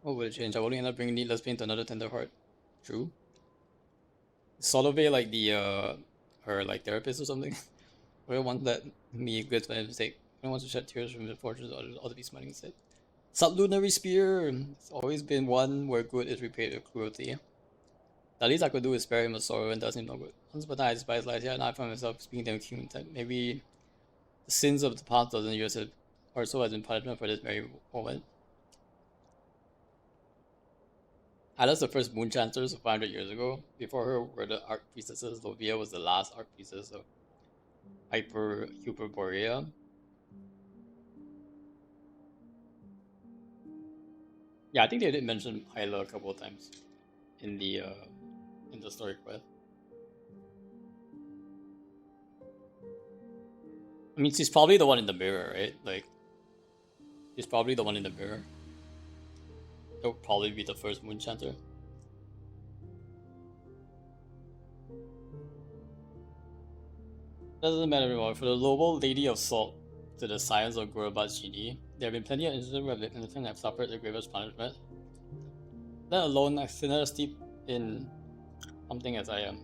What would it change? I would only end up bringing needless pain to another tender heart. True. Solovey like the her like therapist or something. Or one that me good for mistake. I wants to shed tears from the fortunes of others, ought to be smiling instead. Sublunary spear. It's always been one where good is repaid with cruelty. The least I could do is spare him of sorrow and does him no good. Once upon a time I despise lies, yet I find myself speaking to him human type. Maybe the sins of the past dozen years have, or so has been punishment for this very moment. Isla's the first moon chancellor, so 500 years ago. Before her were the archpriestesses. Lovia was the last archpriestess of Hyperborea. Yeah, I think they did mention Isla a couple of times in the story quest. I mean, she's probably the one in the mirror, right? Like, she's probably the one in the mirror. She'll probably be the first moon chanter. Doesn't matter anymore. For the noble Lady of Salt to the science of Gurubat's genie, there have been plenty of instances where the innocent have suffered the gravest punishment. Let alone a sinner steeped in something as I am.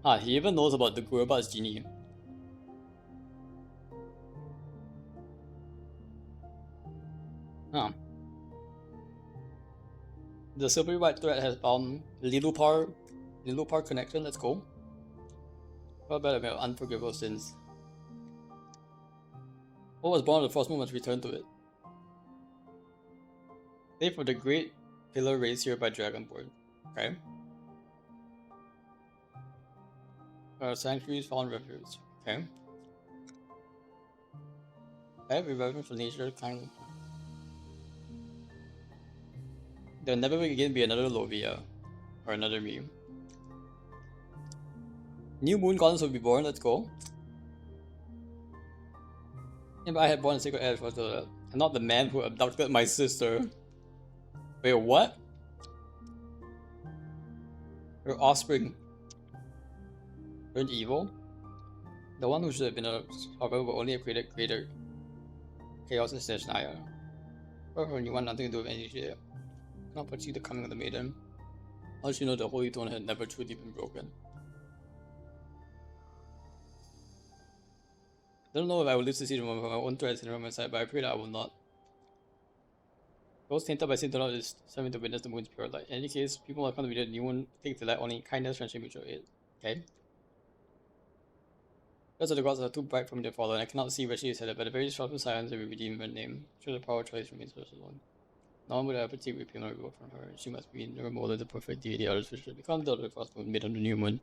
Ah, he even knows about the Gurubat's genie. Huh. The silvery white thread has found Lilupar connection. Let's go. What about unforgivable sins? What was born of the Frost Moon must return to it. Save for the great pillar raised here by Dragonborn. Okay. Sanctuaries found refuge. Okay. Okay, reversion for nature, kind. There'll never again be another Lovia. Or another me. New moon goddess will be born, let's go. If I had born a sacred heir for the and not the man who abducted my sister. Wait, what? Her offspring turned evil? The one who should have been a survivor will only have created greater chaos instead of Shania. However, you want nothing to do with any shit. Not perceive the coming of the maiden. How should you know the Holy Throne had never truly been broken? I don't know if I will live to see the moment for my own threats in my side, but I pray that I will not. Those tainted by sin do not is serving to witness the moon's pure light. In any case, people have come to be the new moon take delight only in kindness, friendship, mutual aid. Okay. Because of the gods are too bright for me to follow, and I cannot see where she is headed, but the very sharp silence will redeem her name. Sure, the power of choice remains hers alone. No one would ever take repayment or reward from her. She must be never more than the perfect deity others wish to become the frost moon made on the new moon.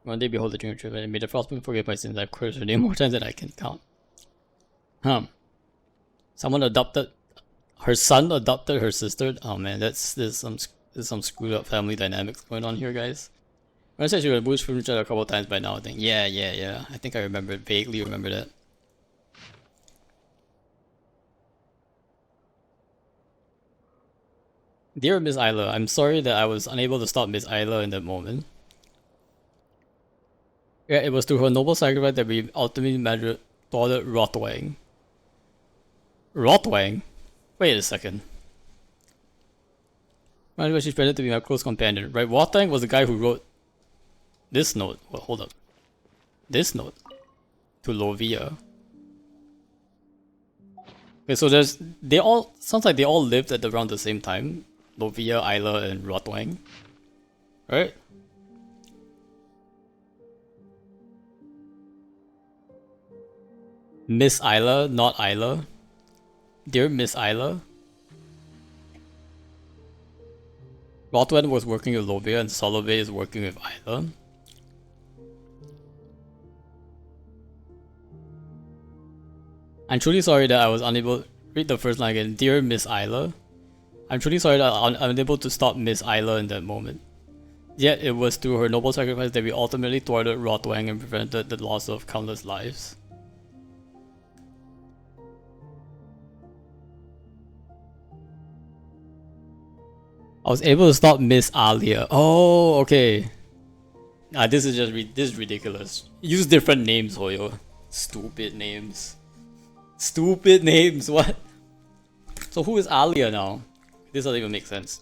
One day behold the dream trip, and may the frost moon forgive my sins. I've cursed her name more times than I can count. Someone adopted her son adopted her sister. Oh man, there's some screwed up family dynamics going on here, guys. When I said she would boost from each other a couple times by now, I think yeah. I think I vaguely remember that. Dear Miss Isla, I'm sorry that I was unable to stop Miss Isla in that moment. Yeah, it was through her noble sacrifice that we ultimately thwarted Rotwang. Rotwang? Wait a second. Remember, she's pretended to be my close companion, right? Rotwang was the guy who wrote this note. Well, hold up. This note to Lovia. Okay, so sounds like they all lived at around the same time. Lovia, Isla, and Rotwang. Right? Miss Isla, not Isla. Dear Miss Isla. Rotwang was working with Lovia and Solove is working with Isla. I'm truly sorry that I was unable. Read the first line again. Dear Miss Isla. I'm truly sorry that I'm unable to stop Miss Isla in that moment. Yet it was through her noble sacrifice that we ultimately thwarted Rotwang and prevented the loss of countless lives. I was able to stop Miss Alia. Oh, okay. This is this is ridiculous. Use different names, Hoyo. Stupid names. Stupid names. What? So who is Alia now? This doesn't even make sense.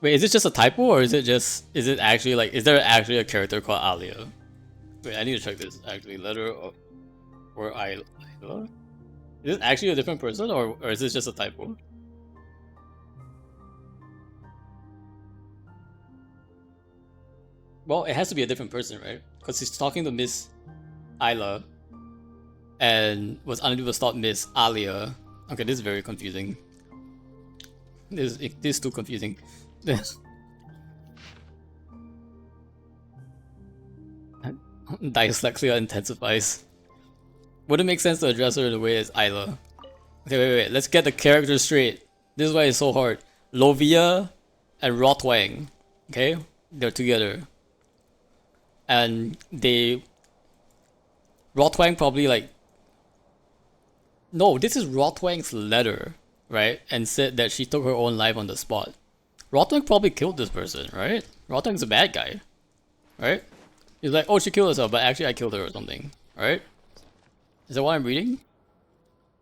Wait, is it just a typo or is it actually like, is there actually a character called Alia? Wait, I need to check this actually. Letter or Isla? Is it actually a different person or is this just a typo? Well, it has to be a different person, right? Because he's talking to Miss Isla and was unable to stop Miss Alia. Okay, this is very confusing. This is too confusing. Dyslexia intensifies. Would it make sense to address her in a way as Isla? Okay, wait. Let's get the characters straight. This is why it's so hard. Lovia and Rotwang. Okay? They're together. And Rotwang probably like... No, this is Rotwang's letter, right? And said that she took her own life on the spot. Rotwang probably killed this person, right? Rotwang's a bad guy, right? He's like, oh, she killed herself, but actually I killed her or something, right? Is that what I'm reading?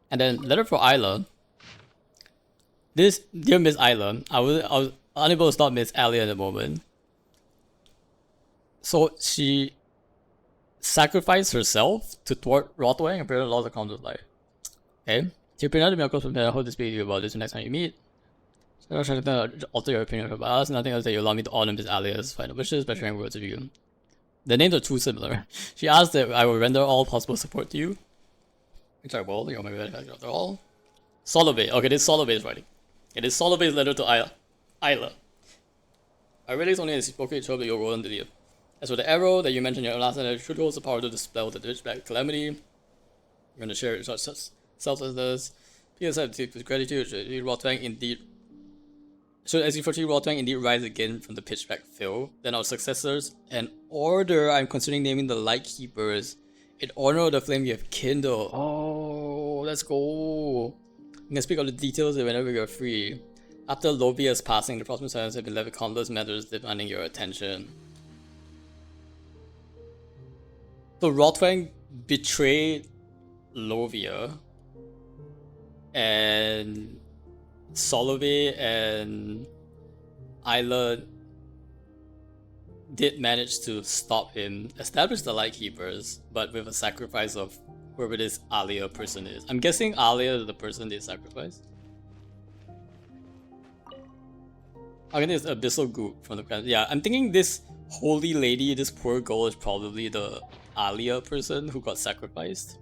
And then letter for Isla. This, dear Miss Isla, I was unable to stop Miss Alia in the moment. So she sacrificed herself to thwart Rotwang and prevent loss of countless life. Okay? Dear Pina, to be close friend, I hope to speak to you about this the next time you meet. So I'm trying to alter your opinion about us. Nothing else that you allow me to honor Miss Alia's final wishes by sharing words with you. The names are too similar. She asked that I will render all possible support to you. Which I will. You're my best after all. Solove. Okay, this is Solove's writing. It is Solove's letter to Isla. I realize only as you spoke to each other your role in the deal. As for the arrow that you mentioned in your last letter, it should holds the power to dispel the Ditchback calamity. You're going to share it such selflessness. P.S. with gratitude, Rotwang indeed. So as you foresee Rotwang indeed rise again from the pitchback fill, then our successors, and order I'm considering naming the Lightkeepers in honor of the flame you have kindled. Oh, let's go. You can speak of the details whenever you're free. After Lovia's passing, the Proximate Silence have been left with countless matters demanding your attention. So Rotwang betrayed Lovia, and Solove and Isla did manage to stop him, establish the Lightkeepers, but with a sacrifice of whoever this Alia person is. I'm guessing Alia is the person they sacrificed. I think it's Abyssal Goop from the... Yeah, I'm thinking this holy lady, this poor girl, is probably the Alia person who got sacrificed.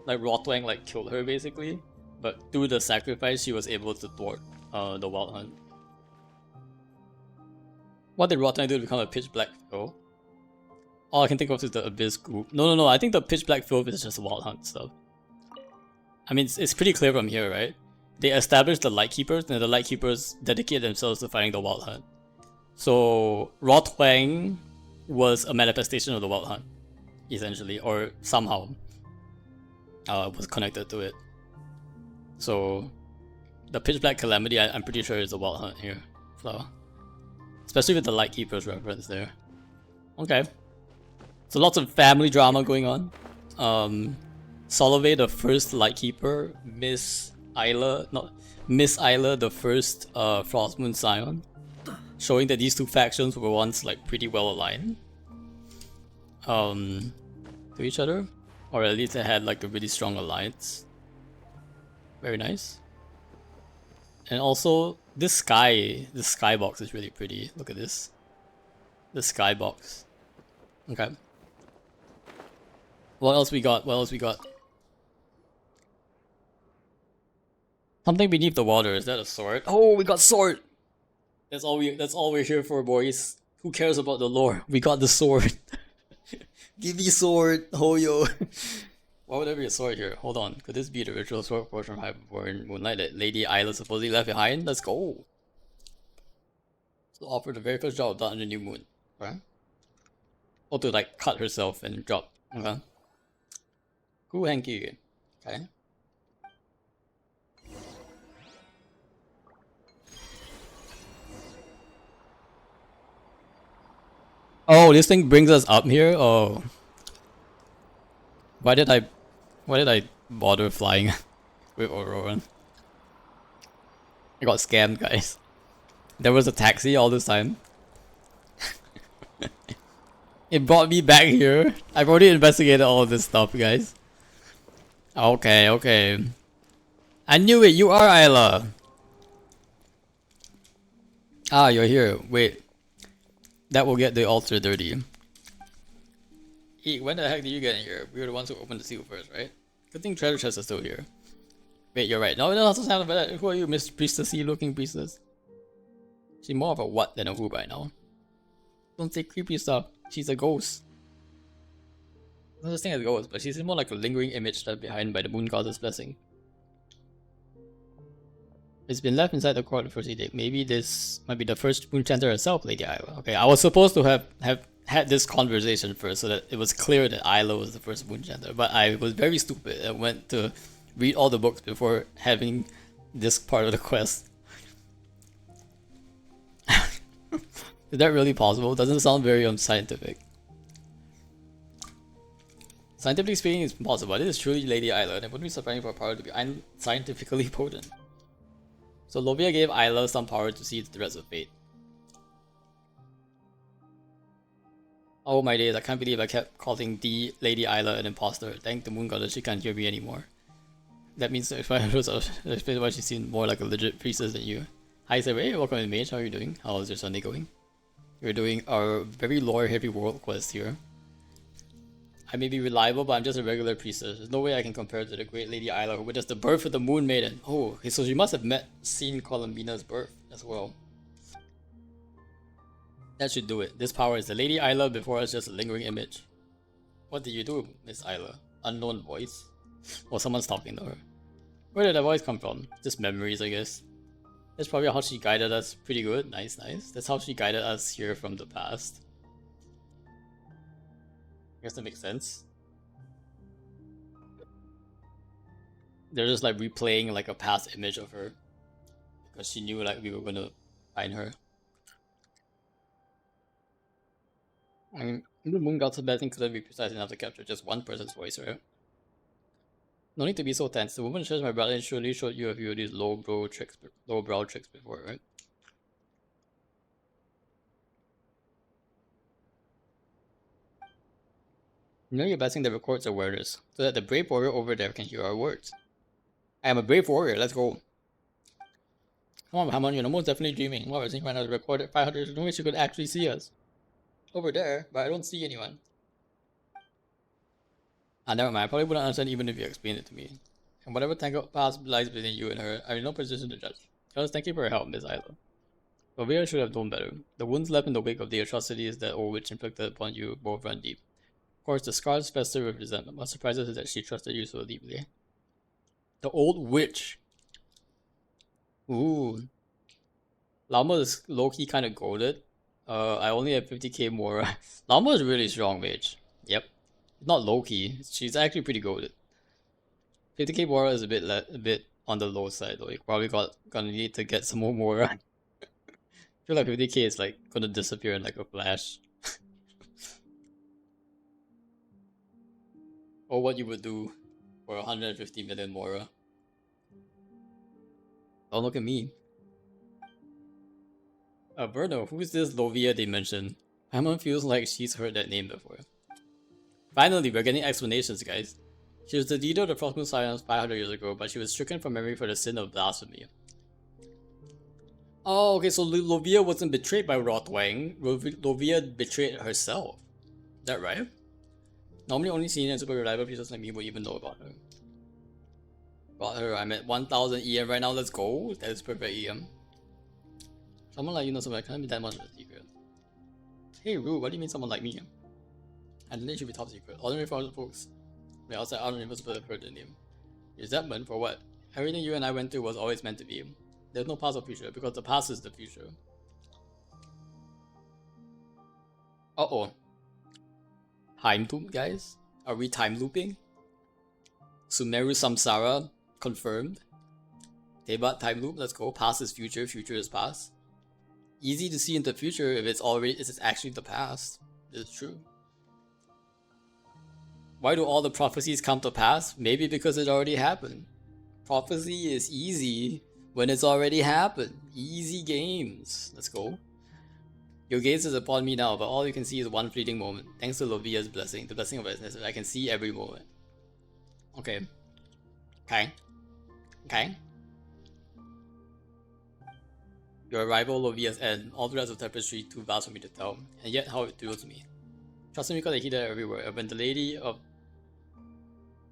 Like Rotwang like killed her basically. But through the sacrifice, she was able to thwart the Wild Hunt. What did Rotwang do to become a pitch black fill? All I can think of is the Abyss Goop. No. I think the pitch black fill is just Wild Hunt stuff. I mean, it's pretty clear from here, right? They established the Lightkeepers, and the Lightkeepers dedicated themselves to fighting the Wild Hunt. So Rotwang was a manifestation of the Wild Hunt, essentially, or somehow was connected to it. So the Pitch Black Calamity, I'm pretty sure is the Wild Hunt here, flower. Especially with the Lightkeeper's reference there. Okay. So lots of family drama going on. Solove, the first Lightkeeper, Miss Isla, the first Frostmoon Scion, showing that these two factions were once like pretty well aligned to each other, or at least they had like a really strong alliance. Very nice. And also this skybox is really pretty. Look at this. The skybox. Okay. What else we got? Something beneath the water. Is that a sword? Oh, we got sword. That's all we're here for, boys. Who cares about the lore? We got the sword. Give me sword, Hoyo. Why would there be a sword here? Hold on. Could this be the ritual sword forged from Hyperborn Moonlight that Lady Isla supposedly left behind? Let's go. So offer the very first drop done on the new moon. Okay. Or to like cut herself and drop. Okay. Cool hanky. Okay. Oh, this thing brings us up here? Oh. Why did I bother flying with Aurora? I got scammed, guys. There was a taxi all this time. It brought me back here. I've already investigated all of this stuff, guys. Okay. I knew it, you are Isla. Ah, you're here. Wait. That will get the altar dirty. Eek, when the heck did you get in here? We were the ones who opened the seal first, right? Good thing treasure chest is still here. Wait, you're right. No, doesn't sound bad. Who are you, Miss Priestessy looking priestess? She's more of a what than a who by now. Don't say creepy stuff. She's a ghost. No such thing as a ghost, but she's more like a lingering image left behind by the moon goddess' blessing. It's been left inside the court for a day. Maybe this might be the first moon chanter herself, Lady Isla. Okay, I was supposed to have had this conversation first so that it was clear that Isla was the first moon chanter, but I was very stupid. I went to read all the books before having this part of the quest. Is that really possible? Doesn't sound very unscientific. Scientifically speaking, it's possible. This is truly Lady Isla, and it wouldn't be surprising for her power to be unscientifically potent. So Lovia gave Isla some power to see the rest of fate. Oh my days, I can't believe I kept calling the Lady Isla an imposter. Thank the moon goddess she can't hear me anymore. That means if I was why she seemed more like a legit priestess than you. Hi Sabre, welcome to Mage, how are you doing? How is your Sunday going? We're doing our very lore heavy world quest here. I may be reliable, but I'm just a regular priestess. There's no way I can compare to the great Lady Isla who witnessed the birth of the Moon Maiden. Oh, okay, so she must have seen Columbina's birth as well. That should do it. This power is the Lady Isla before us, just a lingering image. What did you do, Miss Isla? Unknown voice? Or someone's talking to her. Where did that voice come from? Just memories, I guess. That's probably how she guided us. Pretty good. Nice. That's how she guided us here from the past. I guess that makes sense. They're just like replaying like a past image of her. Because she knew like we were gonna find her. I mean, the moon god's blessing couldn't be precise enough to capture just one person's voice, right? No need to be so tense. The woman who shares my brother surely showed you a few of these lowbrow tricks before, right? You know you're blessing that records awareness, so that the brave warrior over there can hear our words. I am a brave warrior, let's go. Come on, Hamon, you're most definitely dreaming. What was I trying to record at 500? There's no way she could actually see us. Over there, but I don't see anyone. Ah, never mind. I probably wouldn't understand even if you explained it to me. And whatever tangle past lies between you and her, I'm in no position to judge. Just thank you for your help, Miss Isla. But we should have known better. The wounds left in the wake of the atrocities that old witch inflicted upon you both run deep. Of course, the scars fester with resentment. What surprises is that she trusted you so deeply. The old witch. Ooh. Lama is low-key kind of goaded. I only have 50k more. Lama is really strong mage. Yep. Not low-key. She's actually pretty good. 50k Mora is a bit on the low side though. You probably gonna need to get some more Mora. I feel like 50k is like gonna disappear in like a flash. Or what you would do for 150 million Mora. Don't look at me. Bruno, who's this Lovia they mentioned? Paimon feels like she's heard that name before. Finally, we're getting explanations, guys. She was the leader of the Frostmoon Scions 500 years ago, but she was stricken from memory for the sin of blasphemy. Oh, okay, so Lovia wasn't betrayed by Rothwang. Lovia betrayed herself. Is that right? Normally only seen and super reliable pieces like me would even know about her. Got her, I'm at 1000 EM right now, let's go. That is perfect EM. Someone like you know something, I can't be that much of a secret. Hey Rue, what do you mean someone like me? I think it should be top secret. Ordinary folks. Wait, outside I don't even supposed to have heard the name. Resentment for what? Everything you and I went through was always meant to be. There's no past or future, because the past is the future. Uh-oh. Time loop, guys? Are we time looping? Sumeru Samsara confirmed. Tebat time loop, let's go. Past is future, future is past. Easy to see in the future if it's actually the past. It's true. Why do all the prophecies come to pass? Maybe because it already happened. Prophecy is easy when it's already happened. Easy games. Let's go. Your gaze is upon me now, but all you can see is one fleeting moment. Thanks to Lovia's blessing, the blessing of business, I can see every moment. Okay. Okay. Okay. Your arrival, Lovia's end, all the rest of Tapestry, too vast for me to tell, and yet how it thrills me. Trust me because I hear that everywhere. When the lady of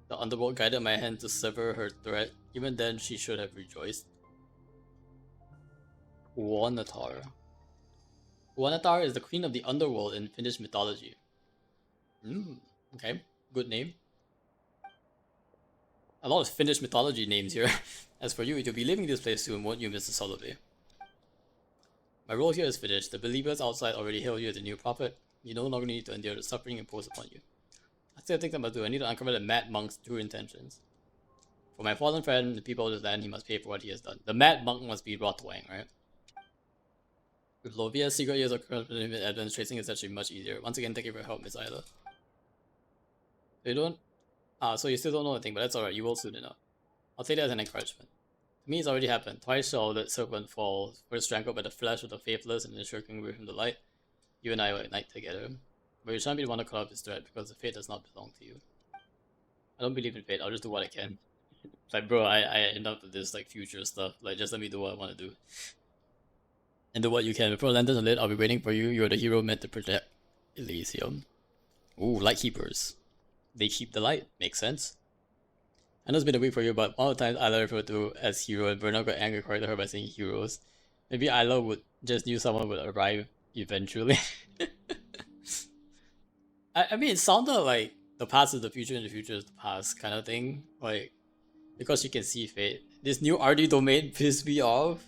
the underworld guided my hand to sever her thread, even then she should have rejoiced. Uonatar. Uonatar is the queen of the underworld in Finnish mythology. Okay, good name. A lot of Finnish mythology names here. As for you, you'll be leaving this place soon, won't you, Mr. Solovey? My role here is finished. The believers outside already hail you as a new prophet. You no longer need to endure the suffering imposed upon you. I still think I must do. I need to uncover the mad monk's true intentions. For my fallen friend, the people of this land, he must pay for what he has done. The mad monk must be Rothwang, right? With Lovia's secret years of current evidence, tracing is actually much easier. Once again, thank you for your help, Miss Isla. You don't? So you still don't know anything, but that's alright, you will soon enough. I'll take that as an encouragement. To me, it's already happened. Twice shall the serpent fall, first strangled by the flesh of the faithless and then shirking away from the light. You and I will ignite together. But you shan't be the one to cut off his thread, because the fate does not belong to you. I don't believe in fate, I'll just do what I can. Like, bro, I end up with this, like, future stuff. Like, just let me do what I want to do. And do what you can. Before lanterns are lit, I'll be waiting for you. You're the hero meant to protect Elysium. Ooh, Lightkeepers. They keep the light. Makes sense. I know it's been a week for you, but all the times Isla referred to as hero, and Bernard got angry corrected her by saying heroes. Maybe Isla would just knew someone would arrive eventually. I mean, it sounded like the past is the future and the future is the past kind of thing. Like, because you can see fate. This new RD domain pissed me off.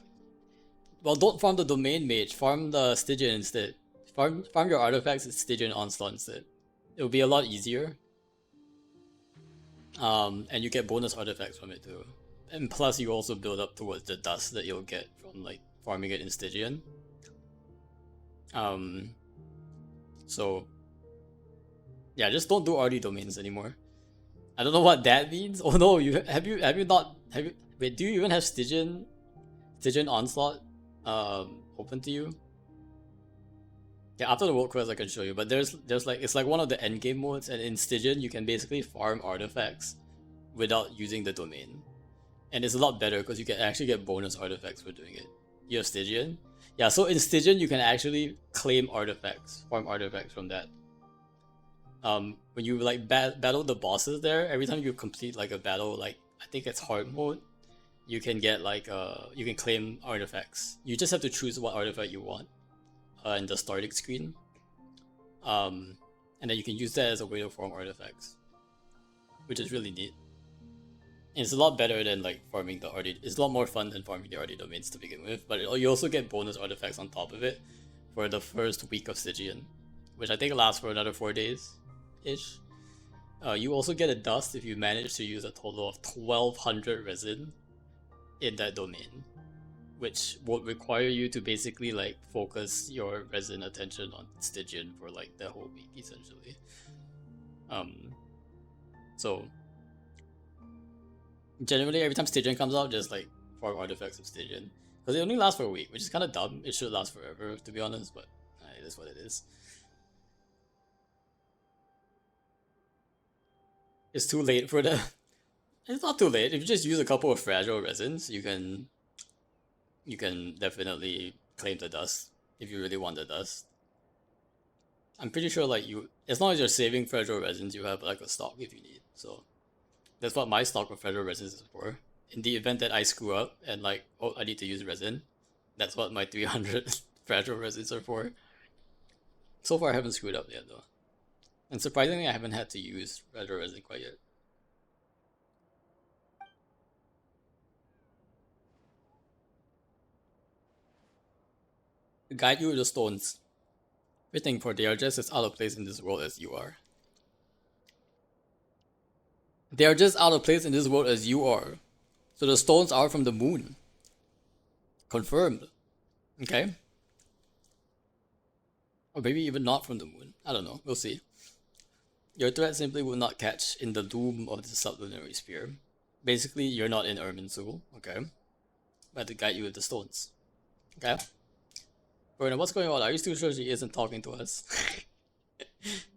Well, don't farm the domain mage, farm the Stygian instead. Farm your artifacts at Stygian Onslaught instead. It'll be a lot easier. And you get bonus artifacts from it too. And plus you also build up towards the dust that you'll get from like farming it in Stygian. So yeah, just don't do RD domains anymore. I don't know what that means. Oh no, have you wait, do you even have Stygian Onslaught open to you? Yeah, after the world quest I can show you, but there's like, it's like one of the endgame modes, and in Stygian you can basically farm artifacts without using the domain. And it's a lot better because you can actually get bonus artifacts for doing it. You have Stygian? Yeah, so in Stygian you can actually claim artifacts, farm artifacts from that. When you like battle the bosses there, every time you complete like a battle, like I think it's hard mode, you can get like you can claim artifacts. You just have to choose what artifact you want in the starting screen, and then you can use that as a way to farm artifacts, which is really neat. And it's a lot better than like farming the RD. It's a lot more fun than farming the RD domains to begin with, but you also get bonus artifacts on top of it for the first week of Stygian, which I think lasts for another 4 days-ish. You also get a dust if you manage to use a total of 1200 resin in that domain, which would require you to basically like focus your resin attention on Stygian for like the whole week essentially. So generally every time Stygian comes out, just like farm artifacts of Stygian, because it only lasts for a week, which is kind of dumb. It should last forever to be honest, but it is what it is. It's too late for the it's not too late. If you just use a couple of fragile resins, you can definitely claim the dust if you really want the dust. I'm pretty sure like as long as you're saving fragile resins, you have like a stock if you need. So that's what my stock of fragile resins is for. In the event that I screw up and like, oh, I need to use resin, that's what my 300 fragile resins are for. So far I haven't screwed up yet though. And surprisingly I haven't had to use fragile resin quite yet. Guide you with the stones. Fitting, for they are just as out of place in this world as you are. They are just out of place in this world as you are. So the stones are from the moon. Confirmed. Okay? Or maybe even not from the moon. I don't know. We'll see. Your threat simply will not catch in the loom of the sublunary sphere. Basically, you're not in Irminsul. Okay? I have to guide you with the stones. Okay? Bruno, what's going on? Are you still sure she isn't talking to us?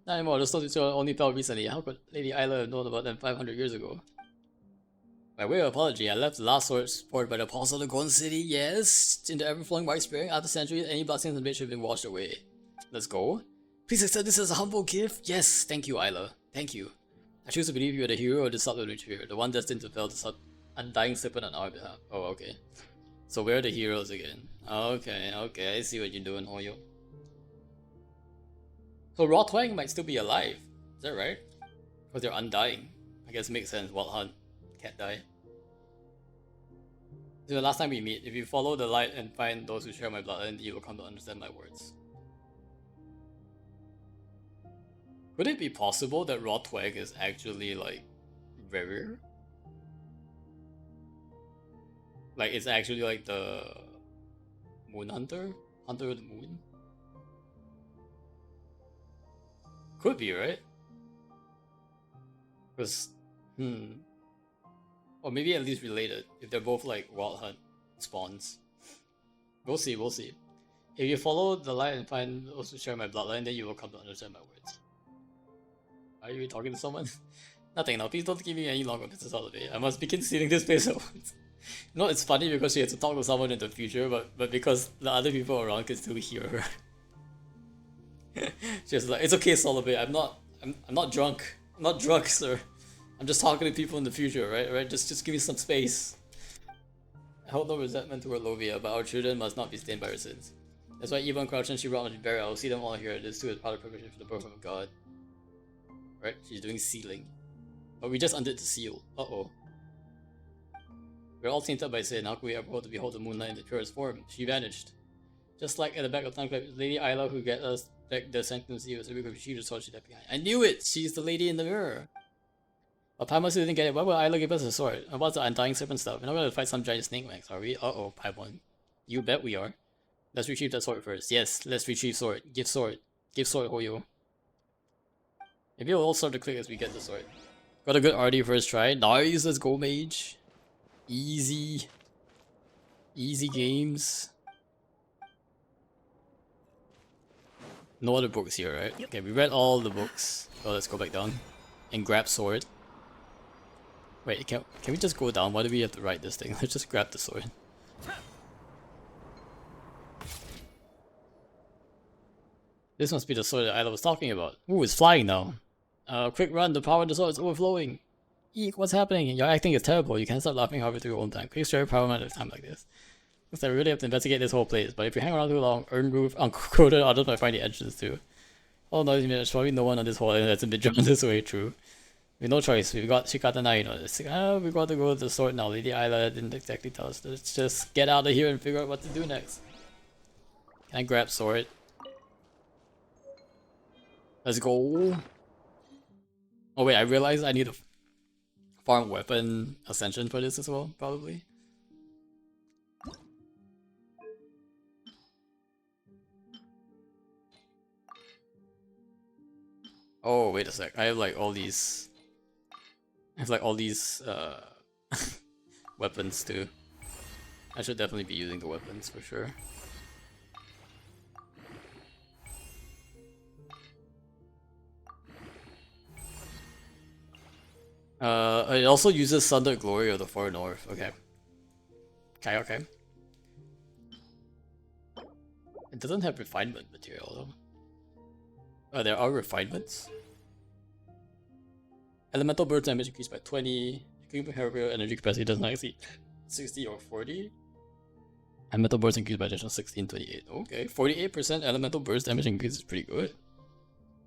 Not anymore. The stones only fell recently. How could Lady Isla have known about them 500 years ago? By way of apology, I left the last sword poured by the Apostle of the Golden City, yes, in the ever-flowing white spring. After centuries, any bloodstains and bitch have been washed away. Let's go. Please accept this as a humble gift. Yes, thank you, Isla. Thank you. I choose to believe you are the hero of the sublunary sphere, the one destined to fell the undying slipper on our behalf. Oh, okay. So we're the heroes again. Okay, I see what you're doing, Hoyo. So Raw Twang might still be alive. Is that right? Because they're undying. I guess it makes sense. Wild Hunt can't die. This is the last time we meet. If you follow the light and find those who share my bloodline, you will come to understand my words. Could it be possible that Raw Twang is actually like rarer? Like it's actually like the Moon Hunter? Hunter of the Moon? Could be, right? Because, or maybe at least related, if they're both like Wild Hunt spawns. We'll see, we'll see. If you follow the light and find those who share my bloodline, then you will come to understand my words. Are you talking to someone? Nothing now, please don't give me any longer business out of it. I must begin stealing this place at once. You know, it's funny because she has to talk to someone in the future, but because the other people around can still hear her. She's like, it's okay, Solomon. I'm not drunk. I'm not drunk, sir. I'm just talking to people in the future, right? Just give me some space. I hold no resentment toward Lovia, but our children must not be stained by her sins. That's why even crouching she brought on the burial. I'll see them all here. This too is part of preparation for the birth of God. Right? She's doing sealing. But we just undid the seal. Uh-oh. We're all tainted by sin. How could we ever hope to behold the moonlight in the purest form? She vanished. Just like at the back of Time Club, Lady Isla who get us back the Sanctum Seal, so because she just saw she left behind. I knew it! She's the lady in the mirror. But Paimon still didn't get it. Why would Isla give us a sword? About the undying serpent stuff? We're not gonna fight some giant snake max, are we? Uh-oh, Paimon. You bet we are. Let's retrieve that sword first. Yes, let's retrieve sword. Give sword. Give sword, Hoyo. Maybe we'll all start to click as we get the sword. Got a good RD first try. Nice, let's go, mage. Easy. Easy games. No other books here, right? Yep. Okay, we read all the books. So let's go back down. And grab sword. Wait, can we just go down? Why do we have to write this thing? Let's just grab the sword. This must be the sword that Isla was talking about. Ooh, it's flying now. Quick run, the power of the sword is overflowing. Eek, what's happening? Your acting is terrible. You can't stop laughing halfway through your own time. Quick share power at a time like this. Looks like we really have to investigate this whole place, but if you hang around too long, earn roof, unquoted, others might find the entrance too. Oh no, there's probably no one on this whole island that's been drawn this way, true. We have no choice. We got Shikata now, you know. It's like, we got to go to the sword now. Lady Isla didn't exactly tell us. Let's just get out of here and figure out what to do next. Can I grab sword? Let's go. Oh wait, I realized I need to farm weapon ascension for this as well, probably. Oh, wait a sec. I have like all these. I have like all these weapons too. I should definitely be using the weapons for sure. It also uses Thunder Glory of the Far North. Okay. Okay. It doesn't have refinement material though. Oh, there are refinements. Elemental burst damage increased by 20. Comparable energy capacity does not exceed 60 or 40. Elemental burst increased by additional 1628. Okay, 48% elemental burst damage increase is pretty good.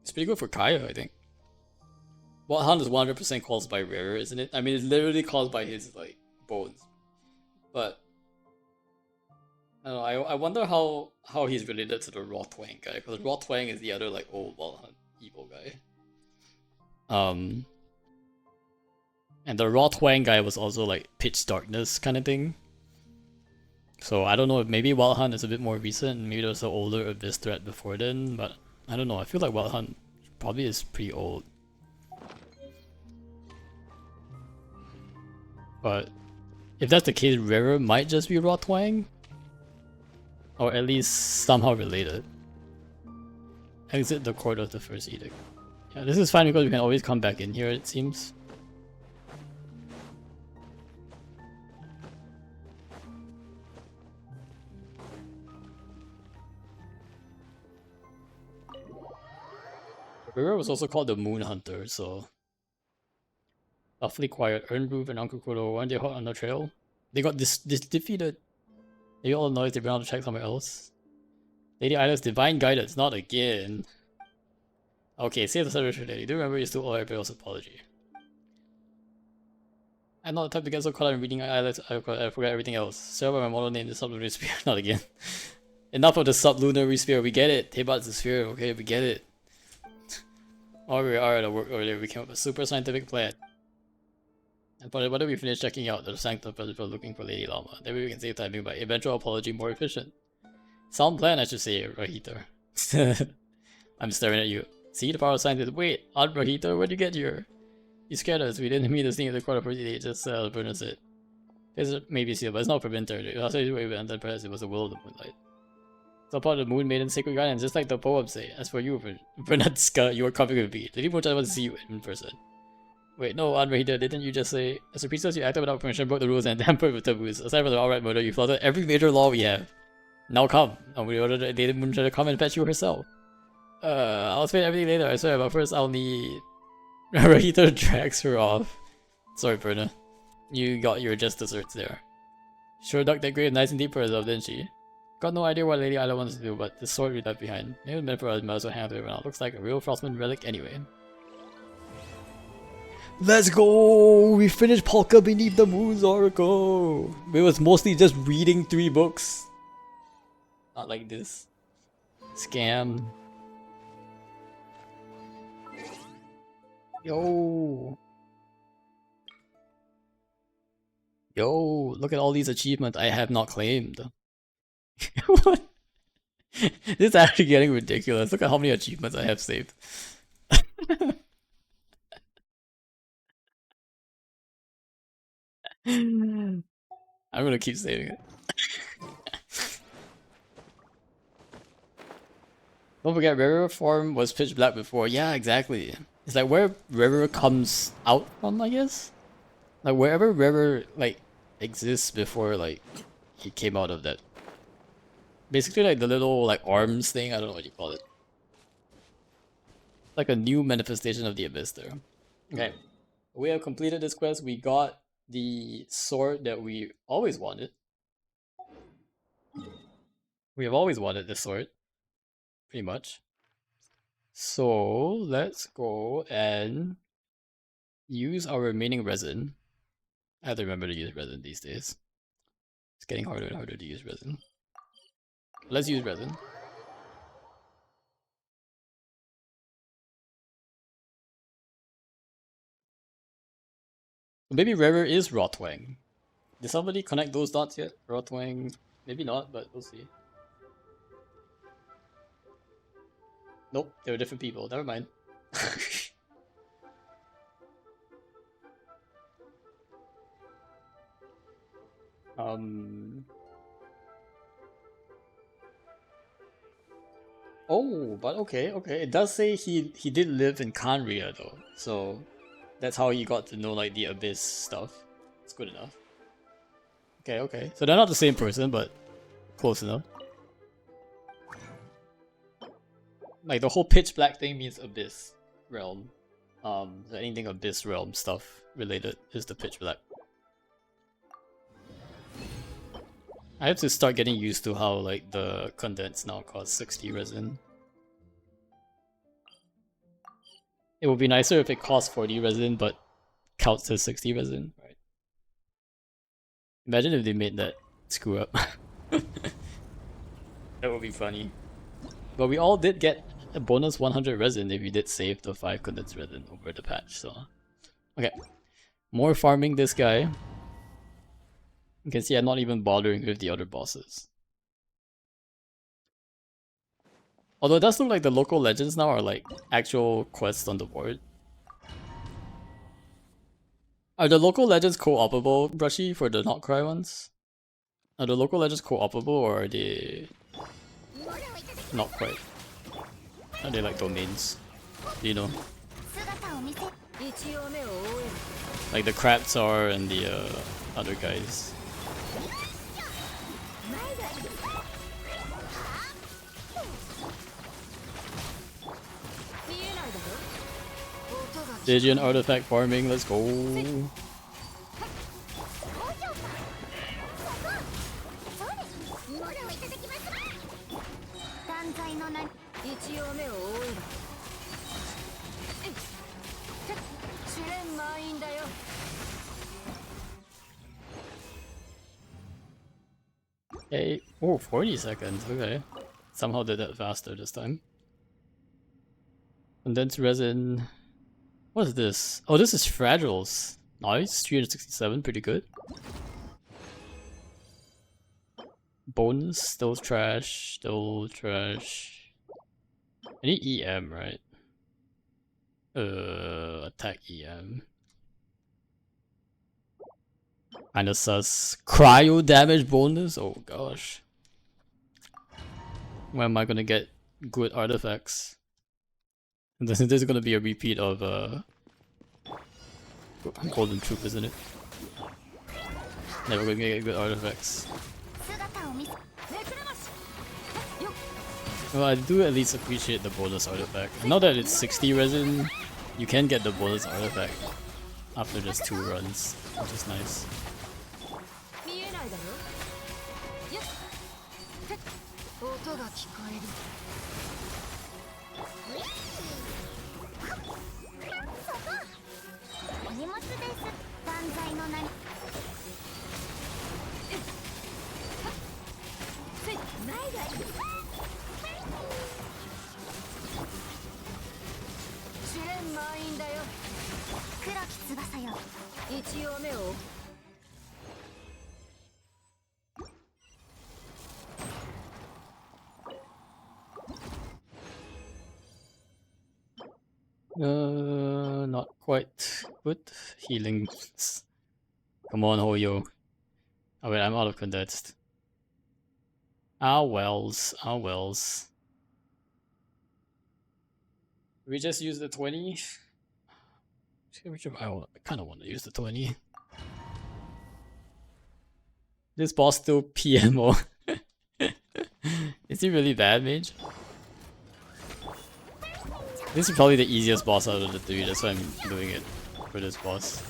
It's pretty good for Kaya, I think. Well, Hunt is 100% caused by Rarer, isn't it? I mean, it's literally caused by his like bones. But I don't know. I wonder how he's related to the Raw Twang guy, because Raw Twang is the other like old Wild Hunt evil guy. And the Raw Twang guy was also like Pitch Darkness kind of thing. So I don't know if maybe Wild Hunt is a bit more recent, maybe there was an older Abyss threat before then, but I don't know. I feel like Wild Hunt probably is pretty old. But if that's the case, Rarer might just be Raw Twang. Or at least somehow related. Exit the court of the first edict. Yeah, this is fine because we can always come back in here, it seems. Rarer was also called the Moon Hunter, so awfully quiet. Earnroof and Uncle Kudo, weren't they hot on the trail? They got defeated. They all noise, they ran out to check somewhere else. Lady Ida's divine guidance, not again. Okay, save the service for Lady. Do remember you still owe everybody else apology. I'm not the type to get so caught up in reading Isla's, I forgot everything else. Sarah, my model name, the sublunary sphere, not again. Enough of the sublunary sphere, we get it. Tebat's the sphere, okay, we get it. While we are at work earlier, we came up with a super scientific plan. But whether we finish checking out the Sanctum for looking for Lady Llama, then we can save time by eventual apology more efficient. Sound plan, I should say, Rahita. I'm staring at you. See the power of science. Wait, Aunt Rahita, where'd you get here? You scared us. We didn't mean to sneak in the corner for today, just Bruno said. There's maybe sealed, but it's not preventer. I'll say way and then perhaps it was the will of the moonlight. It's all part of the moon maiden's sacred guidance, just like the poems say. As for you, Bernatska, you are coming with me. Lady Moonshine wants to see you in person. Wait, no, Aunt Rahita, didn't you just say, as a priestess, you acted without permission, broke the rules, and tampered with taboos. Aside from the outright murder, you flouted every major law we have. Now come, and we ordered Lady Moonshine to come and fetch you herself. I'll explain everything later, I swear, but first I'll need... Rahita drags her off. Sorry, Berna. You got your just desserts there. Sure dug that grave nice and deep for herself, didn't she? Got no idea what Lady Isla wants to do, but the sword we left behind. Maybe it meant for us, might as well hand it around. Looks like a real Frostman relic anyway. Let's go! We finished Polka Beneath the Moon's Oracle! It was mostly just reading 3 books. Not like this. Scam. Yo! Yo! Look at all these achievements I have not claimed. What? This is actually getting ridiculous. Look at how many achievements I have saved. I'm gonna keep saving it. Don't forget, Rarer form was pitch black before. Yeah, exactly. It's like where Rarer comes out from, I guess? Like wherever Rarer, like, exists before, like, he came out of that. Basically, like, the little, like, arms thing, I don't know what you call it. Like a new manifestation of the Abyss there. Okay. We have completed this quest. We got the sword that we always wanted. We have always wanted this sword. Pretty much. So let's go and use our remaining resin. I have to remember to use resin these days. It's getting harder and harder to use resin. Let's use resin. Maybe rarer is Rotwang. Did somebody connect those dots yet? Rotwang, maybe not, but we'll see. Nope, they were different people. Never mind. Oh, but okay, okay. It does say he did live in Khaenri'ah though, so that's how he got to know like the Abyss stuff. It's good enough. Okay, okay. So they're not the same person, but close enough. Like the whole pitch black thing means Abyss realm. So anything Abyss realm stuff related is the pitch black. I have to start getting used to how like the condensed now costs 60 resin. It would be nicer if it cost 40 resin but counts as 60 resin, right? Imagine if they made that screw up. That would be funny. But we all did get a bonus 100 resin if you did save the 5 condensed resin over the patch, so... Okay. More farming this guy. You can see I'm not even bothering with the other bosses. Although it does look like the local legends now are like actual quests on the board. Are the local legends co-opable, Brushy, for the Not Cry ones? Are the local legends co-opable or are they not quite? Are they like domains? Do you know? Like the crabs are and the other guys. Stygian artifact farming, let's go. Okay. Oh, 40 seconds, okay. Somehow did that faster this time. Condensed resin. What is this? Oh, this is Fragiles. Nice, 367, pretty good. Bones, still trash, still trash. I need EM, right? Attack EM. Kinda sus. Cryo damage bonus? Oh gosh. Where am I gonna get good artifacts? This is gonna be a repeat of Golden Troop, isn't it? Never gonna get good artifacts. Well, I do at least appreciate the bonus artifact. Now that it's 60 resin, you can get the bonus artifact after just 2 runs, which is nice. Not quite good. Healing. Come on, Hoyo. Oh wait, I'm out of condensed. Ah wells, ah wells. We just use the 20. I kind of want to use the 20. This boss still PMO. Is he really bad, mage? This is probably the easiest boss out of the 3, that's why I'm doing it for this boss.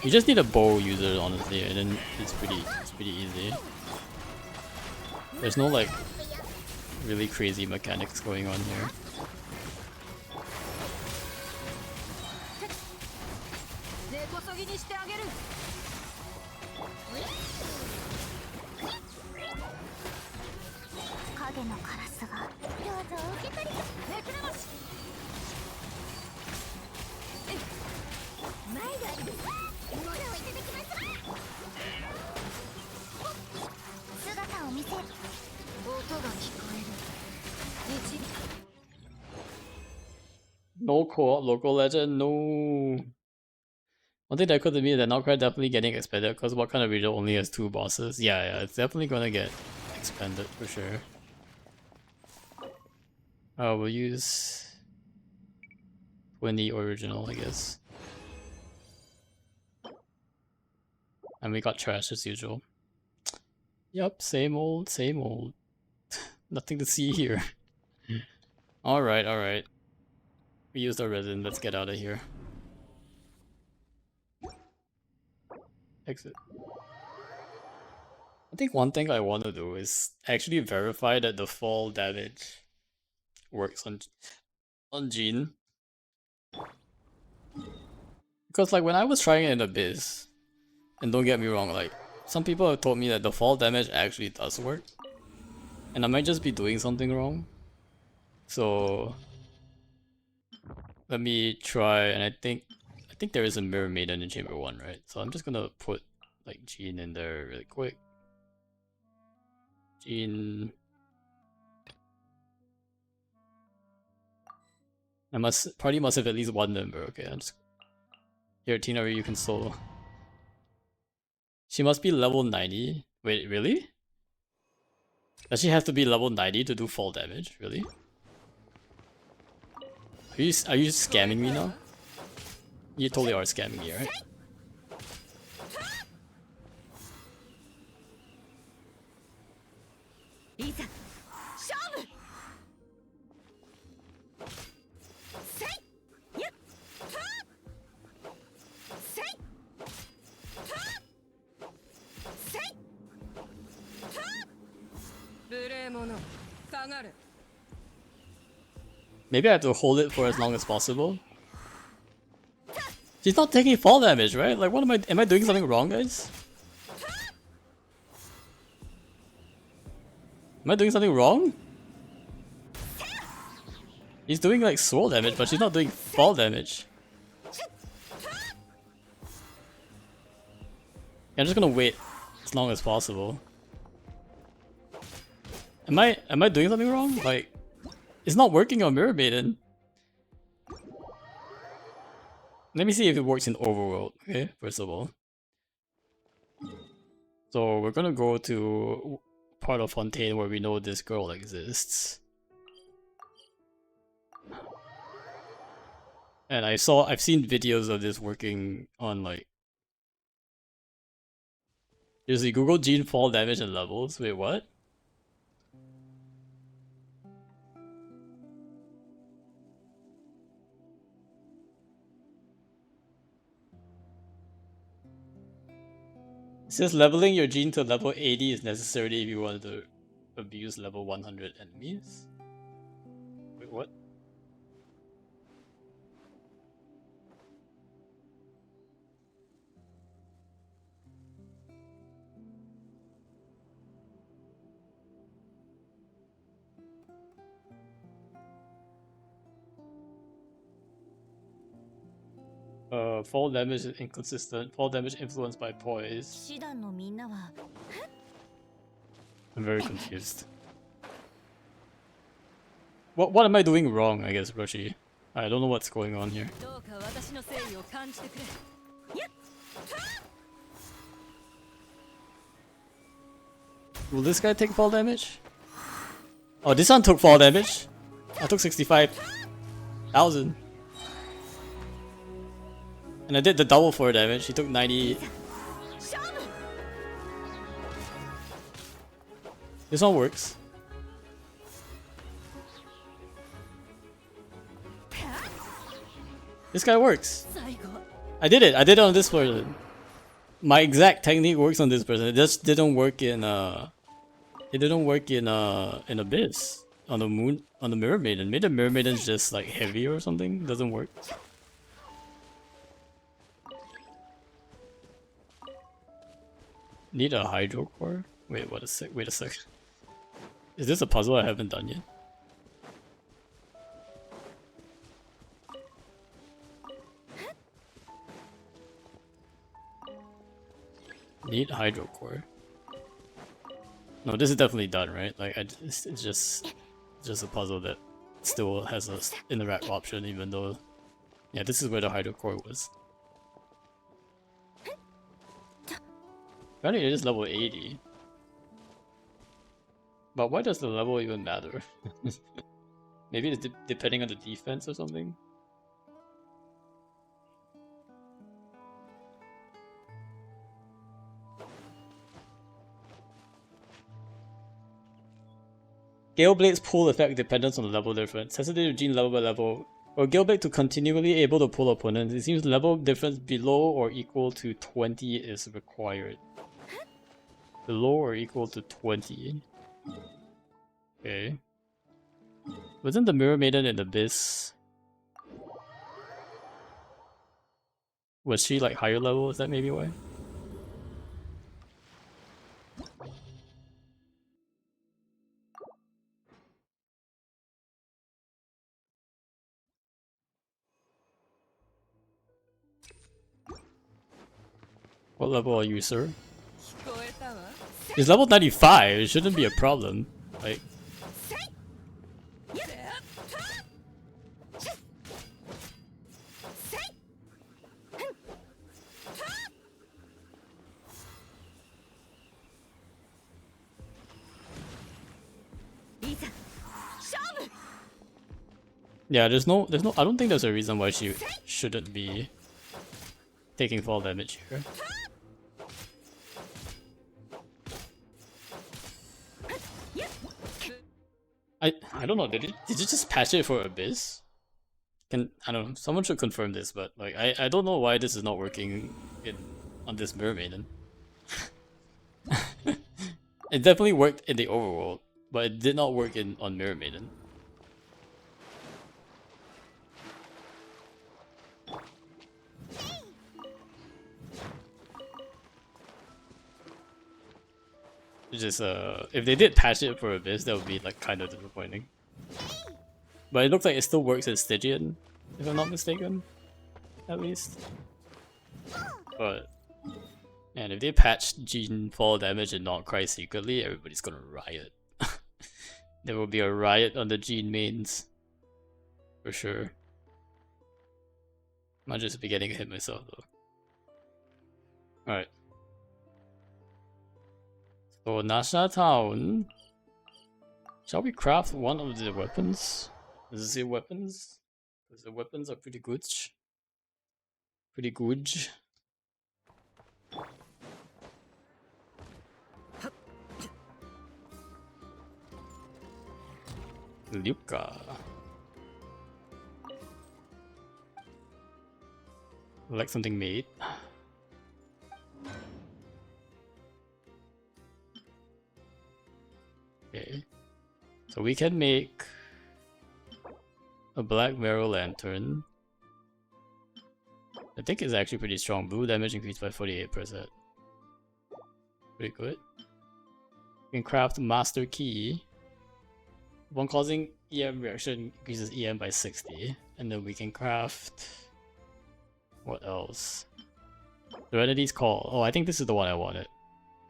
You just need a bow user, honestly, and then it's pretty easy. There's no like really crazy mechanics going on here. No co-op local legend, no. One thing that occurred to me is that Notcry definitely getting expanded because what kind of region only has 2 bosses? Yeah, it's definitely gonna get expanded for sure. We'll use 20 original, I guess. And we got trash as usual. Yup, same old, same old. Nothing to see here. Alright, alright. We used our resin, let's get out of here. Exit. I think one thing I want to do is actually verify that the fall damage works on Jean. Because like when I was trying it in Abyss, and don't get me wrong, like some people have told me that the fall damage actually does work. And I might just be doing something wrong. So let me try, and I think there is a Mirror Maiden in Chamber 1, right? So I'm just gonna put like Jean in there really quick. Jean. Party must have at least one member. Okay, I'm just here, Tina, you can solo. She must be level 90. Wait, really? Does she have to be level 90 to do fall damage? Really? Are you scamming me now? You totally are scamming me, right? Maybe I have to hold it for as long as possible. She's not taking fall damage, right? Like, what am I doing something wrong, guys? Am I doing something wrong? He's doing like swirl damage, but she's not doing fall damage. I'm just gonna wait as long as possible. Am I doing something wrong? Like, it's not working on Mirror Maiden. Let me see if it works in Overworld, okay, first of all. So we're gonna go to part of Fontaine where we know this girl exists. And I've seen videos of this working on like... Seriously, Google Jean fall damage and levels. Wait, what? It says leveling your Jean to level 80 is necessary if you want to abuse level 100 enemies. Wait, what? Fall damage is inconsistent. Fall damage influenced by poise. I'm very confused. What am I doing wrong, I guess, Roshi? I don't know what's going on here. Will this guy take fall damage? Oh, this one took fall damage. I took 65,000. And I did the double for damage. He took 90. This one works. This guy works. I did it. I did it on this person. My exact technique works on this person. It just didn't work in it didn't work in Abyss. On the Mirror Maiden. Maybe the Mirror Maiden's just like heavy or something. Doesn't work. Need a Hydro Core? Wait, wait a sec. Is this a puzzle I haven't done yet? Need Hydro Core. No, this is definitely done, right? Like, it's just a puzzle that still has a interact option, even though, yeah, this is where the Hydro Core was. Apparently it is level 80. But why does the level even matter? Maybe it's depending on the defense or something? Gale Blade's pull effect depends on the level difference. Sensitive to Gene level by level. For Gale Blade to continually able to pull opponents, it seems level difference below or equal to 20 is required. Below or equal to 20. Okay. Wasn't the Mirror Maiden in Abyss? Was she like higher level? Is that maybe why? What level are you, sir? It's level 95, it shouldn't be a problem. Like, yeah, there's no, I don't think there's a reason why she shouldn't be taking fall damage here. I don't know, did you just patch it for Abyss? I don't know, someone should confirm this, but like I don't know why this is not working on this Mirror Maiden. It definitely worked in the overworld, but it did not work on Mirror Maiden. It's just if they did patch it for Abyss, that would be like kind of disappointing. But it looks like it still works in Stygian, if I'm not mistaken, at least. But and if they patch Gene fall damage and not cry secretly, everybody's gonna riot. There will be a riot on the Gene mains, for sure. Might just be getting hit myself though. Alright. So Nasha Town. Shall we craft one of the weapons? The weapons? Because the weapons are pretty good. Pretty good. Luka. Like something made. Okay. So we can make a Black Marrow Lantern. I think it's actually pretty strong. Blue damage increased by 48%. Pretty good. We can craft Master Key. One causing EM reaction increases EM by 60. And then we can craft... what else? Serenity's Call. Oh, I think this is the one I wanted.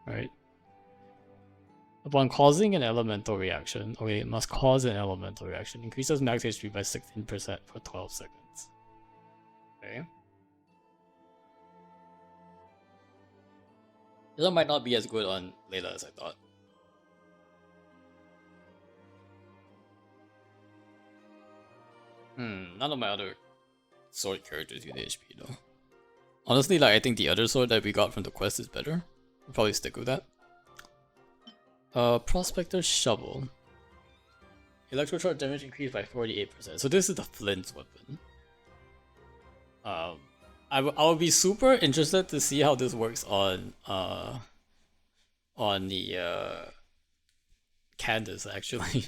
Right? Upon causing an elemental reaction, okay, it must cause an elemental reaction. Increases max HP by 16% for 12 seconds. Okay. This one might not be as good on Layla as I thought. None of my other sword characters use HP though. Honestly, like I think the other sword that we got from the quest is better. We'll probably stick with that. Prospector's Shovel. Electrocharge damage increased by 48%. So this is the Flint's weapon. I would be super interested to see how this works on the Candace actually.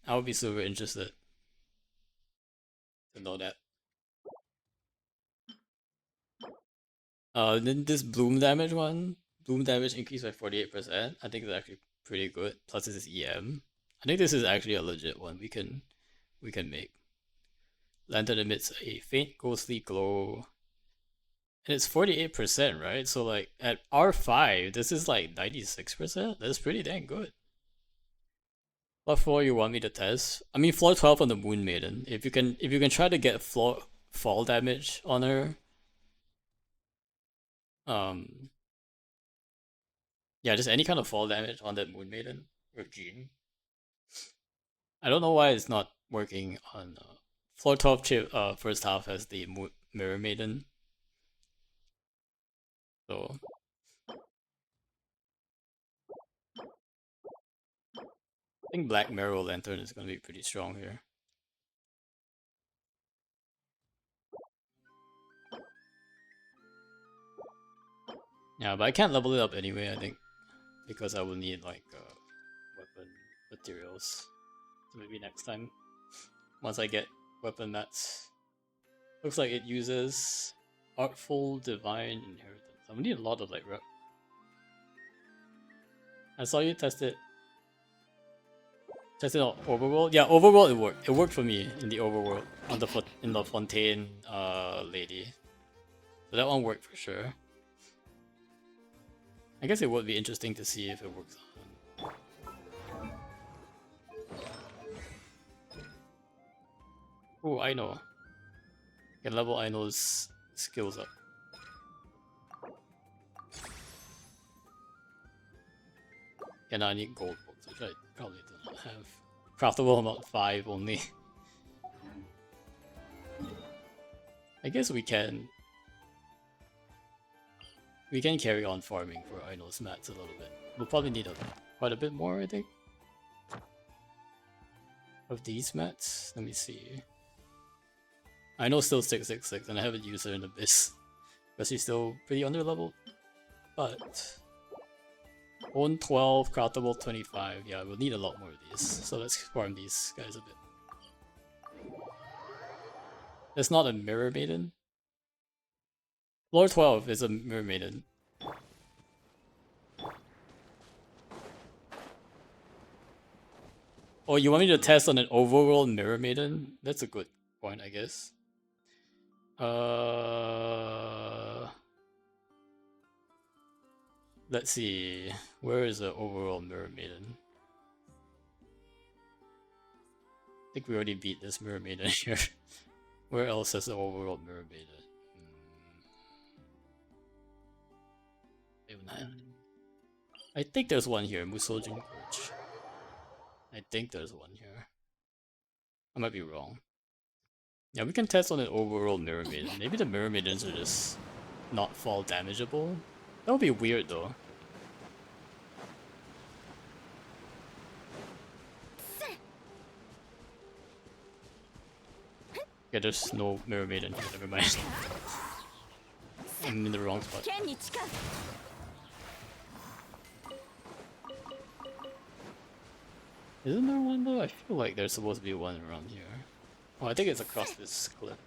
I would be super interested to know that. Then this Bloom damage one. Bloom damage increased by 48%. I think it's actually pretty good. Plus this is EM. I think this is actually a legit one we can make. Lantern emits a faint ghostly glow And it's 48%, right? So like at R5, this is like 96%. That's pretty dang good. What floor you want me to test? I mean floor 12 on the Moon Maiden. If you can try to get floor fall damage on her. Yeah, just any kind of fall damage on that Moon Maiden or Jean. I don't know why it's not working on floor 12 chip first half as the Mirror Maiden. So I think Black Mirror Lantern is gonna be pretty strong here. Yeah, but I can't level it up anyway, I think. Because I will need like weapon materials. So maybe next time. Once I get weapon mats. Looks like it uses Artful Divine Inheritance. I'm gonna need a lot of like rep. I saw you test it. Test it on Overworld? Yeah, Overworld it worked. It worked for me in the Overworld. On the in the Fontaine lady. So that one worked for sure. I guess it would be interesting to see if it works on. Oh, I know. Can level Aino's skills up. And I need gold books, which I probably do not have. Craftable amount 5 only. I guess we can carry on farming for Aino's mats a little bit. We'll probably need quite a bit more, I think. Of these mats. Let me see. Aino's still 666 and I haven't used her in Abyss. Because she's still pretty underleveled. But own 12, craftable 25. Yeah, we'll need a lot more of these. So let's farm these guys a bit. That's not a Mirror Maiden. Floor 12 is a Mirror Maiden. Oh, you want me to test on an Overworld Mirror Maiden? That's a good point, I guess. Let's see. Where is the Overworld Mirror Maiden? I think we already beat this Mirror Maiden here. Where else is the Overworld Mirror Maiden? I think there's one here, Musojin Gorge. I think there's one here. I might be wrong. Yeah, we can test on an Overworld Mirror Maiden. Maybe the Mirror Maidens are just not fall damageable. That would be weird though. Yeah, there's no Mirror Maiden here, never mind. I'm in the wrong spot. Isn't there one though? I feel like there's supposed to be one around here. Oh, I think it's across this cliff.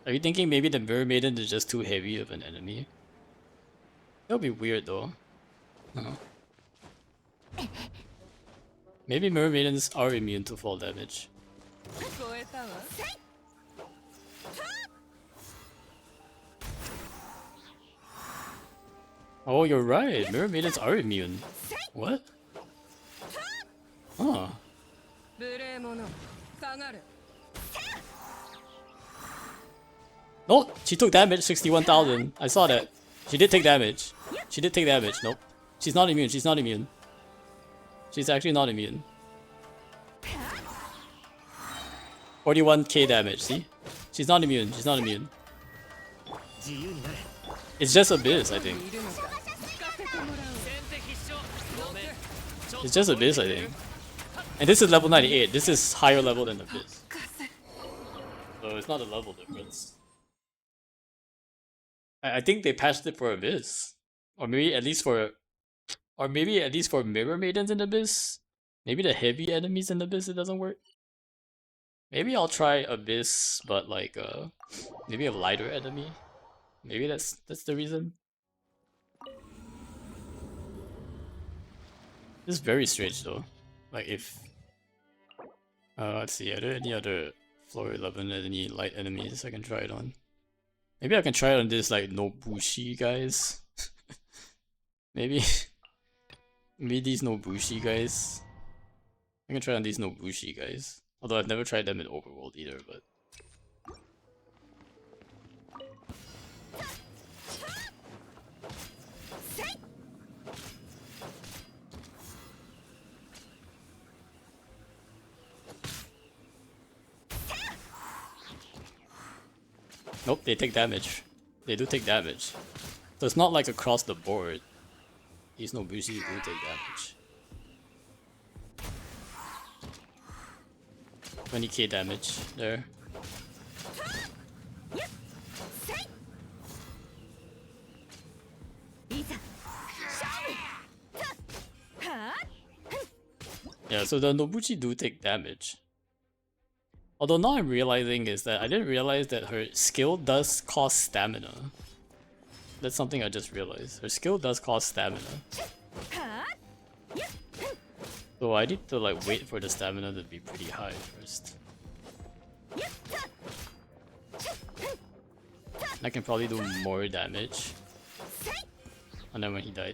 Are you thinking maybe the Mirror Maiden is just too heavy of an enemy? That would be weird though. No. Maybe Mirror Maidens are immune to fall damage. Oh, you're right. Mirror Maidens are immune. What? Huh. No, she took damage, 61,000. I saw that. She did take damage. She did take damage. Nope. She's not immune. She's not immune. She's actually not immune. 41k damage, see? She's not immune. She's not immune. It's just Abyss, I think. It's just Abyss, I think. And this is level 98. This is higher level than Abyss. So it's not a level difference. I think they patched it for Abyss. Or maybe at least for Mirror Maidens in Abyss. Maybe the heavy enemies in Abyss it doesn't work. Maybe I'll try Abyss, but like maybe a lighter enemy. Maybe that's the reason. This is very strange though. Like if Let's see, are there any other floor 11 any light enemies I can try it on? Maybe I can try it on this like Nobushi guys. Maybe maybe these Nobushi guys. I can try on these Nobushi guys. Although I've never tried them in Overworld either, but nope, they take damage. They do take damage. So it's not like across the board. These Nobushi do take damage. 20k damage there. Yeah, so the Nobuchi do take damage. Although now I'm realizing is that I didn't realize that her skill does cost stamina. That's something I just realized. Her skill does cost stamina. So I need to like wait for the stamina to be pretty high first. I can probably do more damage. And then when he died.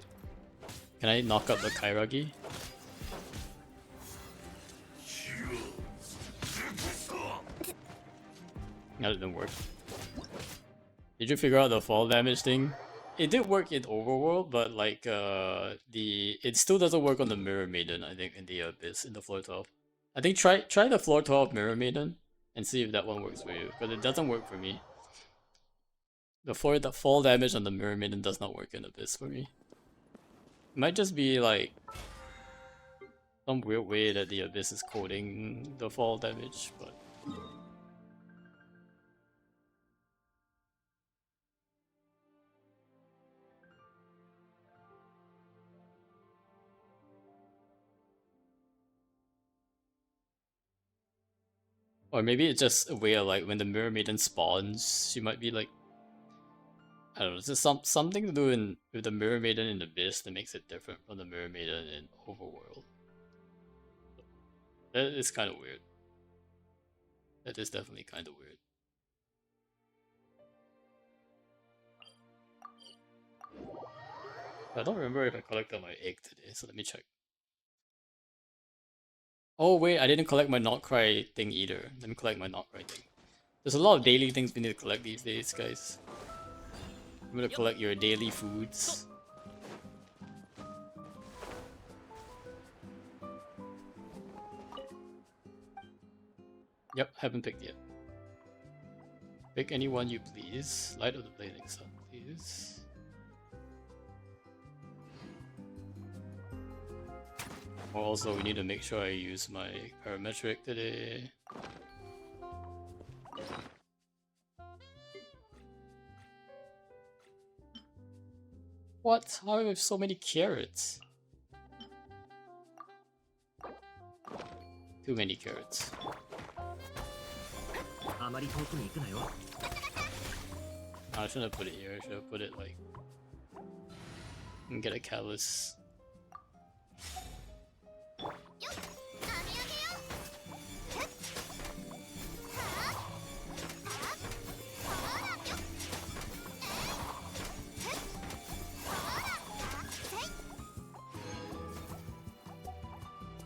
Can I knock up the Kairagi? That didn't work. Did you figure out the fall damage thing? It did work in Overworld, but like it still doesn't work on the Mirror Maiden, I think, in the Abyss, in the floor 12. I think try the floor 12 Mirror Maiden and see if that one works for you, because it doesn't work for me. The fall damage on the Mirror Maiden does not work in Abyss for me. It might just be like some weird way that the Abyss is coding the fall damage, but or maybe it's just a way of like when the Mirror Maiden spawns, she might be like, I don't know, it's just something to do with the Mirror Maiden in Abyss that makes it different from the Mirror Maiden in Overworld. That is kind of weird. That is definitely kind of weird. I don't remember if I collected my egg today, so let me check. Oh wait, I didn't collect my Not Cry thing either. Let me collect my Not Cry thing. There's a lot of daily things we need to collect these days, guys. I'm gonna collect your daily foods. Yep, haven't picked yet. Pick any one you please. Light of the Blazing Sun, please. Also, we need to make sure I use my parametric today. What? How do I have so many carrots? Too many carrots. I shouldn't have put it here, I should have put it like... and get a callus.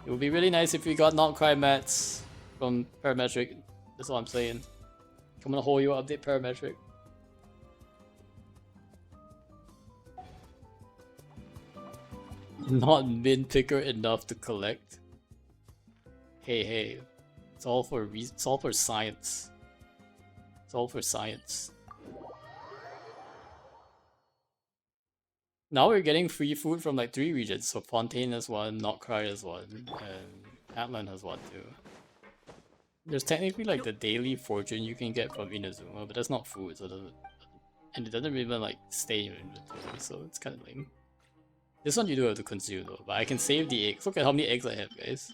It would be really nice if we got Not Cry mats from Parametric. That's all I'm saying. Come on, hold you update Parametric. Not min picker enough to collect. Hey, it's all for science. It's all for science. Now we're getting free food from like 3 regions. So Fontaine has one, Not Cry has one, and Atlan has one too. There's technically like the daily fortune you can get from Inazuma, but that's not food, so it doesn't, and it doesn't even like stay in your inventory, so it's kind of lame. This one you do have to consume though, but I can save the eggs. Look at how many eggs I have, guys.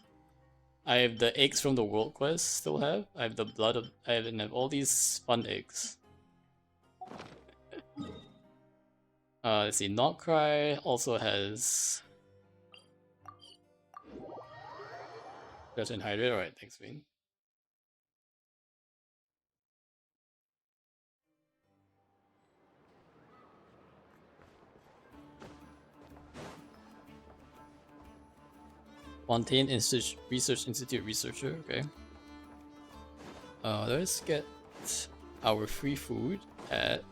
I have the eggs from the world quest, still have. I have the blood of, I have all these fun eggs. Let's see, Not Cry also has... Just in hydrate, alright, thanks, Vane. Fontaine Research Institute researcher. Okay. Let's get our free food at.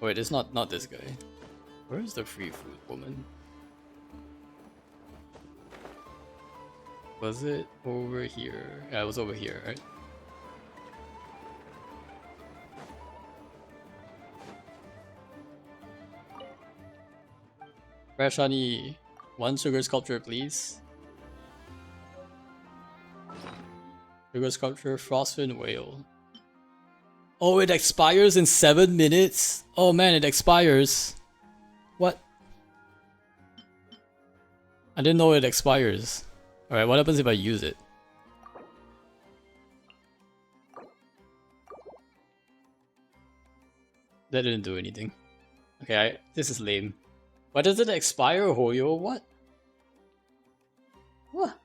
Wait, it's not this guy. Where is the free food woman? Was it over here? Yeah, it was over here, right? Fresh honey. 1 sugar sculpture, please. Sugar sculpture, Frostfin whale. Oh, it expires in 7 minutes? Oh man, it expires. What? I didn't know it expires. Alright, what happens if I use it? That didn't do anything. Okay, this is lame. Why does it expire, Hoyo? What? What?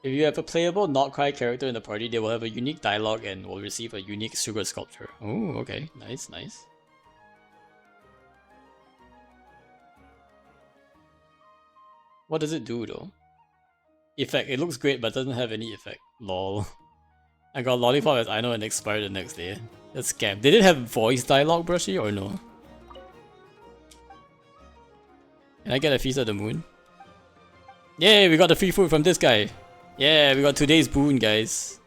If you have a playable not cry character in the party, they will have a unique dialogue and will receive a unique sugar sculpture. Oh, okay. Nice, nice. What does it do though? Effect. It looks great but doesn't have any effect. Lol. I got Lollipop as I know and expired the next day. That's scam. Did it have voice dialogue, Brushy, or no? Can I get a Feast of the Moon? Yay, we got the free food from this guy. Yeah, we got today's boon, guys.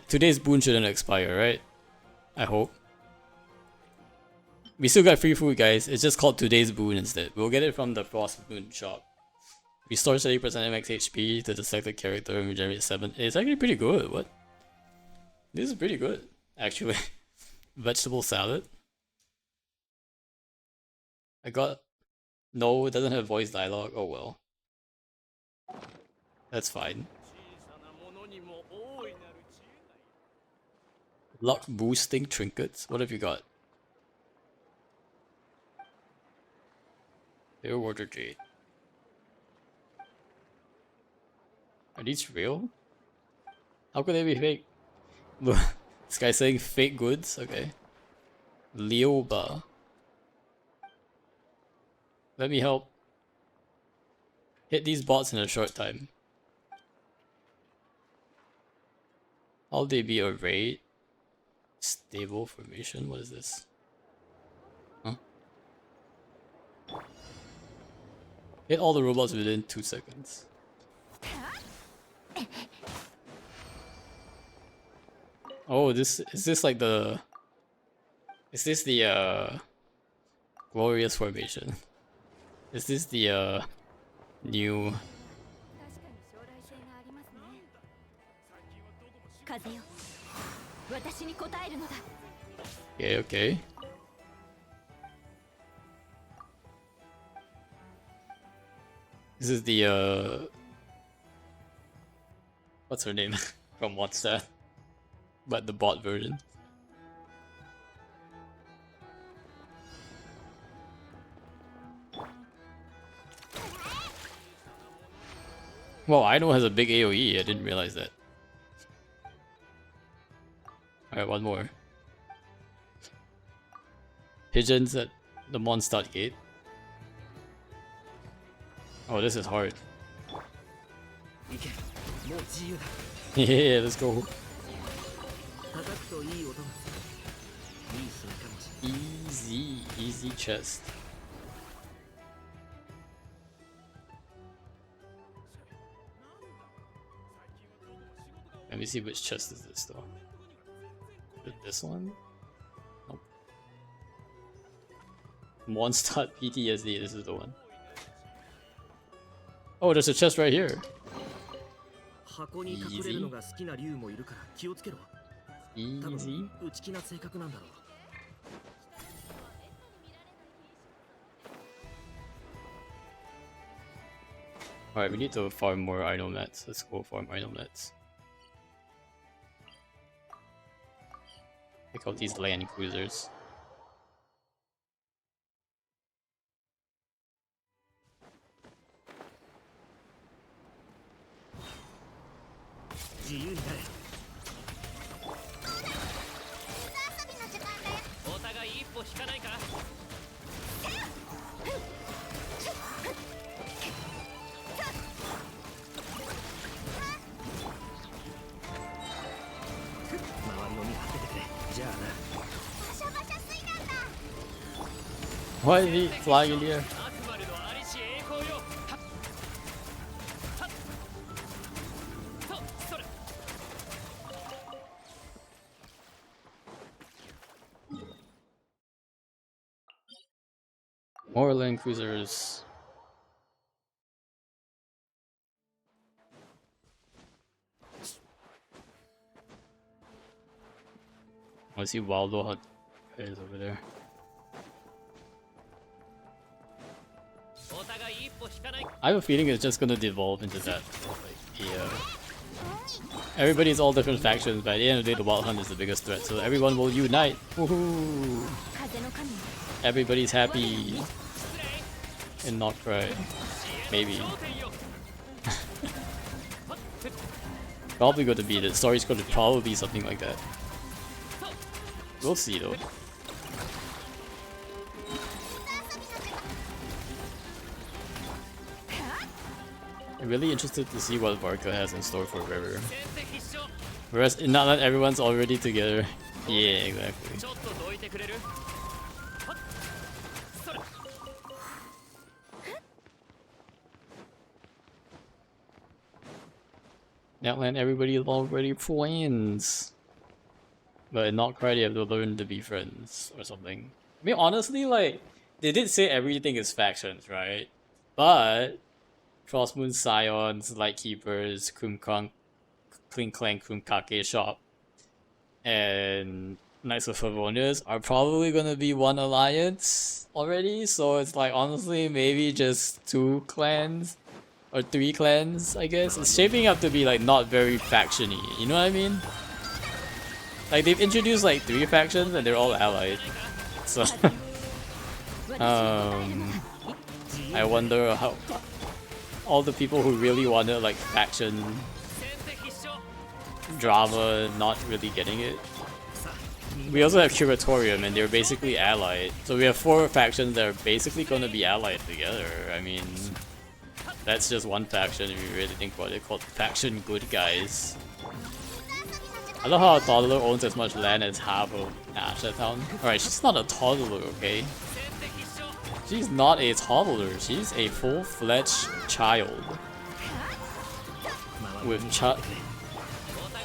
Today's boon shouldn't expire, right? I hope. We still got free food, guys. It's just called today's boon instead. We'll get it from the Frost Moon shop. Restores 30% MX HP to the selected character and regenerate 7. It's actually pretty good. What? This is pretty good, actually. Vegetable salad. I got... No, it doesn't have voice dialogue. Oh well. That's fine. Luck boosting trinkets. What have you got? Pure water jade. Are these real? How could they be fake? This guy's saying fake goods? Okay. Leoba. Let me help. Hit these bots in a short time. How they be a raid? Stable formation? What is this? Huh? Hit all the robots within 2 seconds. Oh, is this like the... Is this the glorious formation? Is this the new... Okay, okay. This is the what's her name from Monster, but the bot version. Well, Aino has a big AoE. I didn't realize that. Alright, one more. Pigeons at the Mondstadt gate. Oh, this is hard. Yeah, let's go. Easy chest. Let me see which chest is this though. Is it this one? Nope. Mondstadt PTSD, this is the one. Oh, there's a chest right here. Easy. Easy. Alright, we need to farm more Iron Mats. Let's go farm Iron Mats. Pick out these land cruisers. Why is he flying in the air? あくまでのありし栄光よ。はっはっそれ。 More land cruisers. I see Waldo Hut is over there. お互い一歩引かない。 I have a feeling it's just gonna devolve into that. Like, yeah. Everybody's all different factions, but at the end of the day, the Wild Hunt is the biggest threat, so everyone will unite. Woohoo! Everybody's happy. And not cry. Maybe. Probably going to be the story's going to probably be something like that. We'll see though. I'm really interested to see what Varka has in store for River. Whereas not that everyone's already together. Yeah, exactly. ちょっとどいてくれる。はっそれ。 Outland, everybody is already friends. But in Not Cry, you have to learn to be friends or something. I mean, honestly, like, they did say everything is factions, right? But Crossmoon Scions, Lightkeepers, Kumkang, Kling Klang, Kumkake Shop, and Knights of Favonius are probably gonna be one alliance already. So it's like, honestly, maybe just 2 clans. Or 3 clans, I guess. It's shaping up to be like not very faction-y, you know what I mean? Like they've introduced like 3 factions and they're all allied. So I wonder how all the people who really wanted like faction drama not really getting it. We also have Curatorium and they're basically allied. So we have 4 factions that are basically gonna be allied together. I mean, that's just one faction if you really think about it, called Faction Good Guys. I love how a toddler owns as much land as half of Asha Town. Alright, she's not a toddler, okay? She's not a toddler, she's a full-fledged child. With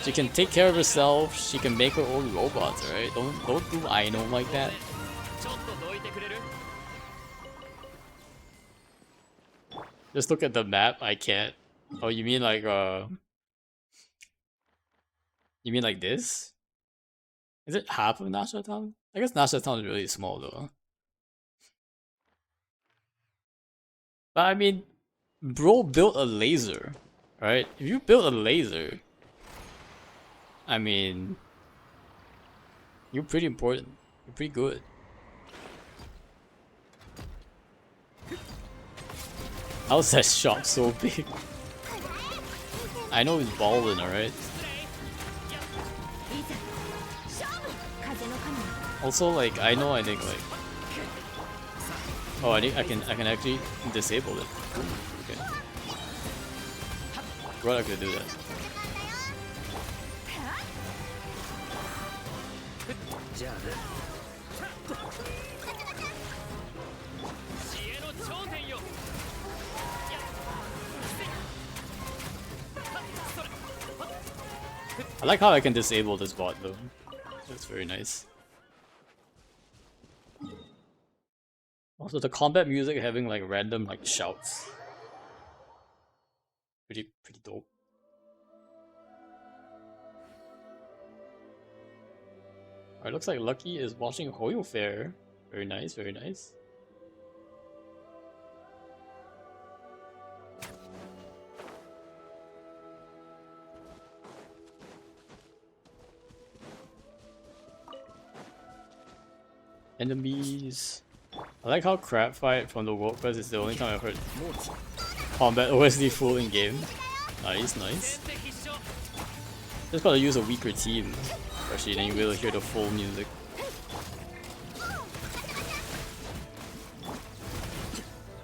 she can take care of herself, she can make her own robots, alright? Don't do Aino like that. ちょっとどいてくれる。 Just look at the map, I can't. Oh, you mean like, you mean like this? Is it half of Nasha Town? I guess Nasha Town is really small though. But I mean, bro built a laser, right? If you built a laser, I mean, you're pretty important. You're pretty good. How's that shop so big? I know it's ballin', alright? Also, like, I think, like... Oh, I can actually disable it. Okay. Right, I could do that. I like how I can disable this bot though. That's very nice. Also, the combat music having like random like shouts. Pretty dope. Alright, looks like Lucky is watching Hoyo Fair. Very nice, very nice. Enemies. I like how Crab Fight from the World Quest is the only time I've heard combat OSD full in game. Nice, nice. Just gotta use a weaker team, especially then you will hear the full music.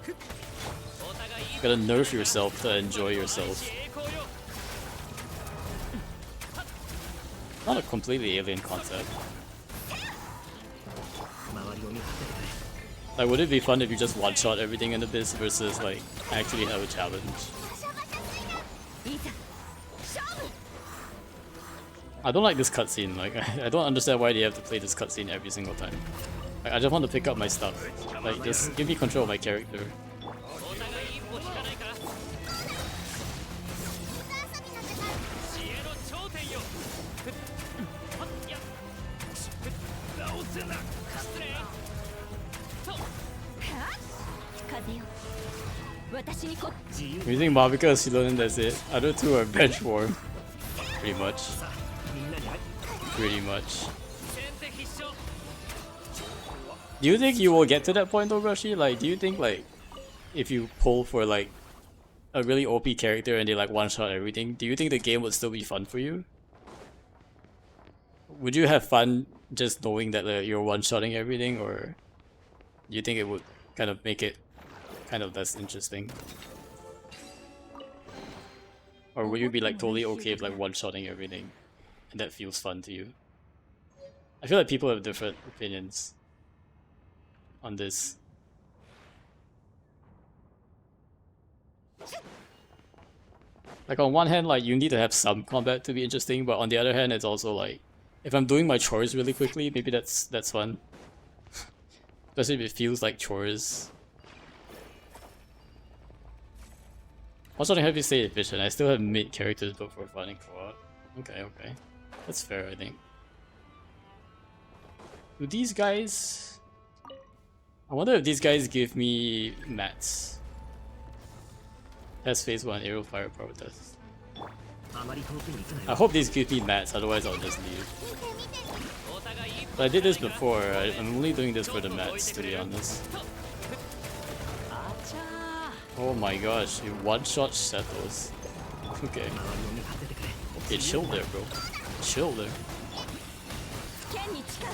You gotta nerf yourself to enjoy yourself. Not a completely alien concept. Like, would it be fun if you just one-shot everything in Abyss versus like actually have a challenge? I don't like this cutscene. Like, I don't understand why they have to play this cutscene every single time. Like, I just want to pick up my stuff. Like, just give me control of my character. お互い一歩引かないか知恵の頂点よはっや直せな失礼と風よ私にこ You think Mavika is learning that's it? Other two are bench warm. Pretty much. Pretty much. 先手必勝 Do you think you will get to that point though, Rushi? Like, do you think like if you pull for like a really OP character and they like one-shot everything, do you think the game would still be fun for you? Would you have fun just knowing that you're one-shotting everything, or do you think it would kind of make it kind of less interesting? Or would you be like totally okay with like one-shotting everything and that feels fun to you? I feel like people have different opinions on this. Like, on one hand, like, you need to have some combat to be interesting, but on the other hand, it's also like, if I'm doing my chores really quickly, maybe that's fun. Especially if it feels like chores. Also, I have to stay efficient. I still have mid characters built for fun and co-op. Okay, okay. That's fair, I think. Do these guys... I wonder if these guys give me mats. Test phase 1, aerial firepower test. I hope these give me mats, otherwise I'll just leave. お互い一歩 But I did this before, I'm only doing this for the mats, to be honest. あちゃ Oh my gosh, you one-shot Setos. Okay. Okay, chill there, bro. Chill there. 剣に誓う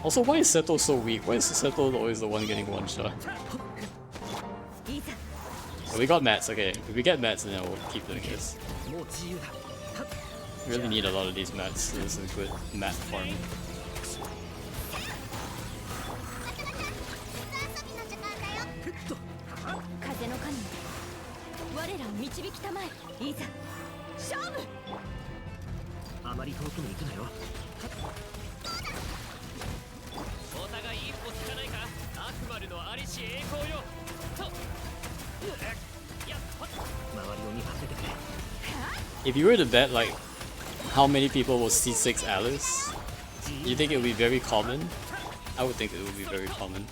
Also, why is Seto so weak? Why is Seto always the one getting one shot? いざ Oh, we got mats, okay. If we get mats, then we'll keep doing this. もう自由だ We really need a lot of these mats. This is good mat farming. 風の神我らを導きたまえいざ勝負あまり遠くに行くなよお互い一歩引かないか悪魔のありし栄光よとやっほっ周りを見張っててくれ If you were to bet, like, how many people will C6 Alice, you think it would be very common? I would think it would be very common.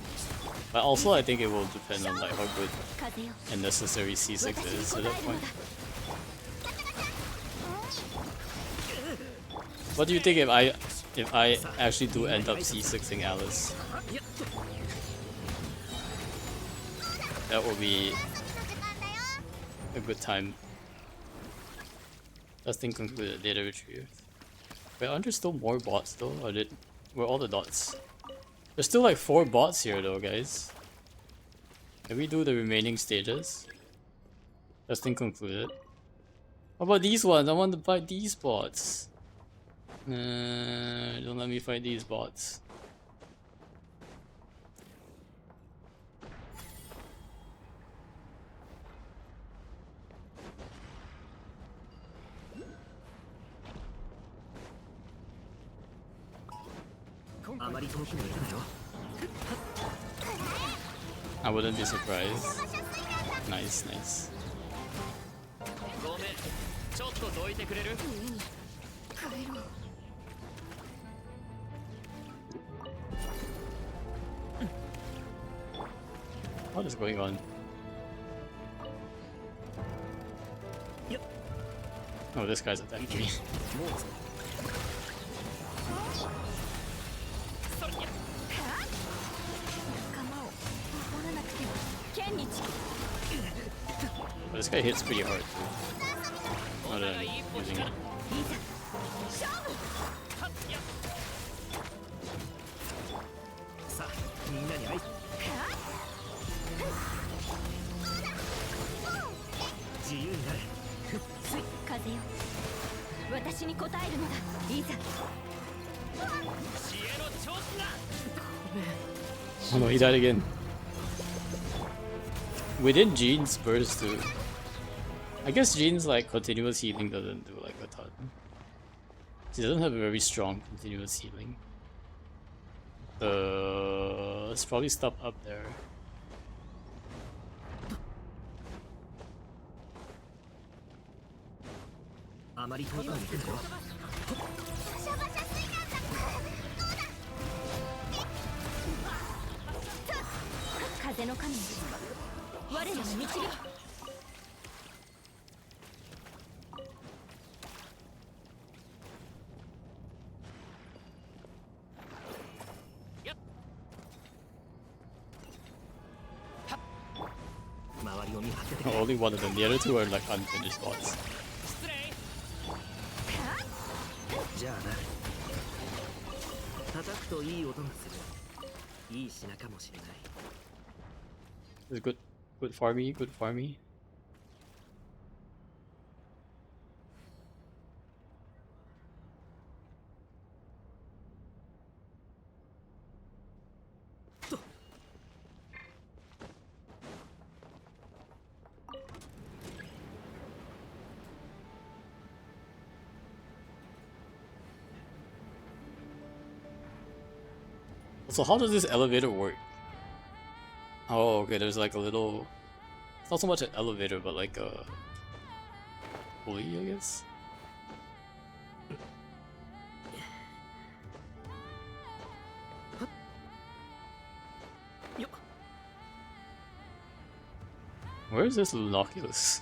But also, I think it will depend on like how good 風よ and necessary C6 is at that point. What do you think if I actually do end up C6ing Alice? That will be a good time. Testing concluded. Data retrieved. Wait, aren't there still more bots though? Or were all the dots? There's still like 4 bots here though, guys. Can we do the remaining stages? Testing concluded. What about these ones? I want to fight these bots. Don't let me fight these bots. I wouldn't be surprised. Nice, nice. ごめんちょっとどいてくれる 帰ろう What is going on? Oh, this guy's attacking me. そりゃ仲間を守らなくては剣に誓う But this guy hits pretty hard too. Not that I'm using it. いざ勝負はっやさあみんなに会い自由になれ風よ私に応えるのだいざ知恵の調子だ。 Oh no, he died again. Within Jean's burst too. I guess Jean's like continuous healing doesn't do like a ton. She doesn't have a very strong continuous healing. Let's probably stop up there. Oh, only one of them. The other two are like unfinished spots. 失礼。じゃあな。叩くといい音がする。いい品かもしれない。 It's good, good for me, good for me. So how does this elevator work? Oh, okay, there's like a little... It's not so much an elevator, but like a... pulley, I guess? Where is this Lunoculus?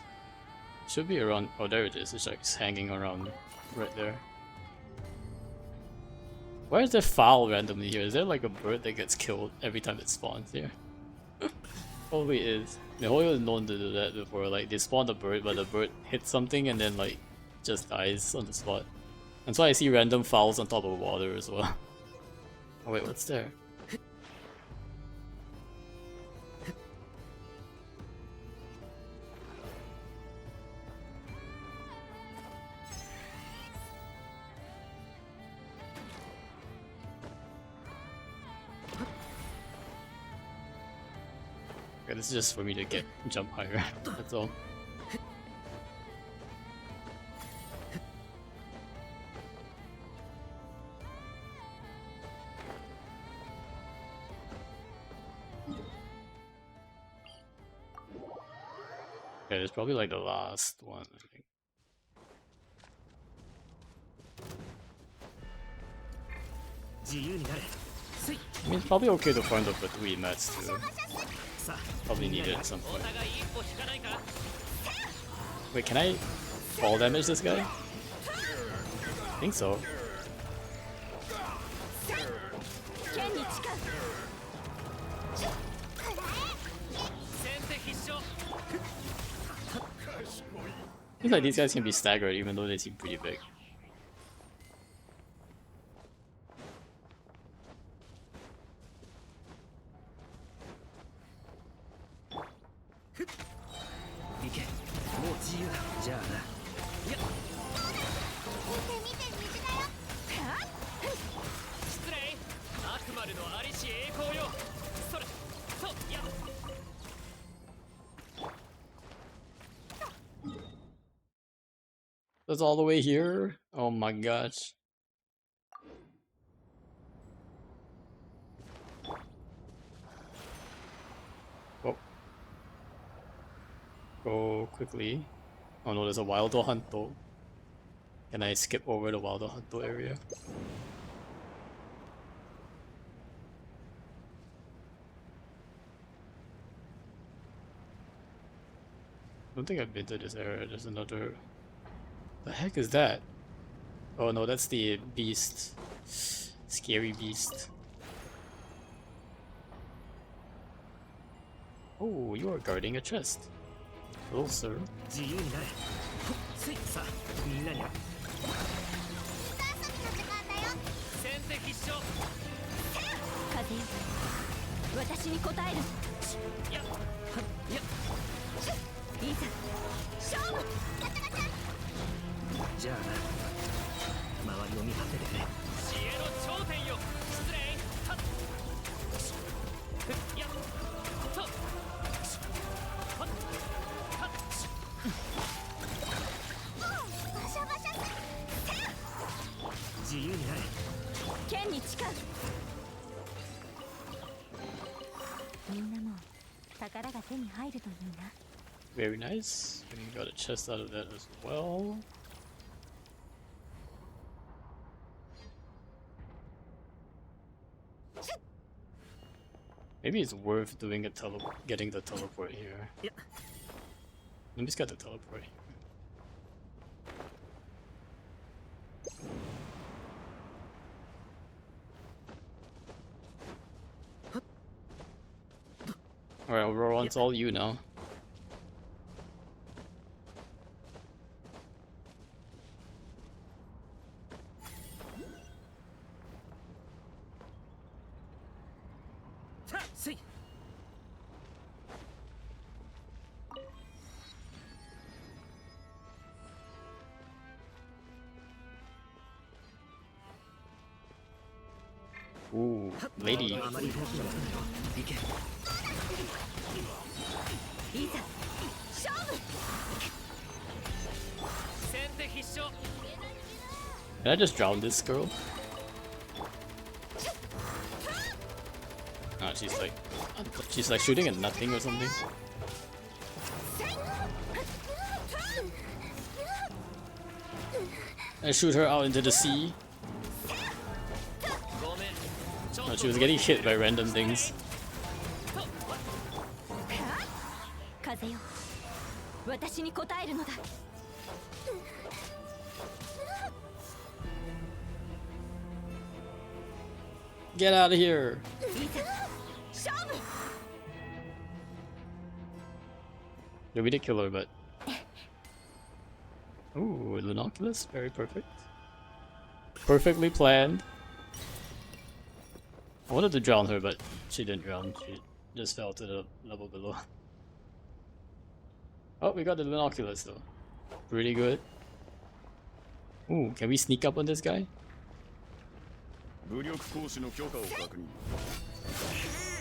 Should be around... Oh, there it is. It's like hanging around right there. Why is there fowl randomly here? Is there like a bird that gets killed every time it spawns here? Probably is. MiHoYo is known to do that before. Like, they spawn a bird, but the bird hits something and then like just dies on the spot. That's why I see random fowls on top of water as well. Oh wait, what's there? Okay, this is just for me to jump higher. That's all. Okay, it's probably like the last one, I think. I mean, it's probably okay to find up the 3 mats too. Probably need it at some point. Wait, can I fall damage this guy? I think so. Seems like these guys can be staggered even though they seem pretty big. That's all the way here? Oh my gosh. Oh. Go quickly. Oh no, there's a Wildo Hunto. Can I skip over the Wildo Hunto area? I don't think I've been to this area. There's another... The heck is that? Oh no, that's the beast. Scary beast. Oh, you are guarding a chest. Hello, sir. 自由になれ。ついさあ、みんなに。先手必勝。風よ、私に答える。やっはっやっ。いざ勝負。じゃあな。周りを見張っててくれ。知恵の自由になれ。剣に誓う。みんなも宝が手に入るといいな。 Very nice. And you got a chest out of that as well. Maybe it's worth doing a getting the teleport here. Yeah. Let me just get the teleport. Alright, Aurora, it's all you now. See. Ooh, lady. あまり動きがいけ。いざ勝負。先手必勝。 Did I just drown this girl? Oh, she's like shooting at nothing or something. I shoot her out into the sea. ごめん。ちょっ Oh, と she was getting hit by random things. 風よ、私に答えるのだ。 Get out of here! いざ勝負。 Yeah, we did kill her, but... Ooh, Lunoculus, very perfect. Perfectly planned. I wanted to drown her, but she didn't drown. She just fell to the level below. Oh, we got the Lunoculus though. Pretty good. Ooh, can we sneak up on this guy? 武力行使の許可を確認。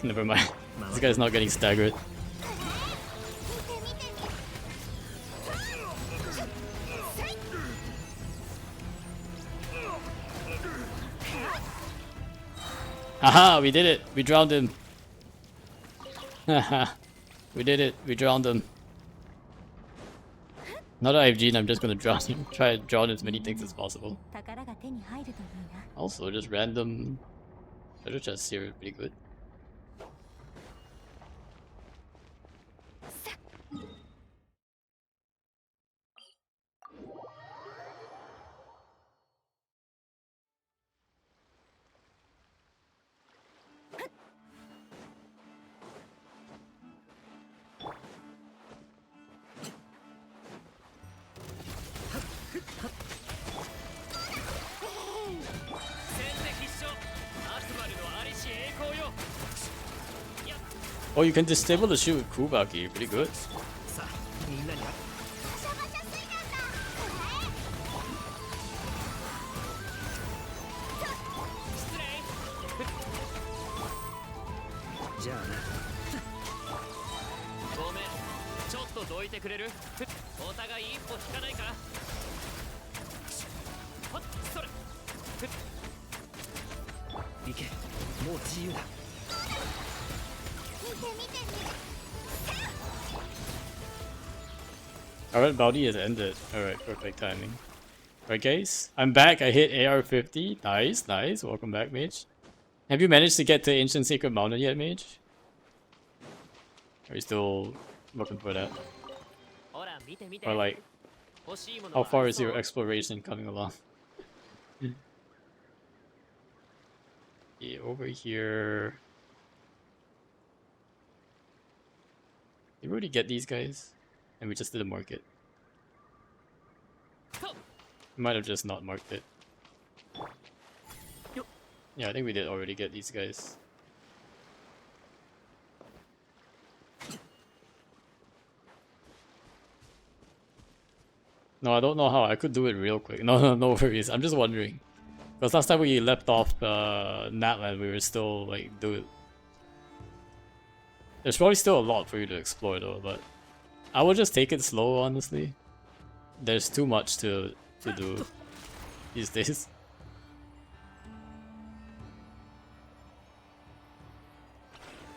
Never mind. This guy's not getting staggered. Haha, we did it! We drowned him! Haha, we did it, we drowned him. Now that I have Gene, I'm just gonna drown him. Try to drown as many things as possible. 宝が手に入るといいな。 Also, just random treasure chests here are pretty good. Oh, you can disable the shield with Kubaki, pretty good. さあ、みんなに。じゃあな。ごめん。ちょっとどいてくれる？お互い一歩引かないか？はっ、それ。行け。もう自由だ。 Alright, Bounty has ended. Alright, perfect timing. Alright guys, I'm back. I hit AR50. Nice, nice. Welcome back, Mage. Have you managed to get to Ancient Sacred Mountain yet, Mage? Are you still looking for that? ほら見て見て。 Or like, 欲しいもの how は far is そう your exploration coming along? Yeah, over here. Did we already get these guys? And we just did a market. We might have just not marked it. Yeah, I think we did already get these guys. No, I don't know how. I could do it real quick. No worries. I'm just wondering. Because last time we left off Natland, we were still like There's probably still a lot for you to explore though, but I will just take it slow, honestly. There's too much to do these days.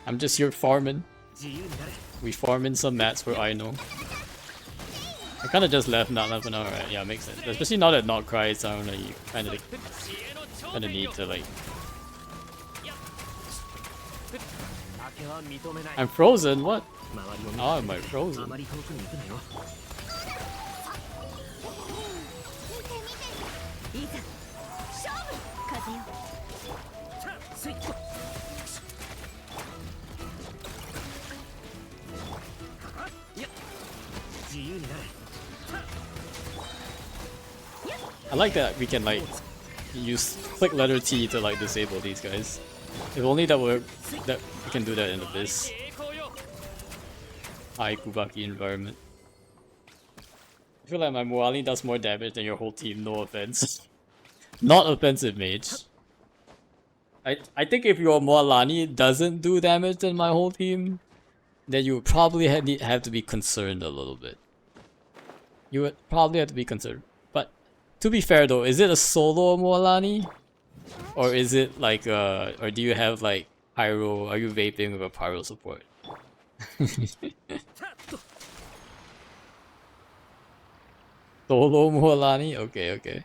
I'm just here farming. 自由になれ We farming some mats for Aino. I kind of just left not left an hour, right? Yeah, makes sense. Especially now that Not Cry is down, you kind of need to like. 負けは認めない I'm frozen. What? 周りを見 How am I あ frozen? まり遠くに行くなよいざ勝負風よスイッチ いや自由になれ I like that we can like use click letter T to like disable these guys. If only that we can do that in Abyss. 栄光よ High Kubaki environment. I feel like my Moali does more damage than your whole team, no offense. Not offensive, mage. I think if your Moalani doesn't do damage than my whole team, then you would probably have to be concerned a little bit. You would probably have to be concerned. But to be fair though, is it a solo Moalani? Or is it like or do you have like pyro, are you vaping with a pyro support? Solo Moalani? Okay, okay.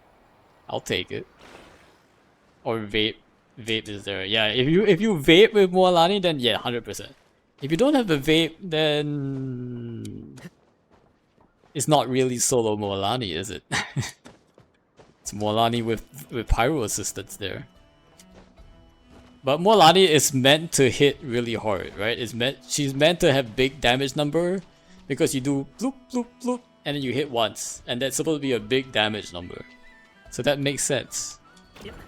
I'll take it. Or vape. Vape is there. Yeah, if you vape with Moalani, then yeah, 100%. If you don't have the vape, then it's not really solo Moalani, is it? It's Moalani with pyro assistance there. But Moalani is meant to hit really hard, right? She's meant to have big damage number because you do bloop bloop bloop and then you hit once, and that's supposed to be a big damage number. So that makes sense.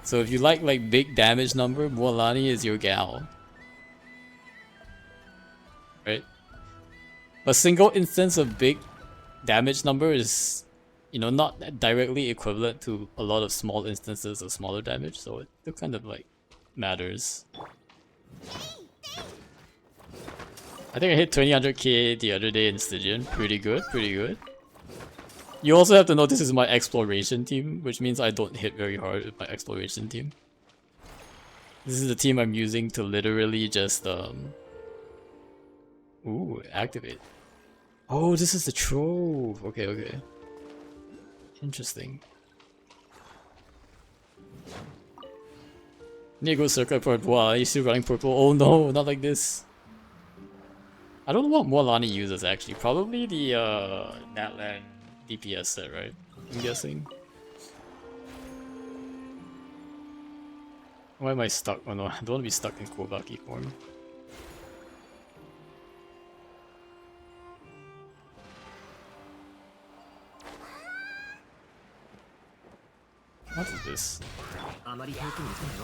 So if you like big damage number, Moalani is your gal. Right? A single instance of big damage number is, you know, not directly equivalent to a lot of small instances of smaller damage, so it still kind of like matters. I think I hit 2000k the other day in Stygian. Pretty good, pretty good. You also have to know this is my exploration team, which means I don't hit very hard with my exploration team. This is the team I'm using to literally just ooh, activate. Oh, this is the trove. Okay, okay. Interesting. Need to go circle for Wow, are you still running purple? Oh no, not like this. I don't know what Moalani uses actually. Probably the Natlan DPS set, right? I'm guessing. Why am I stuck? Oh no, I don't want to be stuck in Kobaki form. What is this? あまり遠くに行くなよ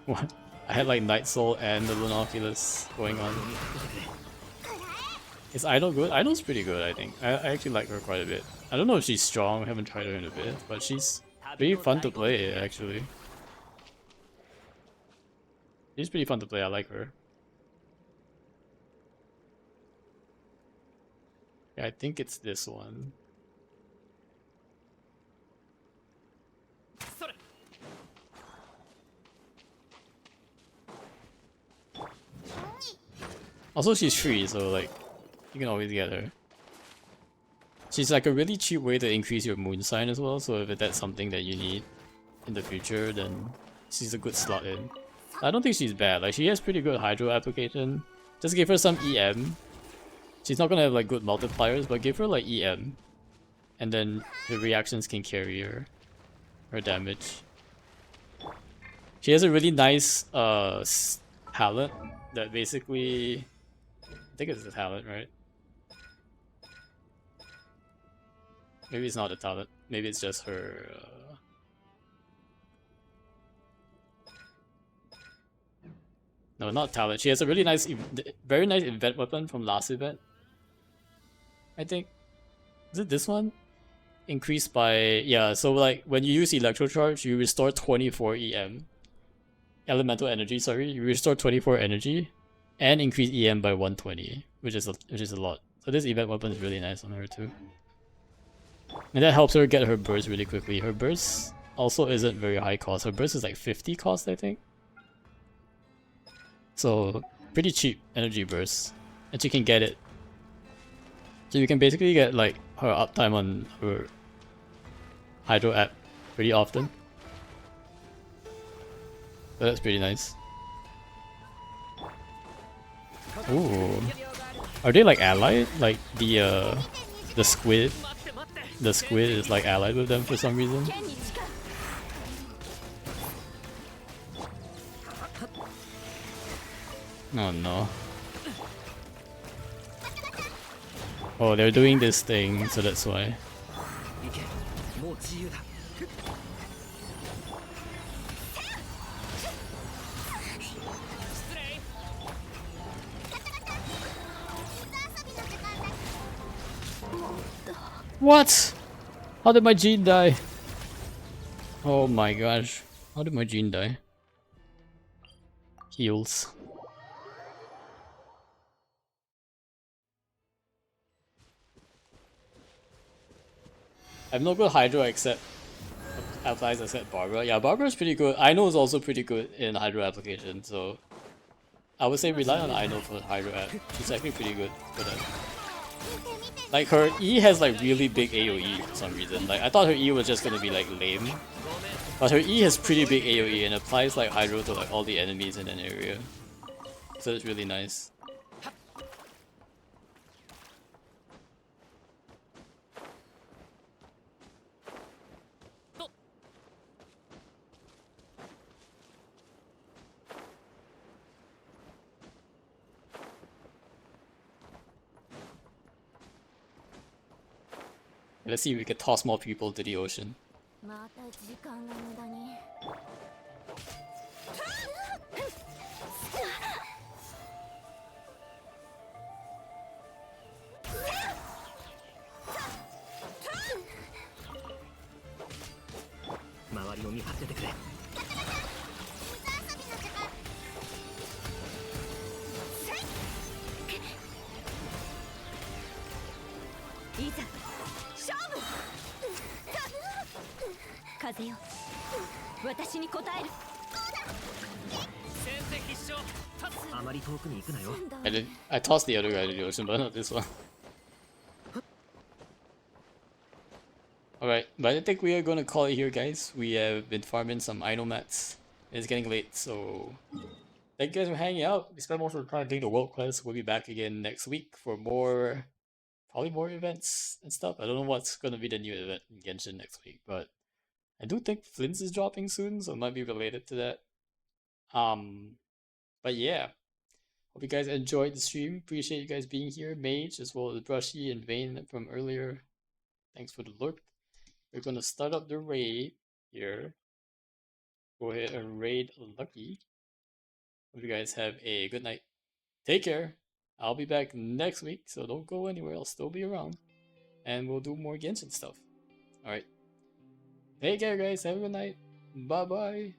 What? I had like Night Soul and the Lunoculus going on. Is Idol good? Idol's pretty good, I think. I actually like her quite a bit. I don't know if she's strong, I haven't tried her in a bit, but she's pretty fun to play actually. She's pretty fun to play, I like her. Yeah, I think it's this one. それ Also, she's free, so like, you can always get her. She's like a really cheap way to increase your moon sign as well, so if that's something that you need in the future, then she's a good slot in. I don't think she's bad, like she has pretty good hydro application. Just give her some EM. She's not gonna have like good multipliers, but give her like EM. And then the reactions can carry her damage. She has a really nice talent that basically, I think it's a talent, right? Maybe it's not a talent. Maybe it's just her. No, not talent. She has a really nice, very nice event weapon from last event. I think. Is it this one? Increased by, yeah. So like when you use Electro Charge, you restore 24 EM. Elemental energy. Sorry, you restore 24 energy, and increase EM by 120, which is a lot. So this event weapon is really nice on her too. And that helps her get her burst really quickly. Her burst also isn't very high cost. Her burst is like 50 cost, I think. So pretty cheap energy burst, and she can get it. So you can basically get like her uptime on her Hydro app pretty often. So that's pretty nice. Ooh, are they like allied? Like the squid? The squid is like allied with them for some reason. Oh no. Oh, they're doing this thing, so that's why. 行けもう自由だ What? How did my Jean die? Oh my gosh. How did my Jean die? Heals. I have no good Hydro except applies except Barbara. Yeah, Barbara's pretty good. Aino is also pretty good in Hydro application, so I would say rely on Aino for Hydro app. She's actually pretty good for that. Like her E has like really big AoE for some reason. Like I thought her E was just gonna be like lame, but her E has pretty big AoE and applies like Hydro to like all the enemies in an area. So it's really nice. Let's see if we can toss more people to the ocean. また時間が無駄に。周りを見張っててくれ いざ勝負風よ私に応える あまり遠くに行くなよ I tossed the other guy to the ocean, but not this one. Alright, but I think we are gonna call it here, guys. We have been farming some Aino mats. It's getting late, so thank you guys for hanging out. We spent most of the time doing the world quest. We'll be back again next week for more, probably more events and stuff. I don't know what's gonna be the new event in Genshin next week, but I do think Flint's is dropping soon, so it might be related to that. But yeah, hope you guys enjoyed the stream. Appreciate you guys being here, Mage, as well as Brushy and Vayne from earlier. Thanks for the lurk. We're gonna start up the raid here. Go ahead and raid Lucky. Hope you guys have a good night. Take care. I'll be back next week, so don't go anywhere. I'll still be around. And we'll do more Genshin stuff. Alright. Take care, guys. Have a good night. Bye-bye.